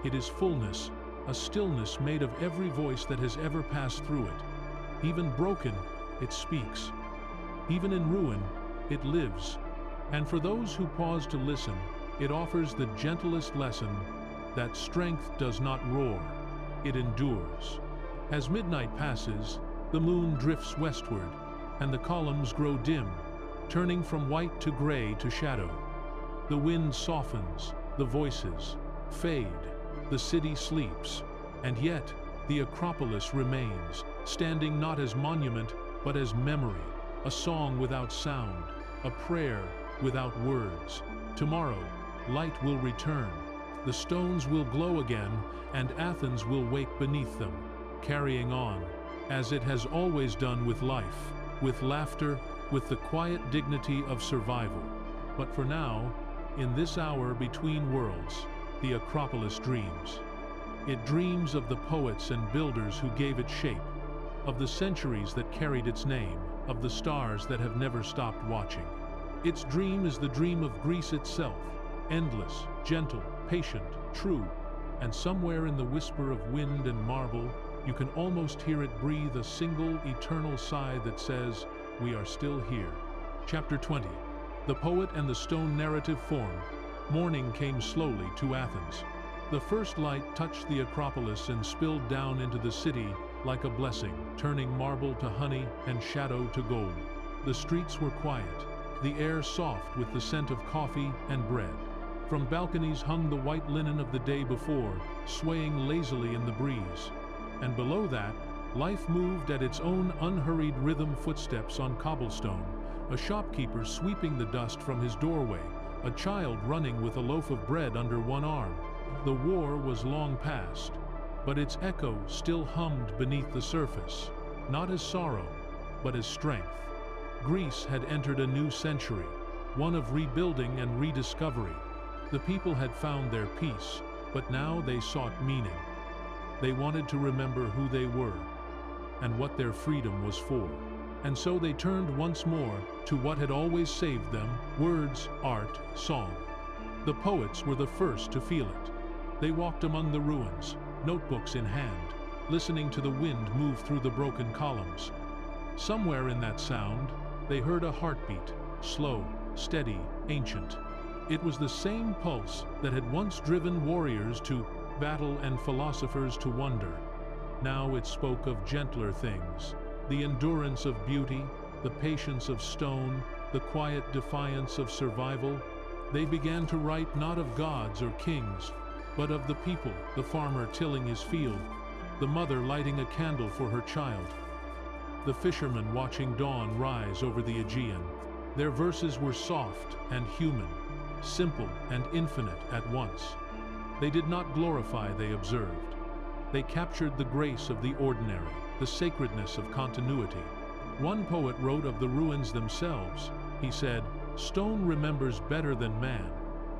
It is fullness, a stillness made of every voice that has ever passed through it. Even broken, it speaks. Even in ruin, it lives. And for those who pause to listen, it offers the gentlest lesson, that strength does not roar, it endures. As midnight passes, the moon drifts westward, and the columns grow dim, turning from white to gray to shadow. The wind softens, the voices fade, the city sleeps, and yet the Acropolis remains, standing not as monument, but as memory, a song without sound, a prayer without words. Tomorrow, light will return. The stones will glow again, and Athens will wake beneath them, carrying on, as it has always done with life, with laughter, with the quiet dignity of survival. But for now, in this hour between worlds, the Acropolis dreams. It dreams of the poets and builders who gave it shape, of the centuries that carried its name, of the stars that have never stopped watching. Its dream is the dream of Greece itself, endless, gentle, patient, true, and somewhere in the whisper of wind and marble, you can almost hear it breathe a single eternal sigh that says, "We are still here." Chapter 20. The poet and the stone narrative form. Morning came slowly to Athens. The first light touched the Acropolis and spilled down into the city like a blessing, turning marble to honey and shadow to gold. The streets were quiet, the air soft with the scent of coffee and bread. From balconies hung the white linen of the day before, swaying lazily in the breeze. And below that, life moved at its own unhurried rhythm, footsteps on cobblestone, a shopkeeper sweeping the dust from his doorway, a child running with a loaf of bread under one arm. The war was long past, but its echo still hummed beneath the surface, not as sorrow, but as strength. Greece had entered a new century, one of rebuilding and rediscovery. The people had found their peace, but now they sought meaning. They wanted to remember who they were, and what their freedom was for. And so they turned once more to what had always saved them: words, art, song. The poets were the first to feel it. They walked among the ruins, notebooks in hand, listening to the wind move through the broken columns. Somewhere in that sound, they heard a heartbeat, slow, steady, ancient. It was the same pulse that had once driven warriors to battle and philosophers to wonder. Now it spoke of gentler things, the endurance of beauty, the patience of stone, the quiet defiance of survival. They began to write not of gods or kings, but of the people, the farmer tilling his field, the mother lighting a candle for her child, the fisherman watching dawn rise over the Aegean. Their verses were soft and human, simple and infinite at once. They did not glorify, they observed. They captured the grace of the ordinary, the sacredness of continuity. One poet wrote of the ruins themselves. He said, "Stone remembers better than man."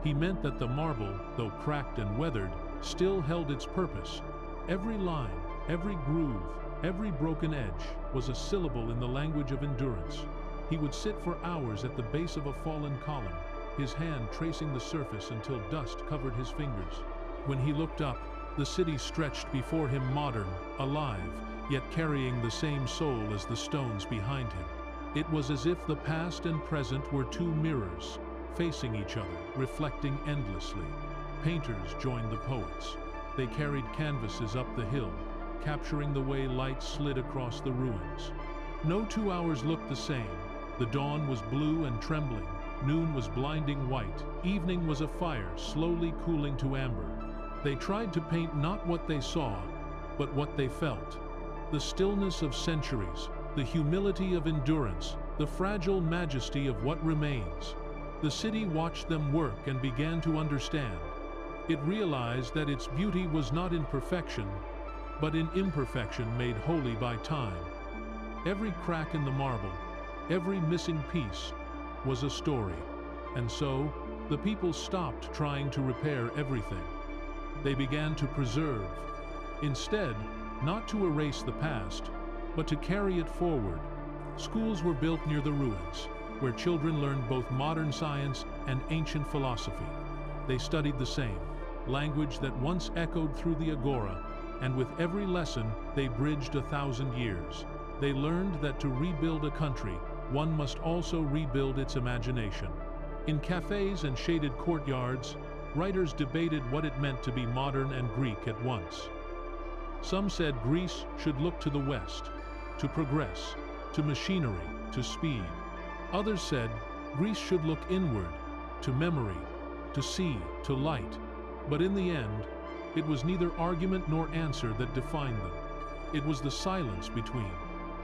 He meant that the marble, though cracked and weathered, still held its purpose. Every line, every groove, every broken edge was a syllable in the language of endurance. He would sit for hours at the base of a fallen column, his hand tracing the surface until dust covered his fingers. When he looked up, the city stretched before him, modern, alive, yet carrying the same soul as the stones behind him. It was as if the past and present were two mirrors, facing each other, reflecting endlessly. Painters joined the poets. They carried canvases up the hill, capturing the way light slid across the ruins. No 2 hours looked the same. The dawn was blue and trembling, noon was blinding white, evening was a fire slowly cooling to amber. They tried to paint not what they saw, but what they felt. The stillness of centuries, the humility of endurance, the fragile majesty of what remains. The city watched them work and began to understand. It realized that its beauty was not in perfection, but in imperfection made holy by time. Every crack in the marble, every missing piece, was a story. And so, the people stopped trying to repair everything. They began to preserve. Instead, not to erase the past, but to carry it forward. Schools were built near the ruins, where children learned both modern science and ancient philosophy. They studied the same language that once echoed through the agora, and with every lesson they bridged 1,000 years. They learned that to rebuild a country, one must also rebuild its imagination. In cafes and shaded courtyards, writers debated what it meant to be modern and Greek at once. Some said Greece should look to the West, to progress, to machinery, to speed. Others said Greece should look inward, to memory, to sea, to light. But in the end, it was neither argument nor answer that defined them. It was the silence between,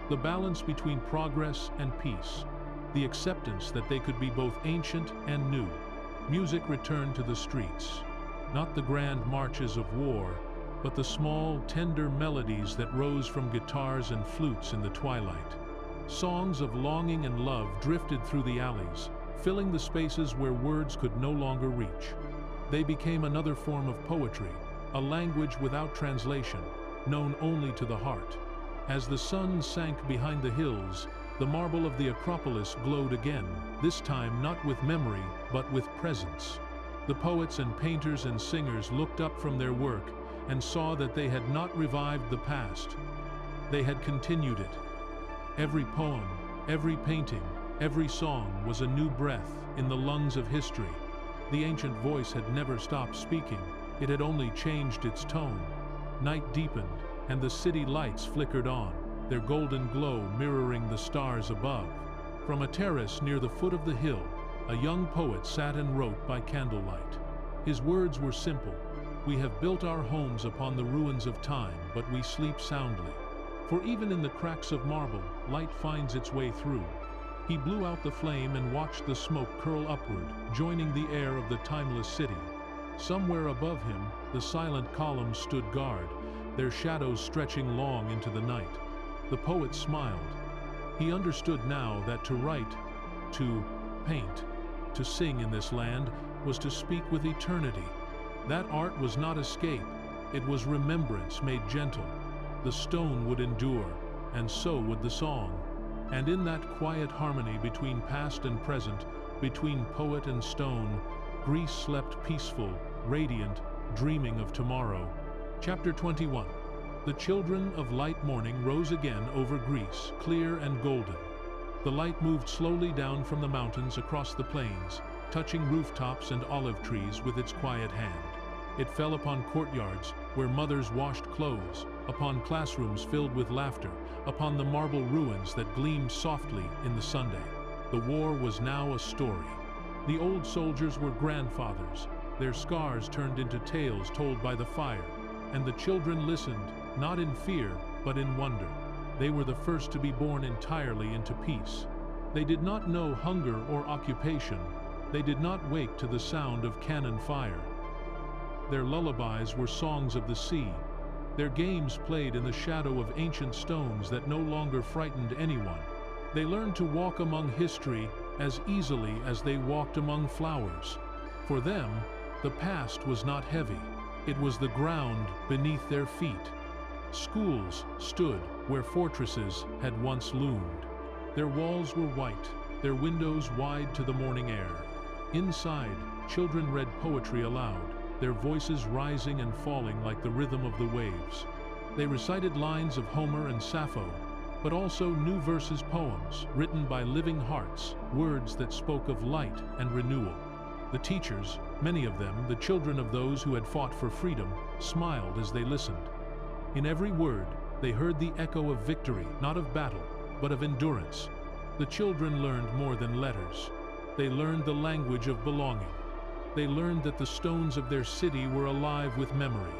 the balance between progress and peace, the acceptance that they could be both ancient and new. Music returned to the streets, not the grand marches of war, but the small, tender melodies that rose from guitars and flutes in the twilight. Songs of longing and love drifted through the alleys, filling the spaces where words could no longer reach. They became another form of poetry, a language without translation, known only to the heart. As the sun sank behind the hills, the marble of the Acropolis glowed again, this time not with memory, but with presence. The poets and painters and singers looked up from their work and saw that they had not revived the past. They had continued it. Every poem, every painting, every song was a new breath in the lungs of history. The ancient voice had never stopped speaking, it had only changed its tone. Night deepened, and the city lights flickered on, their golden glow mirroring the stars above. From a terrace near the foot of the hill, a young poet sat and wrote by candlelight. His words were simple. We have built our homes upon the ruins of time, but we sleep soundly. For even in the cracks of marble, light finds its way through. He blew out the flame and watched the smoke curl upward, joining the air of the timeless city. Somewhere above him, the silent columns stood guard, their shadows stretching long into the night. The poet smiled. He understood now that to write, to paint, to sing in this land was to speak with eternity. That art was not escape, it was remembrance made gentle. The stone would endure, and so would the song. And in that quiet harmony between past and present, between poet and stone, Greece slept peaceful, radiant, dreaming of tomorrow. Chapter 21. The children of light morning rose again over Greece, clear and golden. The light moved slowly down from the mountains across the plains, touching rooftops and olive trees with its quiet hand. It fell upon courtyards where mothers washed clothes, upon classrooms filled with laughter, upon the marble ruins that gleamed softly in the sunday. The war was now a story. The old soldiers were grandfathers, their scars turned into tales told by the fire, and the children listened, not in fear, but in wonder. They were the first to be born entirely into peace. They did not know hunger or occupation. They did not wake to the sound of cannon fire. Their lullabies were songs of the sea. Their games played in the shadow of ancient stones that no longer frightened anyone. They learned to walk among history as easily as they walked among flowers. For them, the past was not heavy. It was the ground beneath their feet. Schools stood where fortresses had once loomed. Their walls were white, their windows wide to the morning air. Inside, children read poetry aloud, their voices rising and falling like the rhythm of the waves. They recited lines of Homer and Sappho, but also new verses, poems written by living hearts, words that spoke of light and renewal. The teachers, many of them the children of those who had fought for freedom, smiled as they listened. In every word, they heard the echo of victory, not of battle, but of endurance. The children learned more than letters. They learned the language of belonging. They learned that the stones of their city were alive with memory,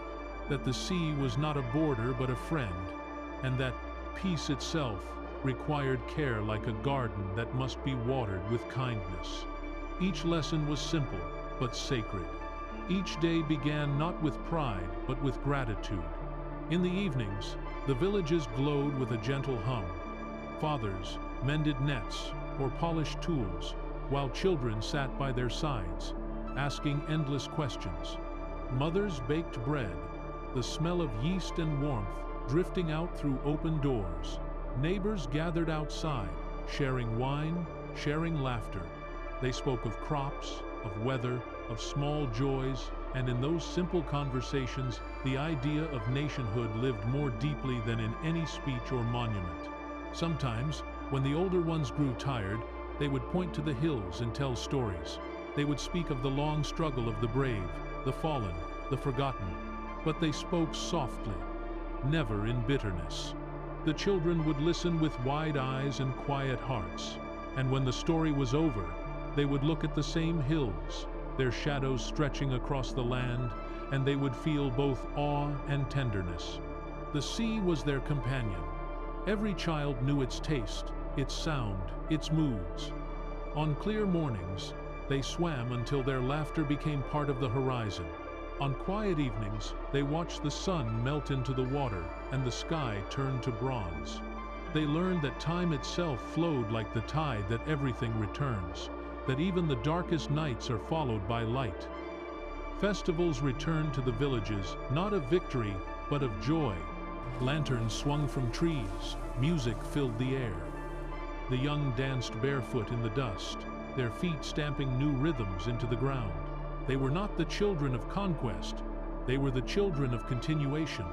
that the sea was not a border but a friend, and that peace itself required care like a garden that must be watered with kindness. Each lesson was simple, but sacred. Each day began not with pride, but with gratitude. In the evenings, the villages glowed with a gentle hum. Fathers mended nets or polished tools, while children sat by their sides, asking endless questions. Mothers baked bread, the smell of yeast and warmth drifting out through open doors. Neighbors gathered outside, sharing wine, sharing laughter. They spoke of crops, of weather, of small joys, and in those simple conversations, the idea of nationhood lived more deeply than in any speech or monument. Sometimes, when the older ones grew tired, they would point to the hills and tell stories. They would speak of the long struggle of the brave, the fallen, the forgotten, but they spoke softly, never in bitterness. The children would listen with wide eyes and quiet hearts, and when the story was over, they would look at the same hills, their shadows stretching across the land, and they would feel both awe and tenderness. The sea was their companion. Every child knew its taste, its sound, its moods. On clear mornings, they swam until their laughter became part of the horizon. On quiet evenings, they watched the sun melt into the water and the sky turn to bronze. They learned that time itself flowed like the tide, that everything returns, that even the darkest nights are followed by light. Festivals returned to the villages, not of victory, but of joy. Lanterns swung from trees, music filled the air. The young danced barefoot in the dust, their feet stamping new rhythms into the ground. They were not the children of conquest, they were the children of continuation.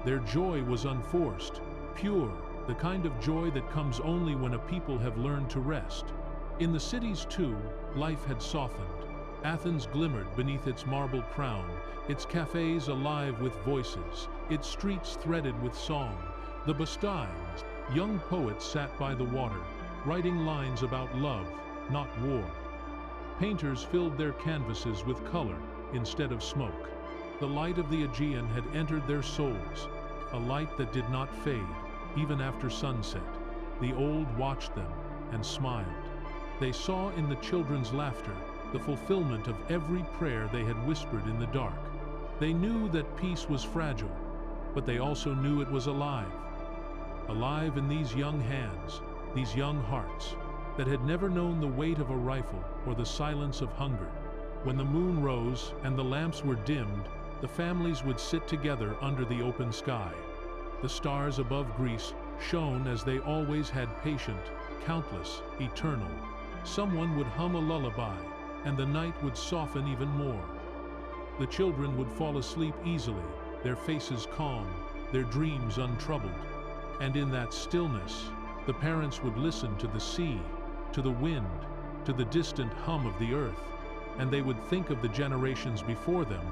Their joy was unforced, pure, the kind of joy that comes only when a people have learned to rest. In the cities, too, life had softened. Athens glimmered beneath its marble crown, its cafes alive with voices, its streets threaded with song. The Bedtime, young poets sat by the water, writing lines about love, not war. Painters filled their canvases with color instead of smoke. The light of the Aegean had entered their souls, a light that did not fade, even after sunset. The old watched them and smiled. They saw in the children's laughter the fulfillment of every prayer they had whispered in the dark. They knew that peace was fragile, but they also knew it was alive. Alive in these young hands, these young hearts, that had never known the weight of a rifle or the silence of hunger. When the moon rose and the lamps were dimmed, the families would sit together under the open sky. The stars above Greece shone as they always had, patient, countless, eternal. Someone would hum a lullaby, and the night would soften even more. The children would fall asleep easily, their faces calm, their dreams untroubled. And in that stillness, the parents would listen to the sea, to the wind, to the distant hum of the earth, and they would think of the generations before them,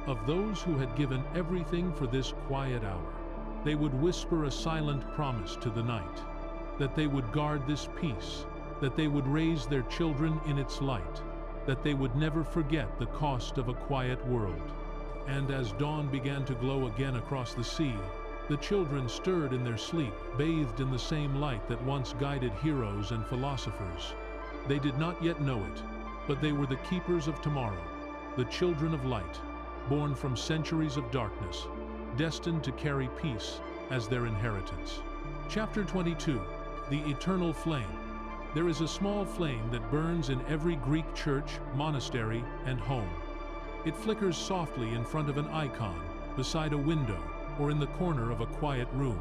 of those who had given everything for this quiet hour. They would whisper a silent promise to the night, that they would guard this peace, that they would raise their children in its light, that they would never forget the cost of a quiet world. And as dawn began to glow again across the sea, the children stirred in their sleep, bathed in the same light that once guided heroes and philosophers. They did not yet know it, but they were the keepers of tomorrow, the children of light, born from centuries of darkness, destined to carry peace as their inheritance. Chapter 22. The Eternal Flame. There is a small flame that burns in every Greek church, monastery, and home. It flickers softly in front of an icon, beside a window, or in the corner of a quiet room.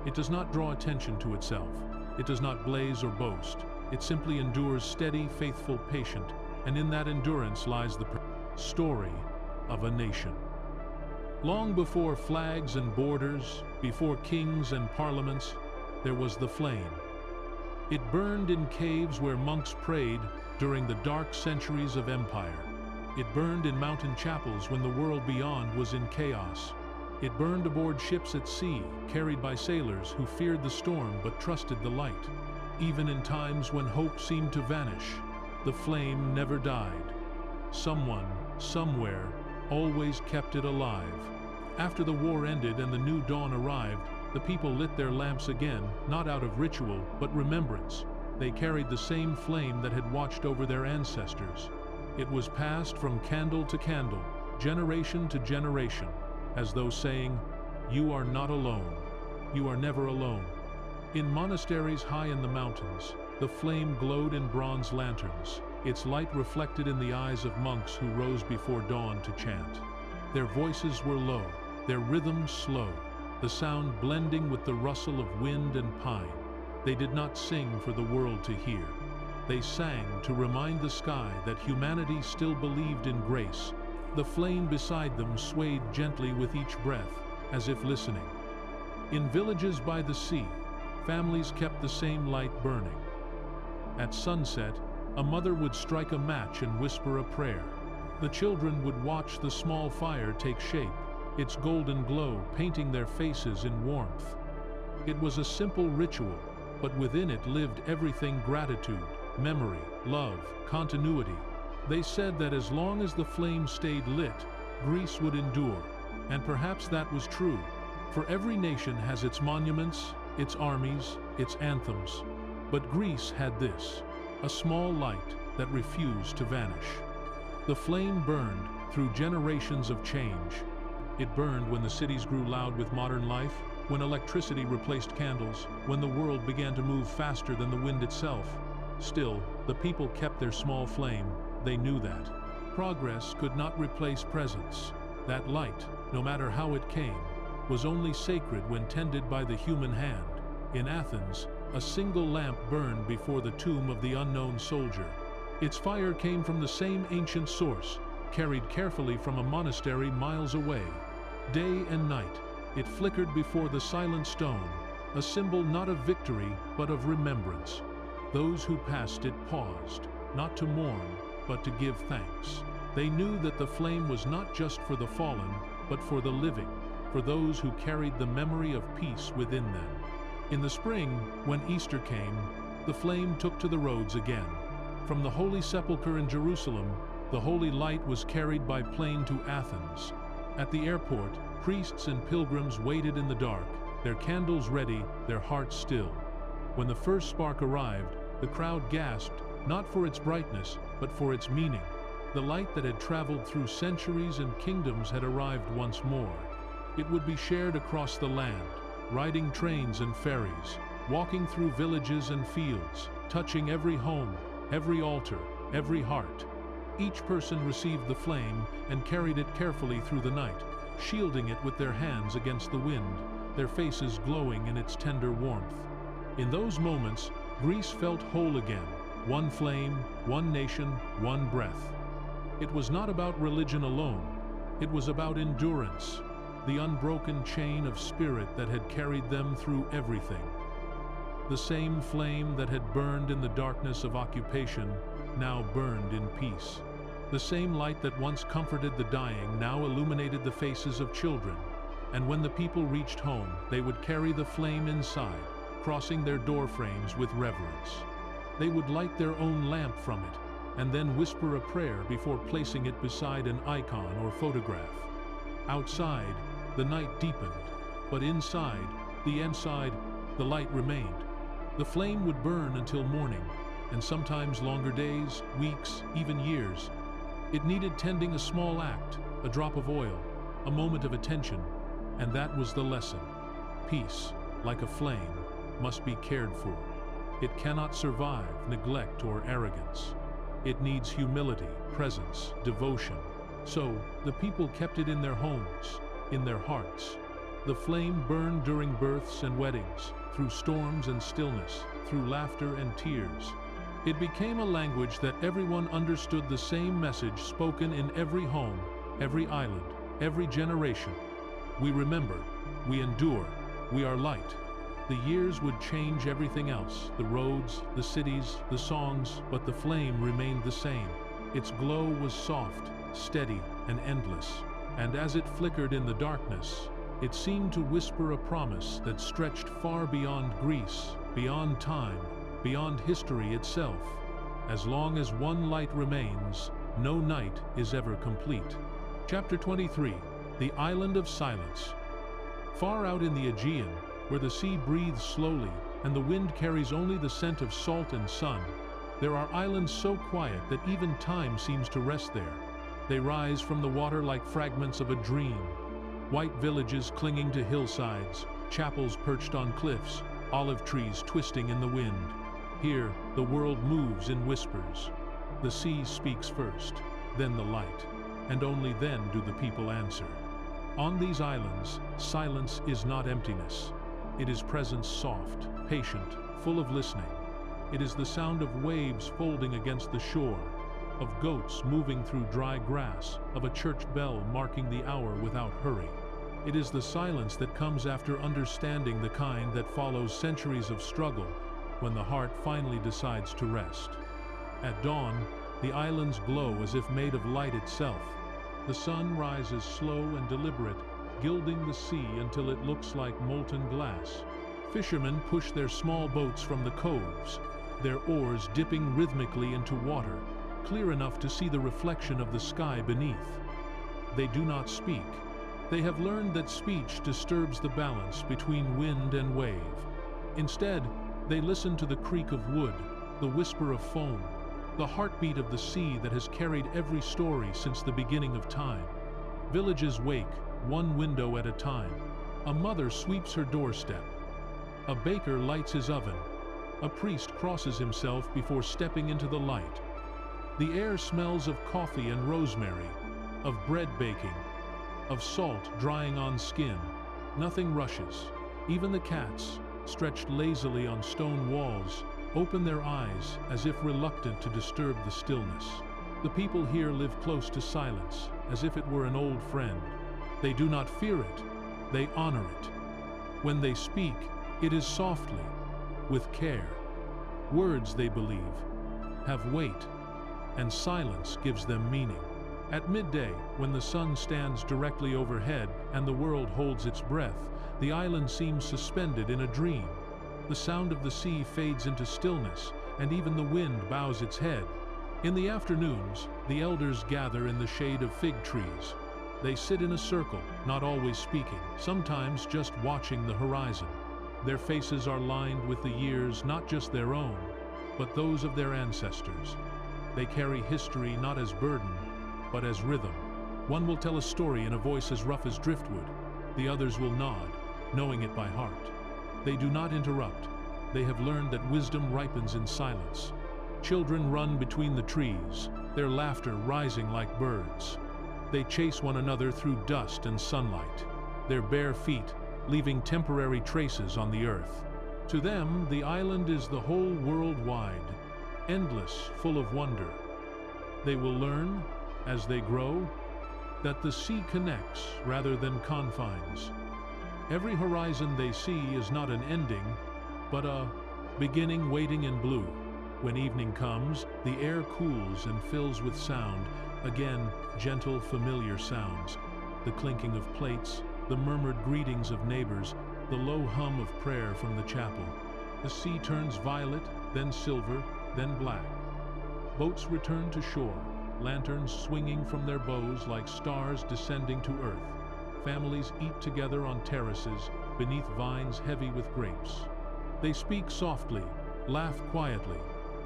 It does not draw attention to itself. It does not blaze or boast. It simply endures steady, faithful, patient, and in that endurance lies the story of a nation. Long before flags and borders, before kings and parliaments, there was the flame. It burned in caves where monks prayed during the dark centuries of empire. It burned in mountain chapels when the world beyond was in chaos. It burned aboard ships at sea, carried by sailors who feared the storm but trusted the light. Even in times when hope seemed to vanish, the flame never died. Someone, somewhere, always kept it alive. After the war ended and the new dawn arrived, the people lit their lamps again, not out of ritual, but remembrance. They carried the same flame that had watched over their ancestors. It was passed from candle to candle, generation to generation, as though saying, "You are not alone. You are never alone." In monasteries high in the mountains, the flame glowed in bronze lanterns, its light reflected in the eyes of monks who rose before dawn to chant. Their voices were low, their rhythms slow, the sound blending with the rustle of wind and pine. They did not sing for the world to hear. They sang to remind the sky that humanity still believed in grace. The flame beside them swayed gently with each breath, as if listening. In villages by the sea, families kept the same light burning. At sunset, a mother would strike a match and whisper a prayer. The children would watch the small fire take shape, its golden glow painting their faces in warmth. It was a simple ritual, but within it lived everything: gratitude, memory, love, continuity. They said that as long as the flame stayed lit, Greece would endure. And perhaps that was true, for every nation has its monuments, its armies, its anthems. But Greece had this, a small light that refused to vanish. The flame burned through generations of change. It burned when the cities grew loud with modern life, when electricity replaced candles, when the world began to move faster than the wind itself. Still, the people kept their small flame. They knew that progress could not replace presence. That light, no matter how it came, was only sacred when tended by the human hand. In Athens, a single lamp burned before the tomb of the unknown soldier. Its fire came from the same ancient source, carried carefully from a monastery miles away. Day and night, it flickered before the silent stone, a symbol not of victory, but of remembrance. Those who passed it paused, not to mourn, but to give thanks. They knew that the flame was not just for the fallen, but for the living, for those who carried the memory of peace within them. In the spring, when Easter came, the flame took to the roads again. From the Holy Sepulchre in Jerusalem, the holy light was carried by plane to Athens. At the airport, priests and pilgrims waited in the dark, their candles ready, their hearts still. When the first spark arrived, the crowd gasped, not for its brightness, but for its meaning. The light that had traveled through centuries and kingdoms had arrived once more. It would be shared across the land, riding trains and ferries, walking through villages and fields, touching every home, every altar, every heart. Each person received the flame and carried it carefully through the night, shielding it with their hands against the wind, their faces glowing in its tender warmth. In those moments, Greece felt whole again, one flame, one nation, one breath. It was not about religion alone, it was about endurance, the unbroken chain of spirit that had carried them through everything. The same flame that had burned in the darkness of occupation now burned in peace. The same light that once comforted the dying now illuminated the faces of children. And when the people reached home, they would carry the flame inside, crossing their door frames with reverence. They would light their own lamp from it, and then whisper a prayer before placing it beside an icon or photograph. Outside, the night deepened, but inside, the light remained. The flame would burn until morning, and sometimes longer days, weeks, even years. It needed tending, a small act, a drop of oil, a moment of attention, and that was the lesson. Peace, like a flame, must be cared for. It cannot survive neglect or arrogance. It needs humility, presence, devotion. So, the people kept it in their homes, in their hearts. The flame burned during births and weddings, through storms and stillness, through laughter and tears. It became a language that everyone understood, the same message spoken in every home, every island, every generation. We remember, we endure, we are light. The years would change everything else, the roads, the cities, the songs, but the flame remained the same. Its glow was soft, steady, and endless, and as it flickered in the darkness, it seemed to whisper a promise that stretched far beyond Greece, beyond time, beyond history itself. As long as one light remains, no night is ever complete. Chapter 23. The Island of Silence. Far out in the Aegean, where the sea breathes slowly and the wind carries only the scent of salt and sun, there are islands so quiet that even time seems to rest there. They rise from the water like fragments of a dream. White villages clinging to hillsides, chapels perched on cliffs, olive trees twisting in the wind. Here, the world moves in whispers. The sea speaks first, then the light, and only then do the people answer. On these islands, silence is not emptiness. It is presence, soft, patient, full of listening. It is the sound of waves folding against the shore, of goats moving through dry grass, of a church bell marking the hour without hurry. It is the silence that comes after understanding, the kind that follows centuries of struggle, when the heart finally decides to rest. At dawn, the islands glow as if made of light itself. The sun rises slow and deliberate, gilding the sea until it looks like molten glass. Fishermen push their small boats from the coves, their oars dipping rhythmically into water, clear enough to see the reflection of the sky beneath. They do not speak. They have learned that speech disturbs the balance between wind and wave. Instead, they listen to the creak of wood, the whisper of foam, the heartbeat of the sea that has carried every story since the beginning of time. Villages wake, one window at a time. A mother sweeps her doorstep. A baker lights his oven. A priest crosses himself before stepping into the light. The air smells of coffee and rosemary, of bread baking, of salt drying on skin. Nothing rushes. Even the cats, stretched lazily on stone walls, open their eyes as if reluctant to disturb the stillness. The people here live close to silence, as if it were an old friend. They do not fear it, they honor it. When they speak, it is softly, with care. Words, they believe, have weight, and silence gives them meaning. At midday, when the sun stands directly overhead and the world holds its breath, the island seems suspended in a dream. The sound of the sea fades into stillness, and even the wind bows its head. In the afternoons, the elders gather in the shade of fig trees. They sit in a circle, not always speaking, sometimes just watching the horizon. Their faces are lined with the years, not just their own, but those of their ancestors. They carry history not as burden, but as rhythm. One will tell a story in a voice as rough as driftwood. The others will nod, knowing it by heart. They do not interrupt. They have learned that wisdom ripens in silence. Children run between the trees, their laughter rising like birds. They chase one another through dust and sunlight, their bare feet leaving temporary traces on the earth. To them, the island is the whole world wide, endless, full of wonder. They will learn, as they grow, that the sea connects rather than confines. Every horizon they see is not an ending, but a beginning waiting in blue. When evening comes, the air cools and fills with sound, again, gentle, familiar sounds. The clinking of plates, the murmured greetings of neighbors, the low hum of prayer from the chapel. The sea turns violet, then silver, then black. Boats return to shore, lanterns swinging from their bows like stars descending to earth. Families eat together on terraces, beneath vines heavy with grapes. They speak softly, laugh quietly,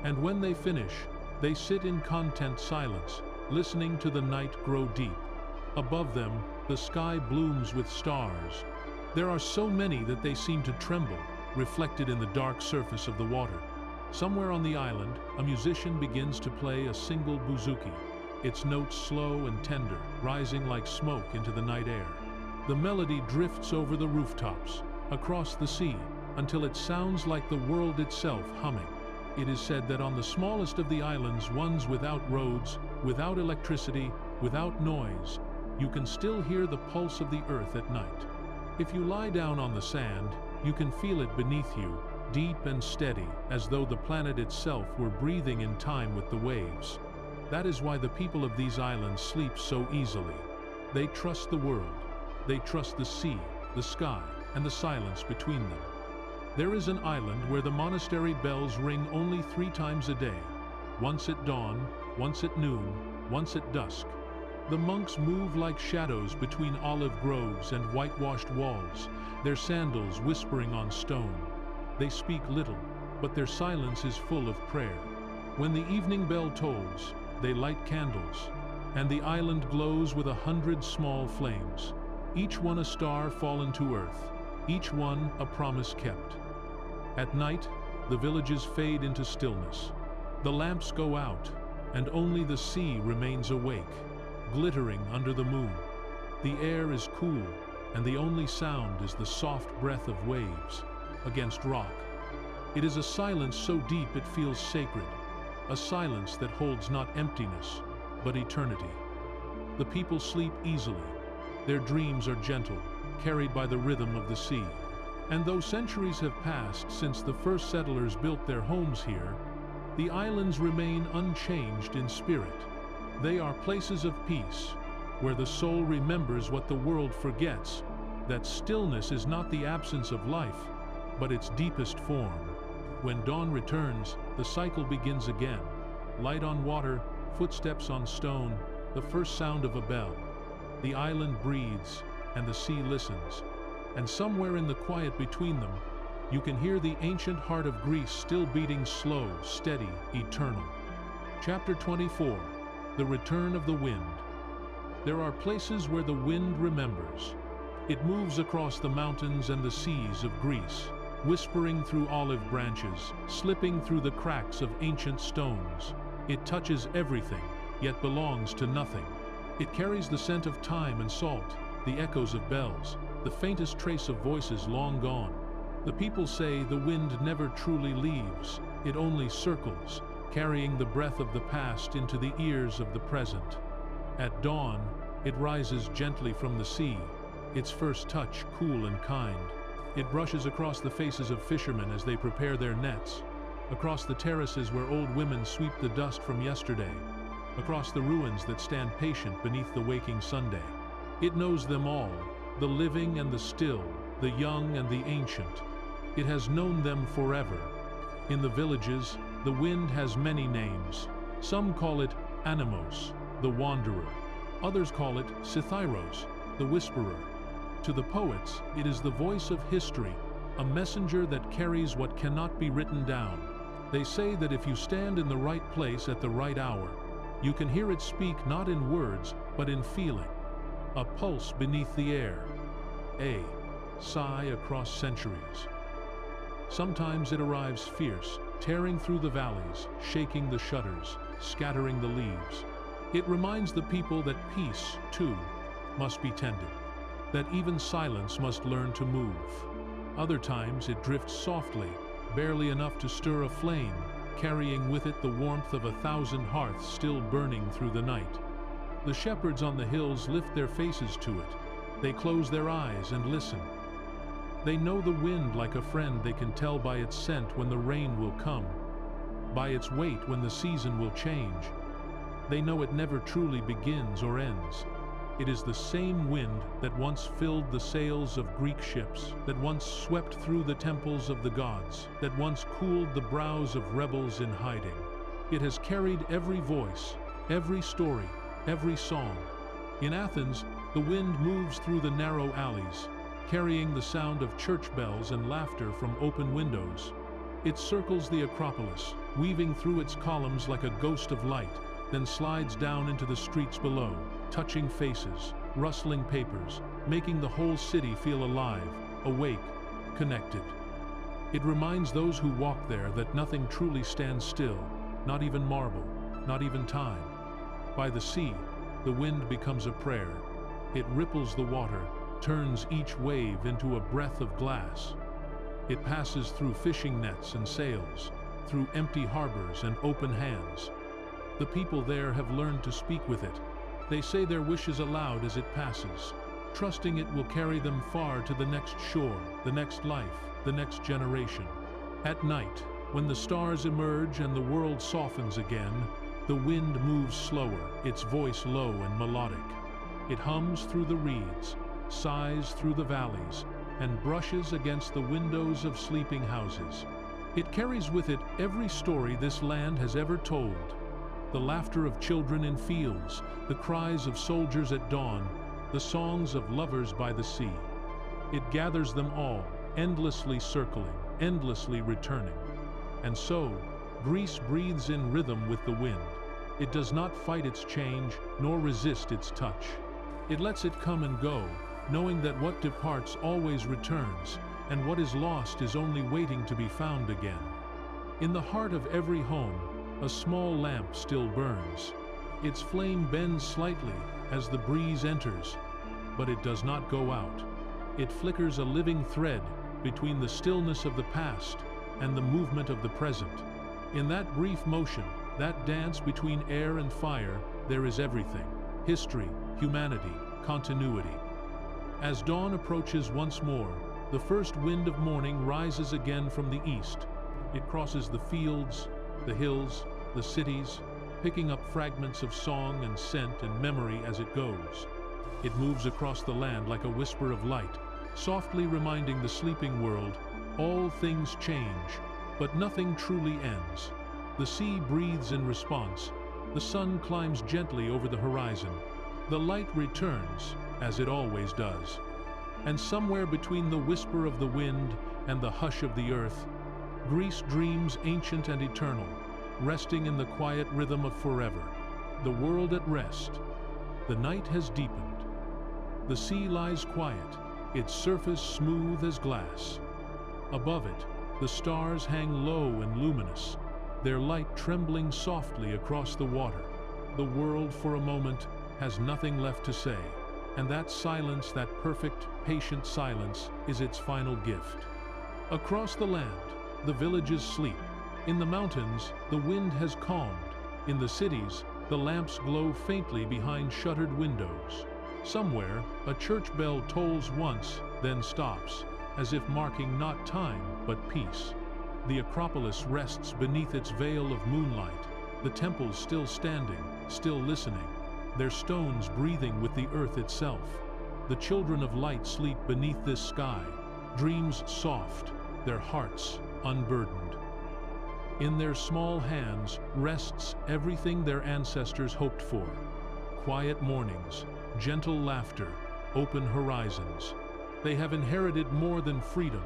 and when they finish, they sit in content silence, listening to the night grow deep. Above them, the sky blooms with stars. There are so many that they seem to tremble, reflected in the dark surface of the water. Somewhere on the island, a musician begins to play a single bouzouki, its notes slow and tender, rising like smoke into the night air. The melody drifts over the rooftops, across the sea, until it sounds like the world itself humming. It is said that on the smallest of the islands, ones without roads, without electricity, without noise, you can still hear the pulse of the earth at night. If you lie down on the sand, you can feel it beneath you, deep and steady, as though the planet itself were breathing in time with the waves. That is why the people of these islands sleep so easily. They trust the world. They trust the sea, the sky, and the silence between them. There is an island where the monastery bells ring only 3 times a day, once at dawn, once at noon, once at dusk. The monks move like shadows between olive groves and whitewashed walls, their sandals whispering on stone. They speak little, but their silence is full of prayer. When the evening bell tolls, they light candles, and the island glows with 100 small flames, each one a star fallen to earth, each one a promise kept. At night, the villages fade into stillness. The lamps go out, and only the sea remains awake, glittering under the moon. The air is cool, and the only sound is the soft breath of waves against rock. It is a silence so deep it feels sacred, a silence that holds not emptiness, but eternity. The people sleep easily. Their dreams are gentle, carried by the rhythm of the sea. And though centuries have passed since the first settlers built their homes here, the islands remain unchanged in spirit. They are places of peace, where the soul remembers what the world forgets, that stillness is not the absence of life, but its deepest form. When dawn returns, the cycle begins again. Light on water, footsteps on stone, the first sound of a bell. The island breathes, and the sea listens. And somewhere in the quiet between them, you can hear the ancient heart of Greece still beating slow, steady, eternal. Chapter 24. The Return of the Wind. There are places where the wind remembers. It moves across the mountains and the seas of Greece, whispering through olive branches, slipping through the cracks of ancient stones. It touches everything, yet belongs to nothing. It carries the scent of time and salt, the echoes of bells, the faintest trace of voices long gone. The people say the wind never truly leaves, it only circles, carrying the breath of the past into the ears of the present. At dawn, it rises gently from the sea, its first touch cool and kind. It brushes across the faces of fishermen as they prepare their nets, across the terraces where old women sweep the dust from yesterday, across the ruins that stand patient beneath the waking Sunday. It knows them all, the living and the still, the young and the ancient. It has known them forever. In the villages, the wind has many names. Some call it Animos, the wanderer. Others call it Sithyros, the whisperer. To the poets, it is the voice of history, a messenger that carries what cannot be written down. They say that if you stand in the right place at the right hour, you can hear it speak not in words, but in feeling. A pulse beneath the air. A sigh across centuries. Sometimes it arrives fierce, tearing through the valleys, shaking the shutters, scattering the leaves. It reminds the people that peace, too, must be tended, that even silence must learn to move. Other times it drifts softly, barely enough to stir a flame, carrying with it the warmth of 1,000 hearths still burning through the night. The shepherds on the hills lift their faces to it. They close their eyes and listen. They know the wind like a friend. They can tell by its scent when the rain will come, by its weight when the season will change. They know it never truly begins or ends. It is the same wind that once filled the sails of Greek ships, that once swept through the temples of the gods, that once cooled the brows of rebels in hiding. It has carried every voice, every story, every song. In Athens, the wind moves through the narrow alleys, carrying the sound of church bells and laughter from open windows. It circles the Acropolis, weaving through its columns like a ghost of light, then slides down into the streets below, touching faces, rustling papers, making the whole city feel alive, awake, connected. It reminds those who walk there that nothing truly stands still, not even marble, not even time. By the sea, the wind becomes a prayer. It ripples the water, turns each wave into a breath of glass. It passes through fishing nets and sails, through empty harbors and open hands. The people there have learned to speak with it. They say their wishes aloud as it passes, trusting it will carry them far to the next shore, the next life, the next generation. At night, when the stars emerge and the world softens again, the wind moves slower, its voice low and melodic. It hums through the reeds, sighs through the valleys, and brushes against the windows of sleeping houses. It carries with it every story this land has ever told. The laughter of children in fields, the cries of soldiers at dawn, the songs of lovers by the sea. It gathers them all, endlessly circling, endlessly returning. And so, Greece breathes in rhythm with the wind. It does not fight its change, nor resist its touch. It lets it come and go, knowing that what departs always returns, and what is lost is only waiting to be found again. In the heart of every home, a small lamp still burns. Its flame bends slightly as the breeze enters, but it does not go out. It flickers a living thread between the stillness of the past and the movement of the present. In that brief motion, that dance between air and fire, there is everything: history, humanity, continuity. As dawn approaches once more, the first wind of morning rises again from the east. It crosses the fields, the hills, the cities, picking up fragments of song and scent and memory as it goes. It moves across the land like a whisper of light, softly reminding the sleeping world, all things change, but nothing truly ends. The sea breathes in response. The sun climbs gently over the horizon. The light returns, as it always does. And somewhere between the whisper of the wind and the hush of the earth, Greece dreams ancient and eternal, resting in the quiet rhythm of forever. The world at rest. The night has deepened. The sea lies quiet, its surface smooth as glass. Above it, the stars hang low and luminous, their light trembling softly across the water. The world, for a moment, has nothing left to say, and that silence, that perfect, patient silence, is its final gift. Across the land, the villages sleep. In the mountains, the wind has calmed. In the cities, the lamps glow faintly behind shuttered windows. Somewhere, a church bell tolls once, then stops, as if marking not time, but peace. The Acropolis rests beneath its veil of moonlight, the temples still standing, still listening, their stones breathing with the earth itself. The children of light sleep beneath this sky, dreams soft, their hearts unburdened. In their small hands rests everything their ancestors hoped for: quiet mornings, gentle laughter, open horizons. They have inherited more than freedom.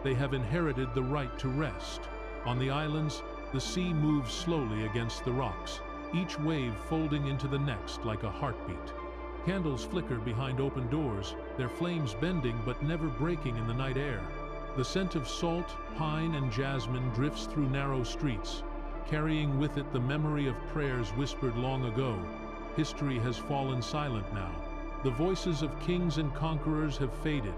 They have inherited the right to rest. On the islands, the sea moves slowly against the rocks, each wave folding into the next like a heartbeat. Candles flicker behind open doors, their flames bending but never breaking in the night air. The scent of salt, pine, and jasmine drifts through narrow streets, carrying with it the memory of prayers whispered long ago. History has fallen silent now. The voices of kings and conquerors have faded.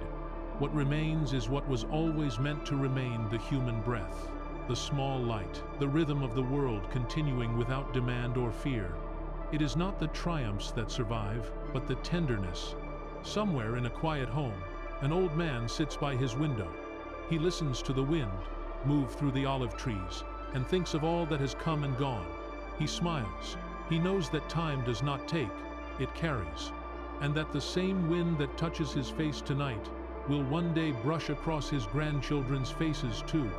What remains is what was always meant to remain: the human breath, the small light, the rhythm of the world continuing without demand or fear. It is not the triumphs that survive, but the tenderness. Somewhere in a quiet home, an old man sits by his window. He listens to the wind move through the olive trees and thinks of all that has come and gone. He smiles. He knows that time does not take, it carries, and that the same wind that touches his face tonight will one day brush across his grandchildren's faces too.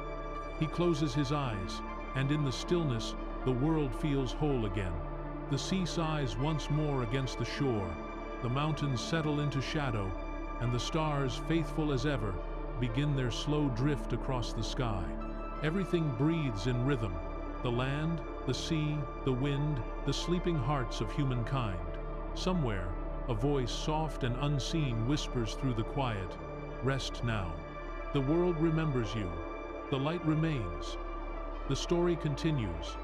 He closes his eyes, and in the stillness, the world feels whole again. The sea sighs once more against the shore, the mountains settle into shadow, and the stars, faithful as ever, begin their slow drift across the sky. Everything breathes in rhythm: the land, the sea, the wind, the sleeping hearts of humankind. Somewhere, a voice soft and unseen whispers through the quiet, "Rest now. The world remembers you. The light remains." The story continues.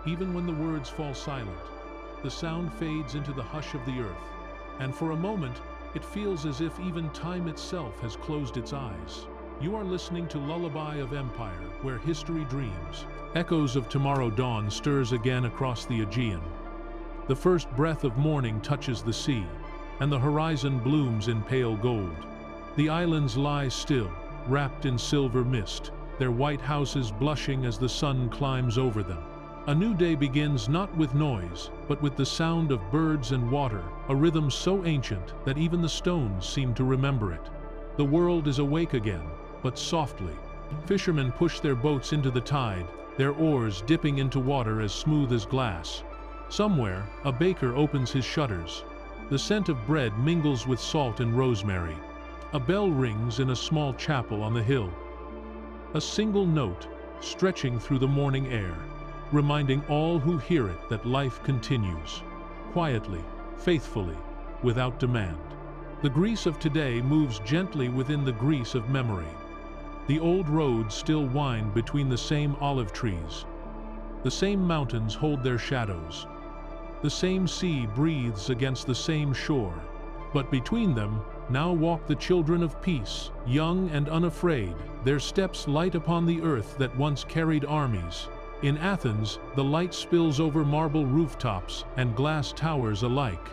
Even when the words fall silent, the sound fades into the hush of the earth, and for a moment, it feels as if even time itself has closed its eyes. You are listening to Lullaby of Empire, where history dreams. Echoes of tomorrow dawn stirs again across the Aegean. The first breath of morning touches the sea, and the horizon blooms in pale gold. The islands lie still, wrapped in silver mist, their white houses blushing as the sun climbs over them. A new day begins not with noise, but with the sound of birds and water, a rhythm so ancient that even the stones seem to remember it. The world is awake again, but softly. Fishermen push their boats into the tide, their oars dipping into water as smooth as glass. Somewhere, a baker opens his shutters. The scent of bread mingles with salt and rosemary. A bell rings in a small chapel on the hill. A single note, stretching through the morning air, reminding all who hear it that life continues. Quietly, faithfully, without demand. The Greece of today moves gently within the Greece of memory. The old roads still wind between the same olive trees. The same mountains hold their shadows. The same sea breathes against the same shore. But between them, now walk the children of peace, young and unafraid, their steps light upon the earth that once carried armies. In Athens, the light spills over marble rooftops and glass towers alike.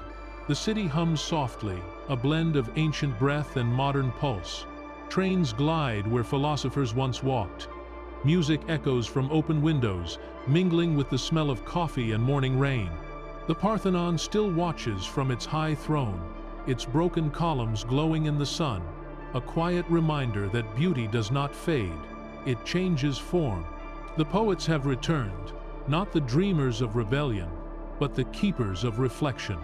The city hums softly, a blend of ancient breath and modern pulse. Trains glide where philosophers once walked. Music echoes from open windows, mingling with the smell of coffee and morning rain. The Parthenon still watches from its high throne, its broken columns glowing in the sun, a quiet reminder that beauty does not fade, it changes form. The poets have returned, not the dreamers of rebellion, but the keepers of reflection.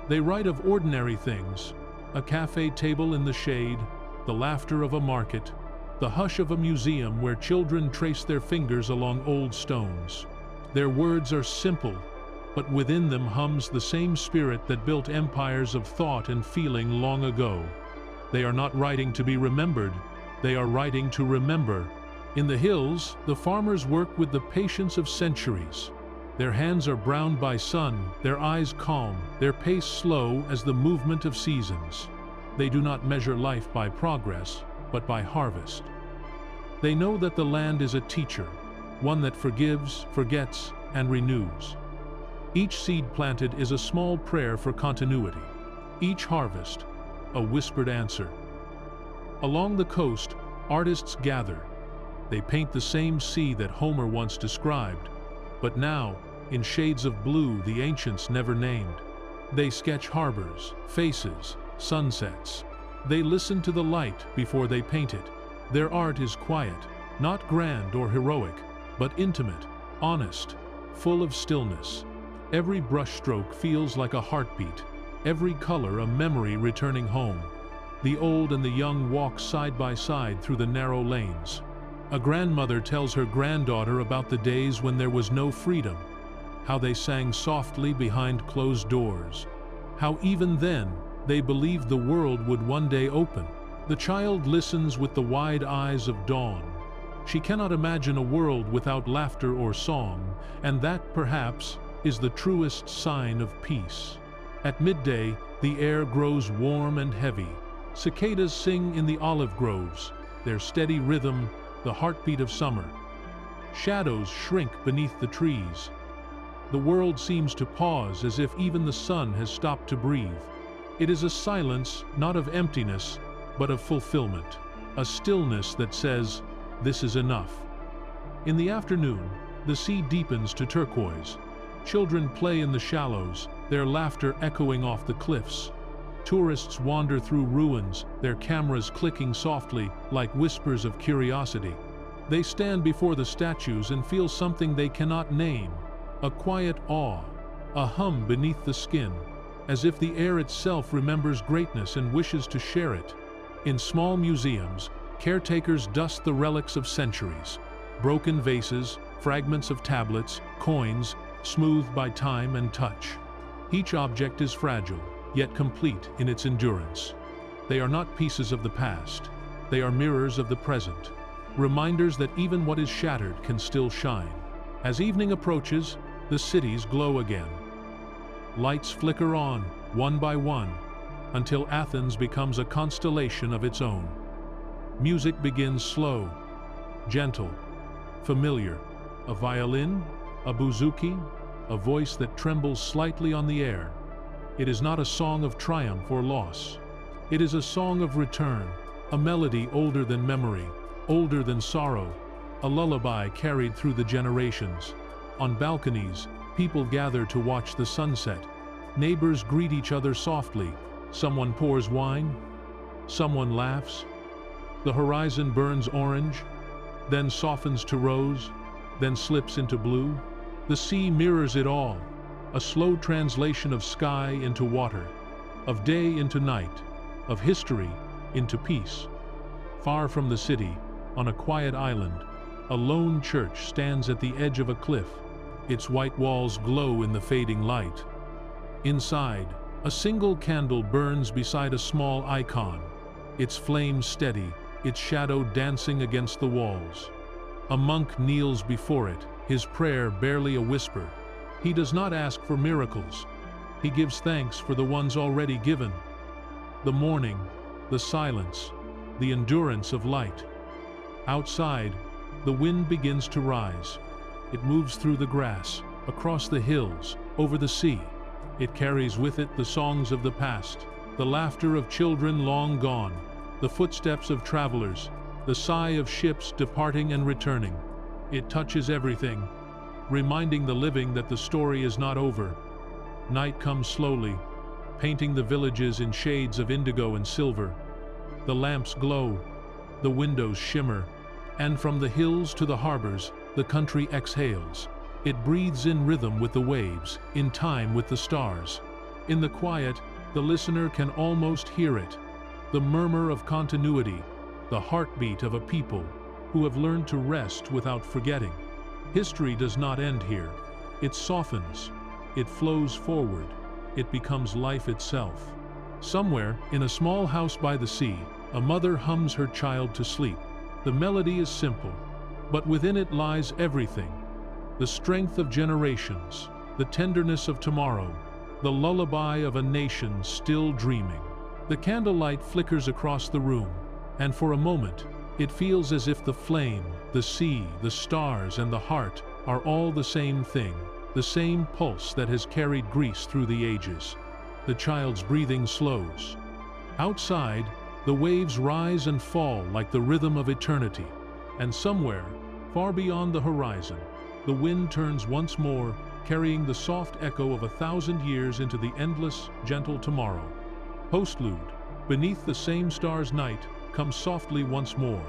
They write of ordinary things, a cafe table in the shade, the laughter of a market, the hush of a museum where children trace their fingers along old stones. Their words are simple, but within them hums the same spirit that built empires of thought and feeling long ago. They are not writing to be remembered, they are writing to remember. In the hills, the farmers work with the patience of centuries. Their hands are browned by sun, their eyes calm, their pace slow as the movement of seasons. They do not measure life by progress, but by harvest. They know that the land is a teacher, one that forgives, forgets, and renews. Each seed planted is a small prayer for continuity. Each harvest, a whispered answer. Along the coast, artists gather. They paint the same sea that Homer once described, but now, in shades of blue the ancients never named. They sketch harbors, faces, sunsets. They listen to the light before they paint it. Their art is quiet, not grand or heroic, but intimate, honest, full of stillness. Every brushstroke feels like a heartbeat, every color a memory returning home. The old and the young walk side by side through the narrow lanes. A grandmother tells her granddaughter about the days when there was no freedom, how they sang softly behind closed doors, how even then they believed the world would one day open. The child listens with the wide eyes of dawn. She cannot imagine a world without laughter or song, and that, perhaps, is the truest sign of peace. At midday, the air grows warm and heavy. Cicadas sing in the olive groves, their steady rhythm, the heartbeat of summer. Shadows shrink beneath the trees. The world seems to pause as if even the sun has stopped to breathe. It is a silence not of emptiness, but of fulfillment, a stillness that says, "This is enough." In the afternoon, the sea deepens to turquoise. Children play in the shallows, their laughter echoing off the cliffs. Tourists wander through ruins, their cameras clicking softly like whispers of curiosity. They stand before the statues and feel something they cannot name, a quiet awe, a hum beneath the skin, as if the air itself remembers greatness and wishes to share it. In small museums, caretakers dust the relics of centuries, broken vases, fragments of tablets, coins, smoothed by time and touch. Each object is fragile, yet complete in its endurance. They are not pieces of the past. They are mirrors of the present, reminders that even what is shattered can still shine. As evening approaches, the cities glow again. Lights flicker on, one by one, until Athens becomes a constellation of its own. Music begins slow, gentle, familiar. A violin, a bouzouki, a voice that trembles slightly on the air. It is not a song of triumph or loss. It is a song of return, a melody older than memory, older than sorrow, a lullaby carried through the generations. On balconies, people gather to watch the sunset. Neighbors greet each other softly. Someone pours wine, someone laughs. The horizon burns orange, then softens to rose, then slips into blue. The sea mirrors it all, a slow translation of sky into water, of day into night, of history into peace. Far from the city, on a quiet island, a lone church stands at the edge of a cliff. Its white walls glow in the fading light. Inside, a single candle burns beside a small icon, its flame steady, its shadow dancing against the walls. A monk kneels before it, his prayer barely a whisper. He does not ask for miracles. He gives thanks for the ones already given. The morning, the silence, the endurance of light. Outside, the wind begins to rise. It moves through the grass, across the hills, over the sea. It carries with it the songs of the past, the laughter of children long gone, the footsteps of travelers, the sigh of ships departing and returning. It touches everything, reminding the living that the story is not over. Night comes slowly, painting the villages in shades of indigo and silver. The lamps glow, the windows shimmer, and from the hills to the harbors, the country exhales. It breathes in rhythm with the waves, in time with the stars. In the quiet, the listener can almost hear it, the murmur of continuity, the heartbeat of a people who have learned to rest without forgetting. History does not end here. It softens, it flows forward, it becomes life itself. Somewhere, in a small house by the sea, a mother hums her child to sleep. The melody is simple, but within it lies everything. The strength of generations, the tenderness of tomorrow, the lullaby of a nation still dreaming. The candlelight flickers across the room, and for a moment, it feels as if the flame, the sea, the stars, and the heart are all the same thing, the same pulse that has carried Greece through the ages. The child's breathing slows. Outside, the waves rise and fall like the rhythm of eternity. And somewhere, far beyond the horizon, the wind turns once more, carrying the soft echo of 1,000 years into the endless, gentle tomorrow. Postlude, beneath the same star's night, comes softly once more.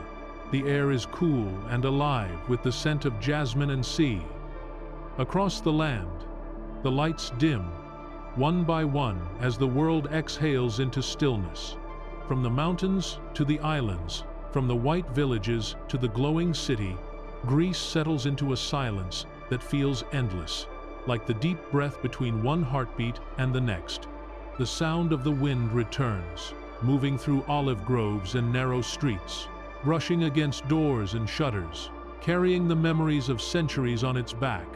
The air is cool and alive with the scent of jasmine and sea. Across the land, the lights dim, one by one, as the world exhales into stillness. From the mountains to the islands, from the white villages to the glowing city, Greece settles into a silence that feels endless, like the deep breath between one heartbeat and the next. The sound of the wind returns, moving through olive groves and narrow streets, brushing against doors and shutters, carrying the memories of centuries on its back.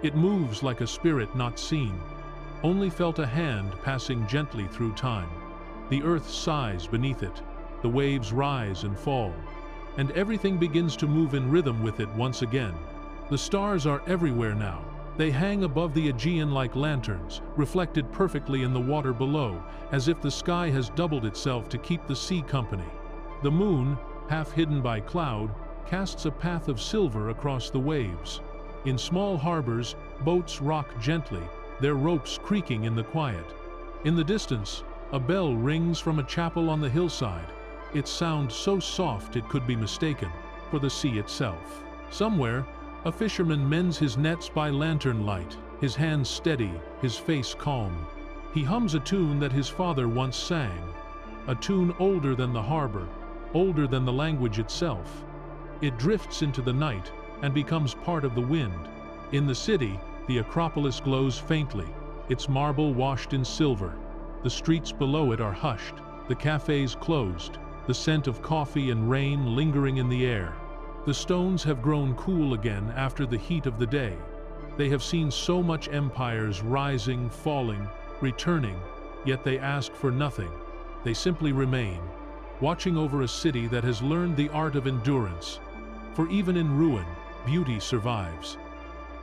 It moves like a spirit not seen, only felt a hand passing gently through time. The earth sighs beneath it, the waves rise and fall, and everything begins to move in rhythm with it once again. The stars are everywhere now. They hang above the Aegean like lanterns, reflected perfectly in the water below, as if the sky has doubled itself to keep the sea company. The moon, half hidden by cloud, casts a path of silver across the waves. In small harbors, boats rock gently, their ropes creaking in the quiet. In the distance, a bell rings from a chapel on the hillside, its sound so soft it could be mistaken for the sea itself. Somewhere, a fisherman mends his nets by lantern light, his hands steady, his face calm. He hums a tune that his father once sang, a tune older than the harbor, older than the language itself. It drifts into the night and becomes part of the wind. In the city, the Acropolis glows faintly, its marble washed in silver. The streets below it are hushed, the cafes closed, the scent of coffee and rain lingering in the air. The stones have grown cool again after the heat of the day. They have seen so much empires rising, falling, returning, yet they ask for nothing. They simply remain. watching over a city that has learned the art of endurance. For even in ruin, beauty survives.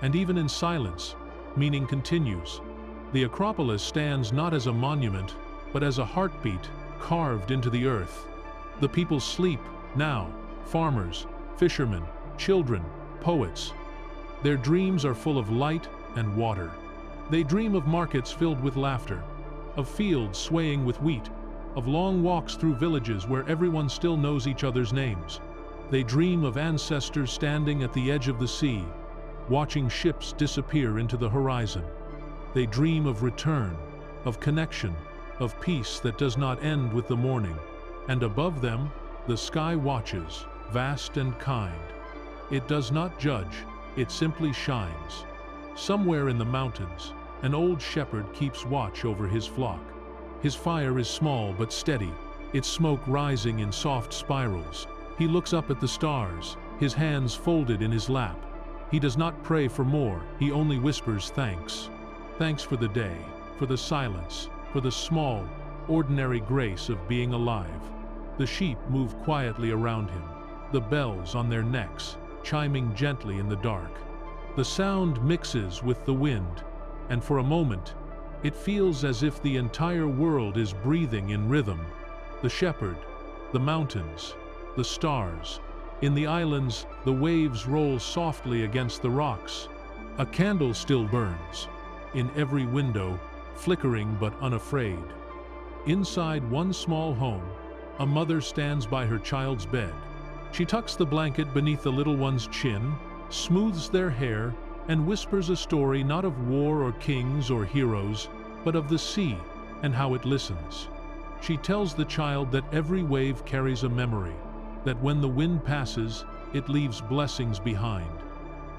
And even in silence, meaning continues. The Acropolis stands not as a monument, but as a heartbeat carved into the earth. The people sleep now, farmers, fishermen, children, poets. Their dreams are full of light and water. They dream of markets filled with laughter, of fields swaying with wheat, of long walks through villages where everyone still knows each other's names. They dream of ancestors standing at the edge of the sea, watching ships disappear into the horizon. They dream of return, of connection, of peace that does not end with the morning. And above them, the sky watches, vast and kind. It does not judge, it simply shines. Somewhere in the mountains, an old shepherd keeps watch over his flock. His fire is small but steady, its smoke rising in soft spirals. He looks up at the stars, his hands folded in his lap. He does not pray for more, he only whispers thanks. Thanks for the day, for the silence, for the small, ordinary grace of being alive. The sheep move quietly around him, the bells on their necks, chiming gently in the dark. The sound mixes with the wind, and for a moment, it feels as if the entire world is breathing in rhythm. The shepherd, the mountains, the stars. In the islands, the waves roll softly against the rocks. A candle still burns, in every window, flickering but unafraid. Inside one small home, a mother stands by her child's bed. She tucks the blanket beneath the little one's chin, smooths their hair, and whispers a story not of war or kings or heroes, but of the sea and how it listens. She tells the child that every wave carries a memory, that when the wind passes, it leaves blessings behind.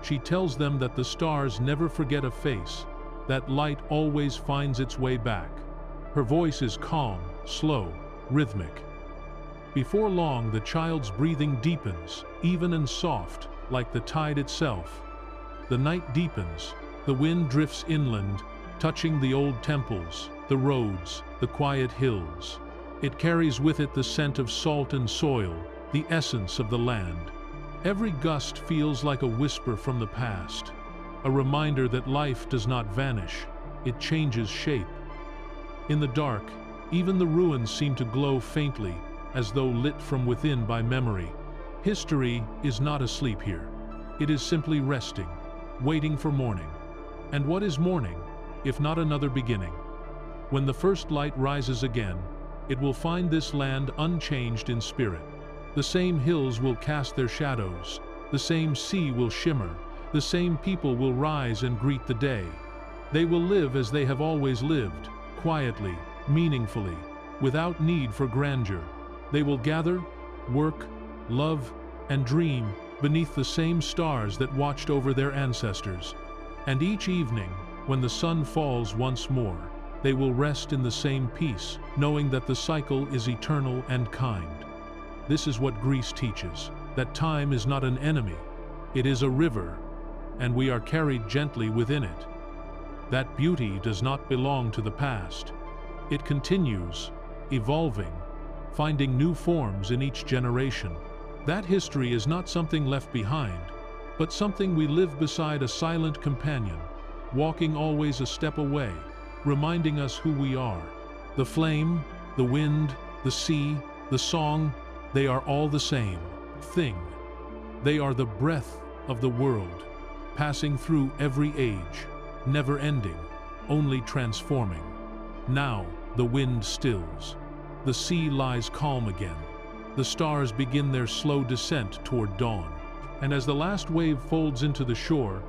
She tells them that the stars never forget a face, that light always finds its way back. Her voice is calm, slow, rhythmic. Before long, the child's breathing deepens, even and soft, like the tide itself. The night deepens, the wind drifts inland, touching the old temples, the roads, the quiet hills. It carries with it the scent of salt and soil, the essence of the land. Every gust feels like a whisper from the past, a reminder that life does not vanish, it changes shape. In the dark, even the ruins seem to glow faintly, as though lit from within by memory. History is not asleep here. It is simply resting, waiting for morning. And what is morning, if not another beginning? When the first light rises again, it will find this land unchanged in spirit. The same hills will cast their shadows, the same sea will shimmer, the same people will rise and greet the day. They will live as they have always lived, quietly, meaningfully, without need for grandeur. They will gather, work, love, and dream beneath the same stars that watched over their ancestors. And each evening, when the sun falls once more, they will rest in the same peace, knowing that the cycle is eternal and kind. This is what Greece teaches, that time is not an enemy, it is a river, and we are carried gently within it. That beauty does not belong to the past. It continues, evolving, finding new forms in each generation. That history is not something left behind, but something we live beside, a silent companion, walking always a step away, reminding us who we are. The flame, the wind, the sea, the song, they are all the same thing. They are the breath of the world, passing through every age, never ending, only transforming. Now, the wind stills. The sea lies calm again. The stars begin their slow descent toward dawn. And as the last wave folds into the shore,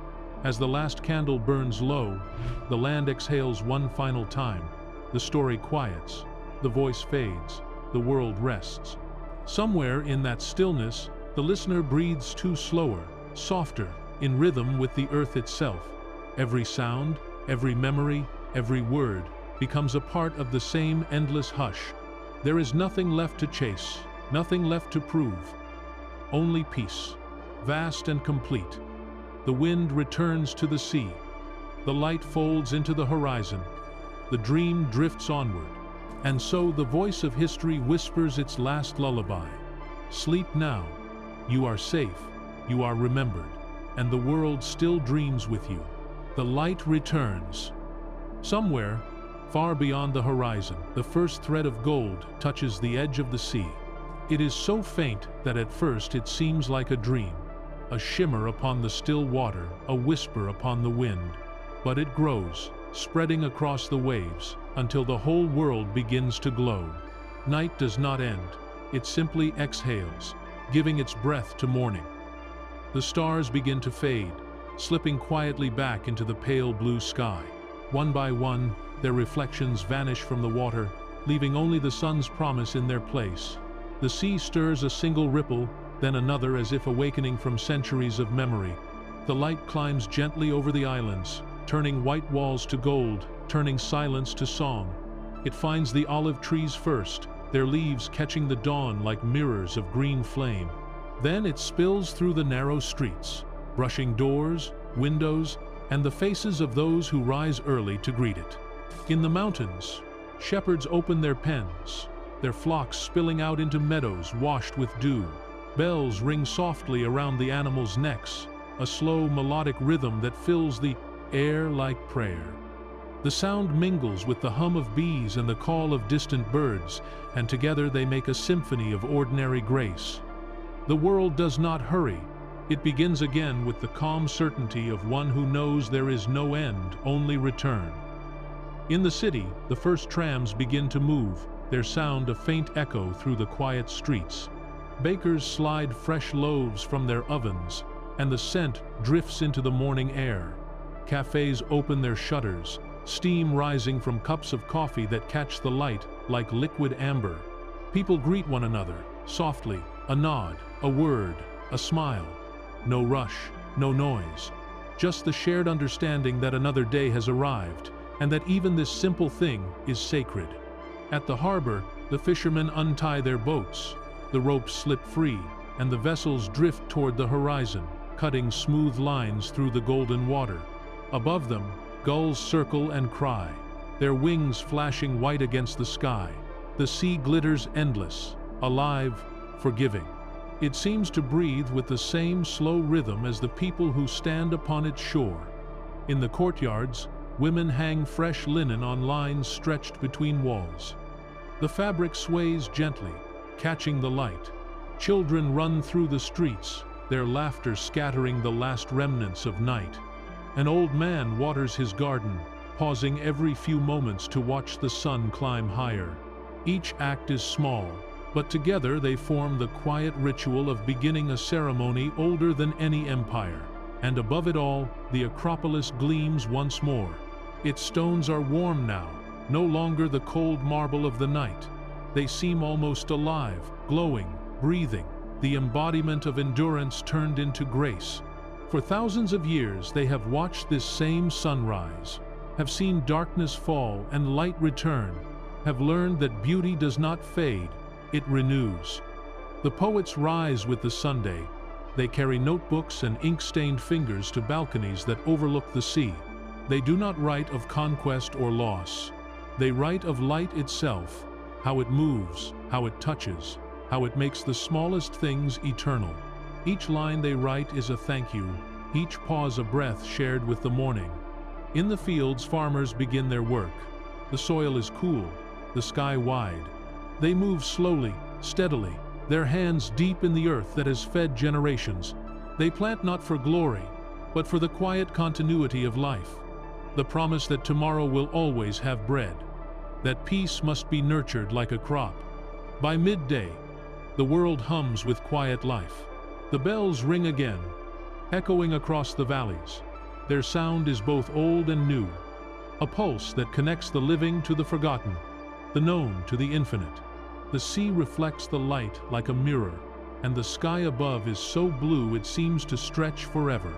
as the last candle burns low, the land exhales one final time. The story quiets, the voice fades, the world rests. Somewhere in that stillness, the listener breathes too slower, softer, in rhythm with the earth itself. Every sound, every memory, every word becomes a part of the same endless hush. There is nothing left to chase, nothing left to prove. Only peace, vast and complete. The wind returns to the sea. The light folds into the horizon. The dream drifts onward. And so the voice of history whispers its last lullaby. Sleep now. You are safe, you are remembered, and the world still dreams with you. The light returns. Somewhere, far beyond the horizon, the first thread of gold touches the edge of the sea. It is so faint that at first it seems like a dream, a shimmer upon the still water, a whisper upon the wind. But it grows, spreading across the waves, until the whole world begins to glow. Night does not end, it simply exhales, giving its breath to morning. The stars begin to fade, slipping quietly back into the pale blue sky. One by one, their reflections vanish from the water, leaving only the sun's promise in their place. The sea stirs a single ripple, then another, as if awakening from centuries of memory. The light climbs gently over the islands, turning white walls to gold, turning silence to song. It finds the olive trees first, their leaves catching the dawn like mirrors of green flame. Then it spills through the narrow streets, brushing doors, windows, and the faces of those who rise early to greet it. In the mountains, shepherds open their pens, their flocks spilling out into meadows washed with dew. Bells ring softly around the animals' necks, a slow melodic rhythm that fills the air like prayer. The sound mingles with the hum of bees and the call of distant birds, and together they make a symphony of ordinary grace. The world does not hurry. It begins again with the calm certainty of one who knows there is no end, only return. In the city, the first trams begin to move, their sound a faint echo through the quiet streets. Bakers slide fresh loaves from their ovens, and the scent drifts into the morning air. Cafes open their shutters, steam rising from cups of coffee that catch the light like liquid amber. People greet one another, softly, a nod, a word, a smile. No rush, no noise. Just the shared understanding that another day has arrived, and that even this simple thing is sacred. At the harbor, the fishermen untie their boats. The ropes slip free, and the vessels drift toward the horizon, cutting smooth lines through the golden water. Above them, gulls circle and cry, their wings flashing white against the sky. The sea glitters endless, alive, forgiving. It seems to breathe with the same slow rhythm as the people who stand upon its shore. In the courtyards, women hang fresh linen on lines stretched between walls. The fabric sways gently, catching the light. Children run through the streets, their laughter scattering the last remnants of night. An old man waters his garden, pausing every few moments to watch the sun climb higher. Each act is small, but together they form the quiet ritual of beginning a ceremony older than any empire. And above it all, the Acropolis gleams once more. Its stones are warm now, no longer the cold marble of the night. They seem almost alive, glowing, breathing, the embodiment of endurance turned into grace. For thousands of years they have watched this same sunrise, have seen darkness fall and light return, have learned that beauty does not fade, it renews. The poets rise with the Sunday. They carry notebooks and ink-stained fingers to balconies that overlook the sea. They do not write of conquest or loss. They write of light itself, how it moves, how it touches, how it makes the smallest things eternal. Each line they write is a thank you, each pause a breath shared with the morning. In the fields, farmers begin their work. The soil is cool, the sky wide. They move slowly, steadily, their hands deep in the earth that has fed generations. They plant not for glory, but for the quiet continuity of life. The promise that tomorrow will always have bread, that peace must be nurtured like a crop. By midday, the world hums with quiet life. The bells ring again, echoing across the valleys. Their sound is both old and new, a pulse that connects the living to the forgotten, the known to the infinite. The sea reflects the light like a mirror, and the sky above is so blue it seems to stretch forever.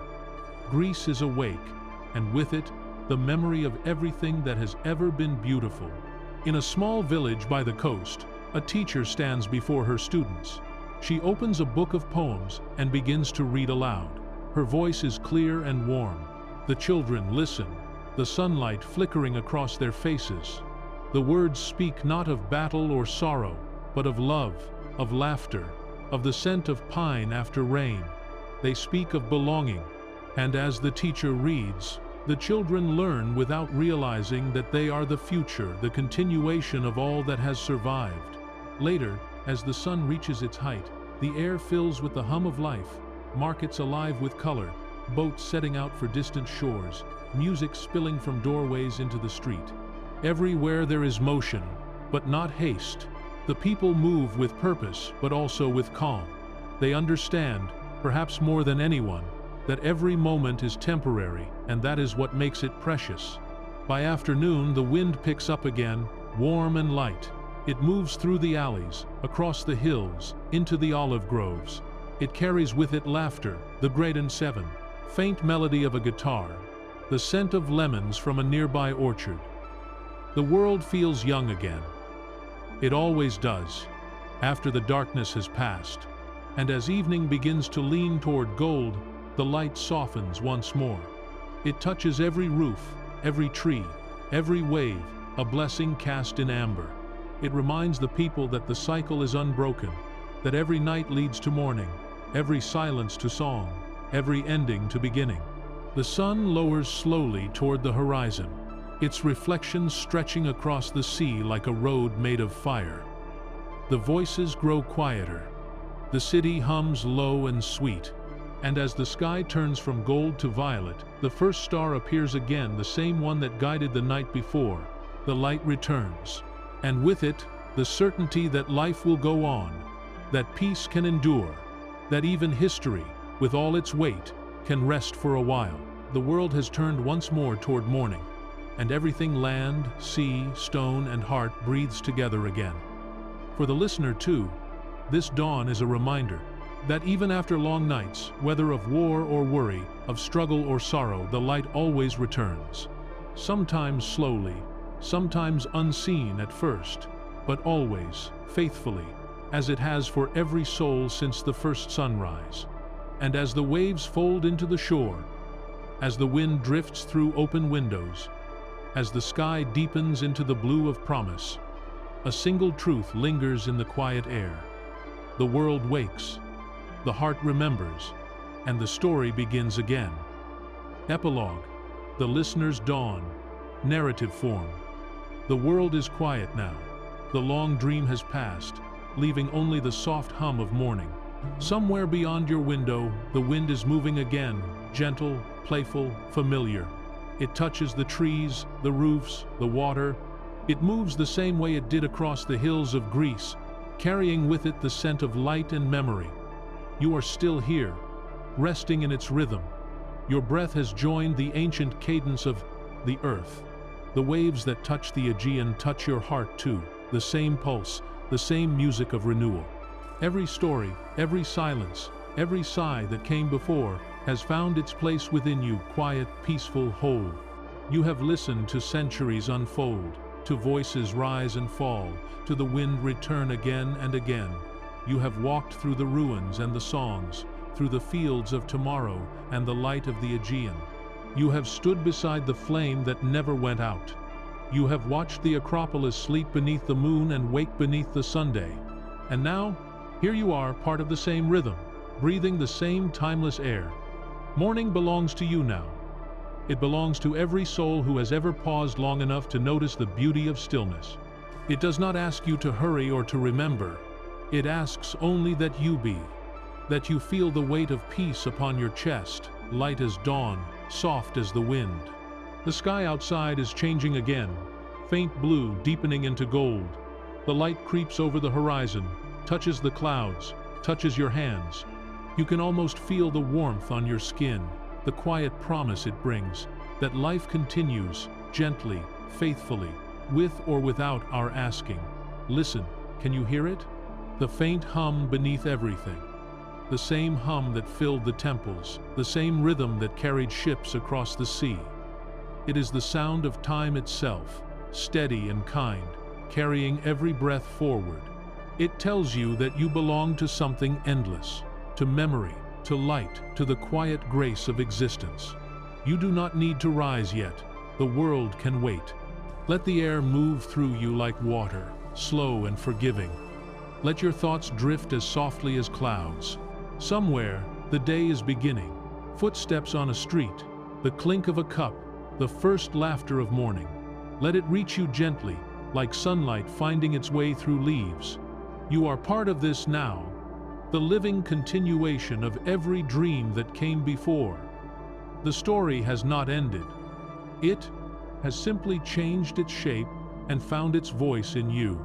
Greece is awake, and with it, the memory of everything that has ever been beautiful. In a small village by the coast, a teacher stands before her students. She opens a book of poems and begins to read aloud. Her voice is clear and warm. The children listen, the sunlight flickering across their faces. The words speak not of battle or sorrow, but of love, of laughter, of the scent of pine after rain. They speak of belonging, and as the teacher reads, the children learn without realizing that they are the future, the continuation of all that has survived. Later, as the sun reaches its height, the air fills with the hum of life, markets alive with color, boats setting out for distant shores, music spilling from doorways into the street. Everywhere there is motion, but not haste. The people move with purpose, but also with calm. They understand, perhaps more than anyone, that every moment is temporary, and that is what makes it precious. By afternoon, the wind picks up again, warm and light. It moves through the alleys, across the hills, into the olive groves. It carries with it laughter, the great and seven, faint melody of a guitar, the scent of lemons from a nearby orchard. The world feels young again. It always does, after the darkness has passed. And as evening begins to lean toward gold, the light softens once more. It touches every roof, every tree, every wave, a blessing cast in amber. It reminds the people that the cycle is unbroken, that every night leads to morning, every silence to song, every ending to beginning. The sun lowers slowly toward the horizon, its reflection stretching across the sea like a road made of fire. The voices grow quieter. The city hums low and sweet. And as the sky turns from gold to violet, the first star appears again, the same one that guided the night before. The light returns. And with it, the certainty that life will go on, that peace can endure, that even history, with all its weight, can rest for a while. The world has turned once more toward morning, and everything land, sea, stone, and heart breathes together again. For the listener, too, this dawn is a reminder that even after long nights, whether of war or worry, of struggle or sorrow, the light always returns. Sometimes slowly, sometimes unseen at first, but always, faithfully, as it has for every soul since the first sunrise. And as the waves fold into the shore, as the wind drifts through open windows, as the sky deepens into the blue of promise, a single truth lingers in the quiet air. The world wakes, the heart remembers, and the story begins again. Epilogue, the listener's dawn, narrative form. The world is quiet now. The long dream has passed, leaving only the soft hum of morning. Somewhere beyond your window, the wind is moving again, gentle, playful, familiar. It touches the trees, the roofs, the water. It moves the same way it did across the hills of Greece, carrying with it the scent of light and memory. You are still here, resting in its rhythm. Your breath has joined the ancient cadence of the earth. The waves that touch the Aegean touch your heart too, the same pulse, the same music of renewal. Every story, every silence, every sigh that came before has found its place within you, quiet, peaceful, whole. You have listened to centuries unfold, to voices rise and fall, to the wind return again and again. You have walked through the ruins and the songs, through the fields of tomorrow and the light of the Aegean. You have stood beside the flame that never went out. You have watched the Acropolis sleep beneath the moon and wake beneath the Sunday. And now, here you are, part of the same rhythm, breathing the same timeless air. Morning belongs to you now. It belongs to every soul who has ever paused long enough to notice the beauty of stillness. It does not ask you to hurry or to remember. It asks only that you be, that you feel the weight of peace upon your chest, light as dawn, soft as the wind. The sky outside is changing again, faint blue deepening into gold. The light creeps over the horizon, touches the clouds, touches your hands. You can almost feel the warmth on your skin, the quiet promise it brings, that life continues, gently, faithfully, with or without our asking. Listen, can you hear it? The faint hum beneath everything. The same hum that filled the temples, the same rhythm that carried ships across the sea. It is the sound of time itself, steady and kind, carrying every breath forward. It tells you that you belong to something endless, to memory, to light, to the quiet grace of existence. You do not need to rise yet. The world can wait. Let the air move through you like water, slow and forgiving. Let your thoughts drift as softly as clouds. Somewhere, the day is beginning. Footsteps on a street, the clink of a cup, the first laughter of morning. Let it reach you gently, like sunlight finding its way through leaves. You are part of this now, the living continuation of every dream that came before. The story has not ended. It has simply changed its shape and found its voice in you.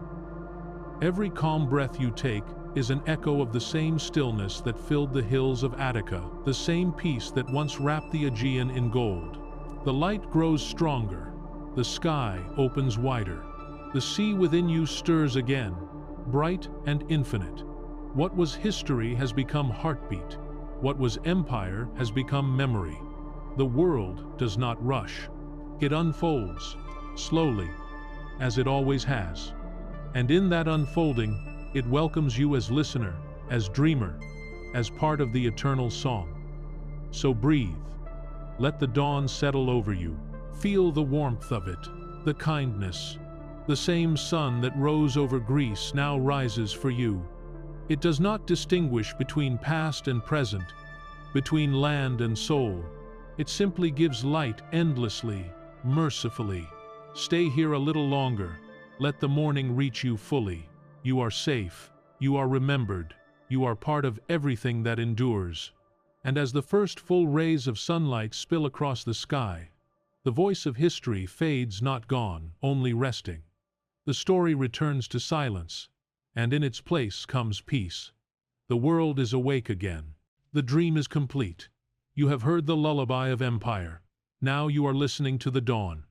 Every calm breath you take is an echo of the same stillness that filled the hills of Attica, the same peace that once wrapped the Aegean in gold. The light grows stronger, the sky opens wider, the sea within you stirs again, bright and infinite. What was history has become heartbeat. What was empire has become memory. The world does not rush. It unfolds, slowly, as it always has. And in that unfolding, it welcomes you as listener, as dreamer, as part of the eternal song. So breathe. Let the dawn settle over you. Feel the warmth of it, the kindness. The same sun that rose over Greece now rises for you. It does not distinguish between past and present, between land and soul. It simply gives light endlessly, mercifully. Stay here a little longer. Let the morning reach you fully. You are safe. You are remembered. You are part of everything that endures. And as the first full rays of sunlight spill across the sky, the voice of history fades not gone, only resting. The story returns to silence, and in its place comes peace. The world is awake again. The dream is complete. You have heard the lullaby of empire. Now you are listening to the dawn.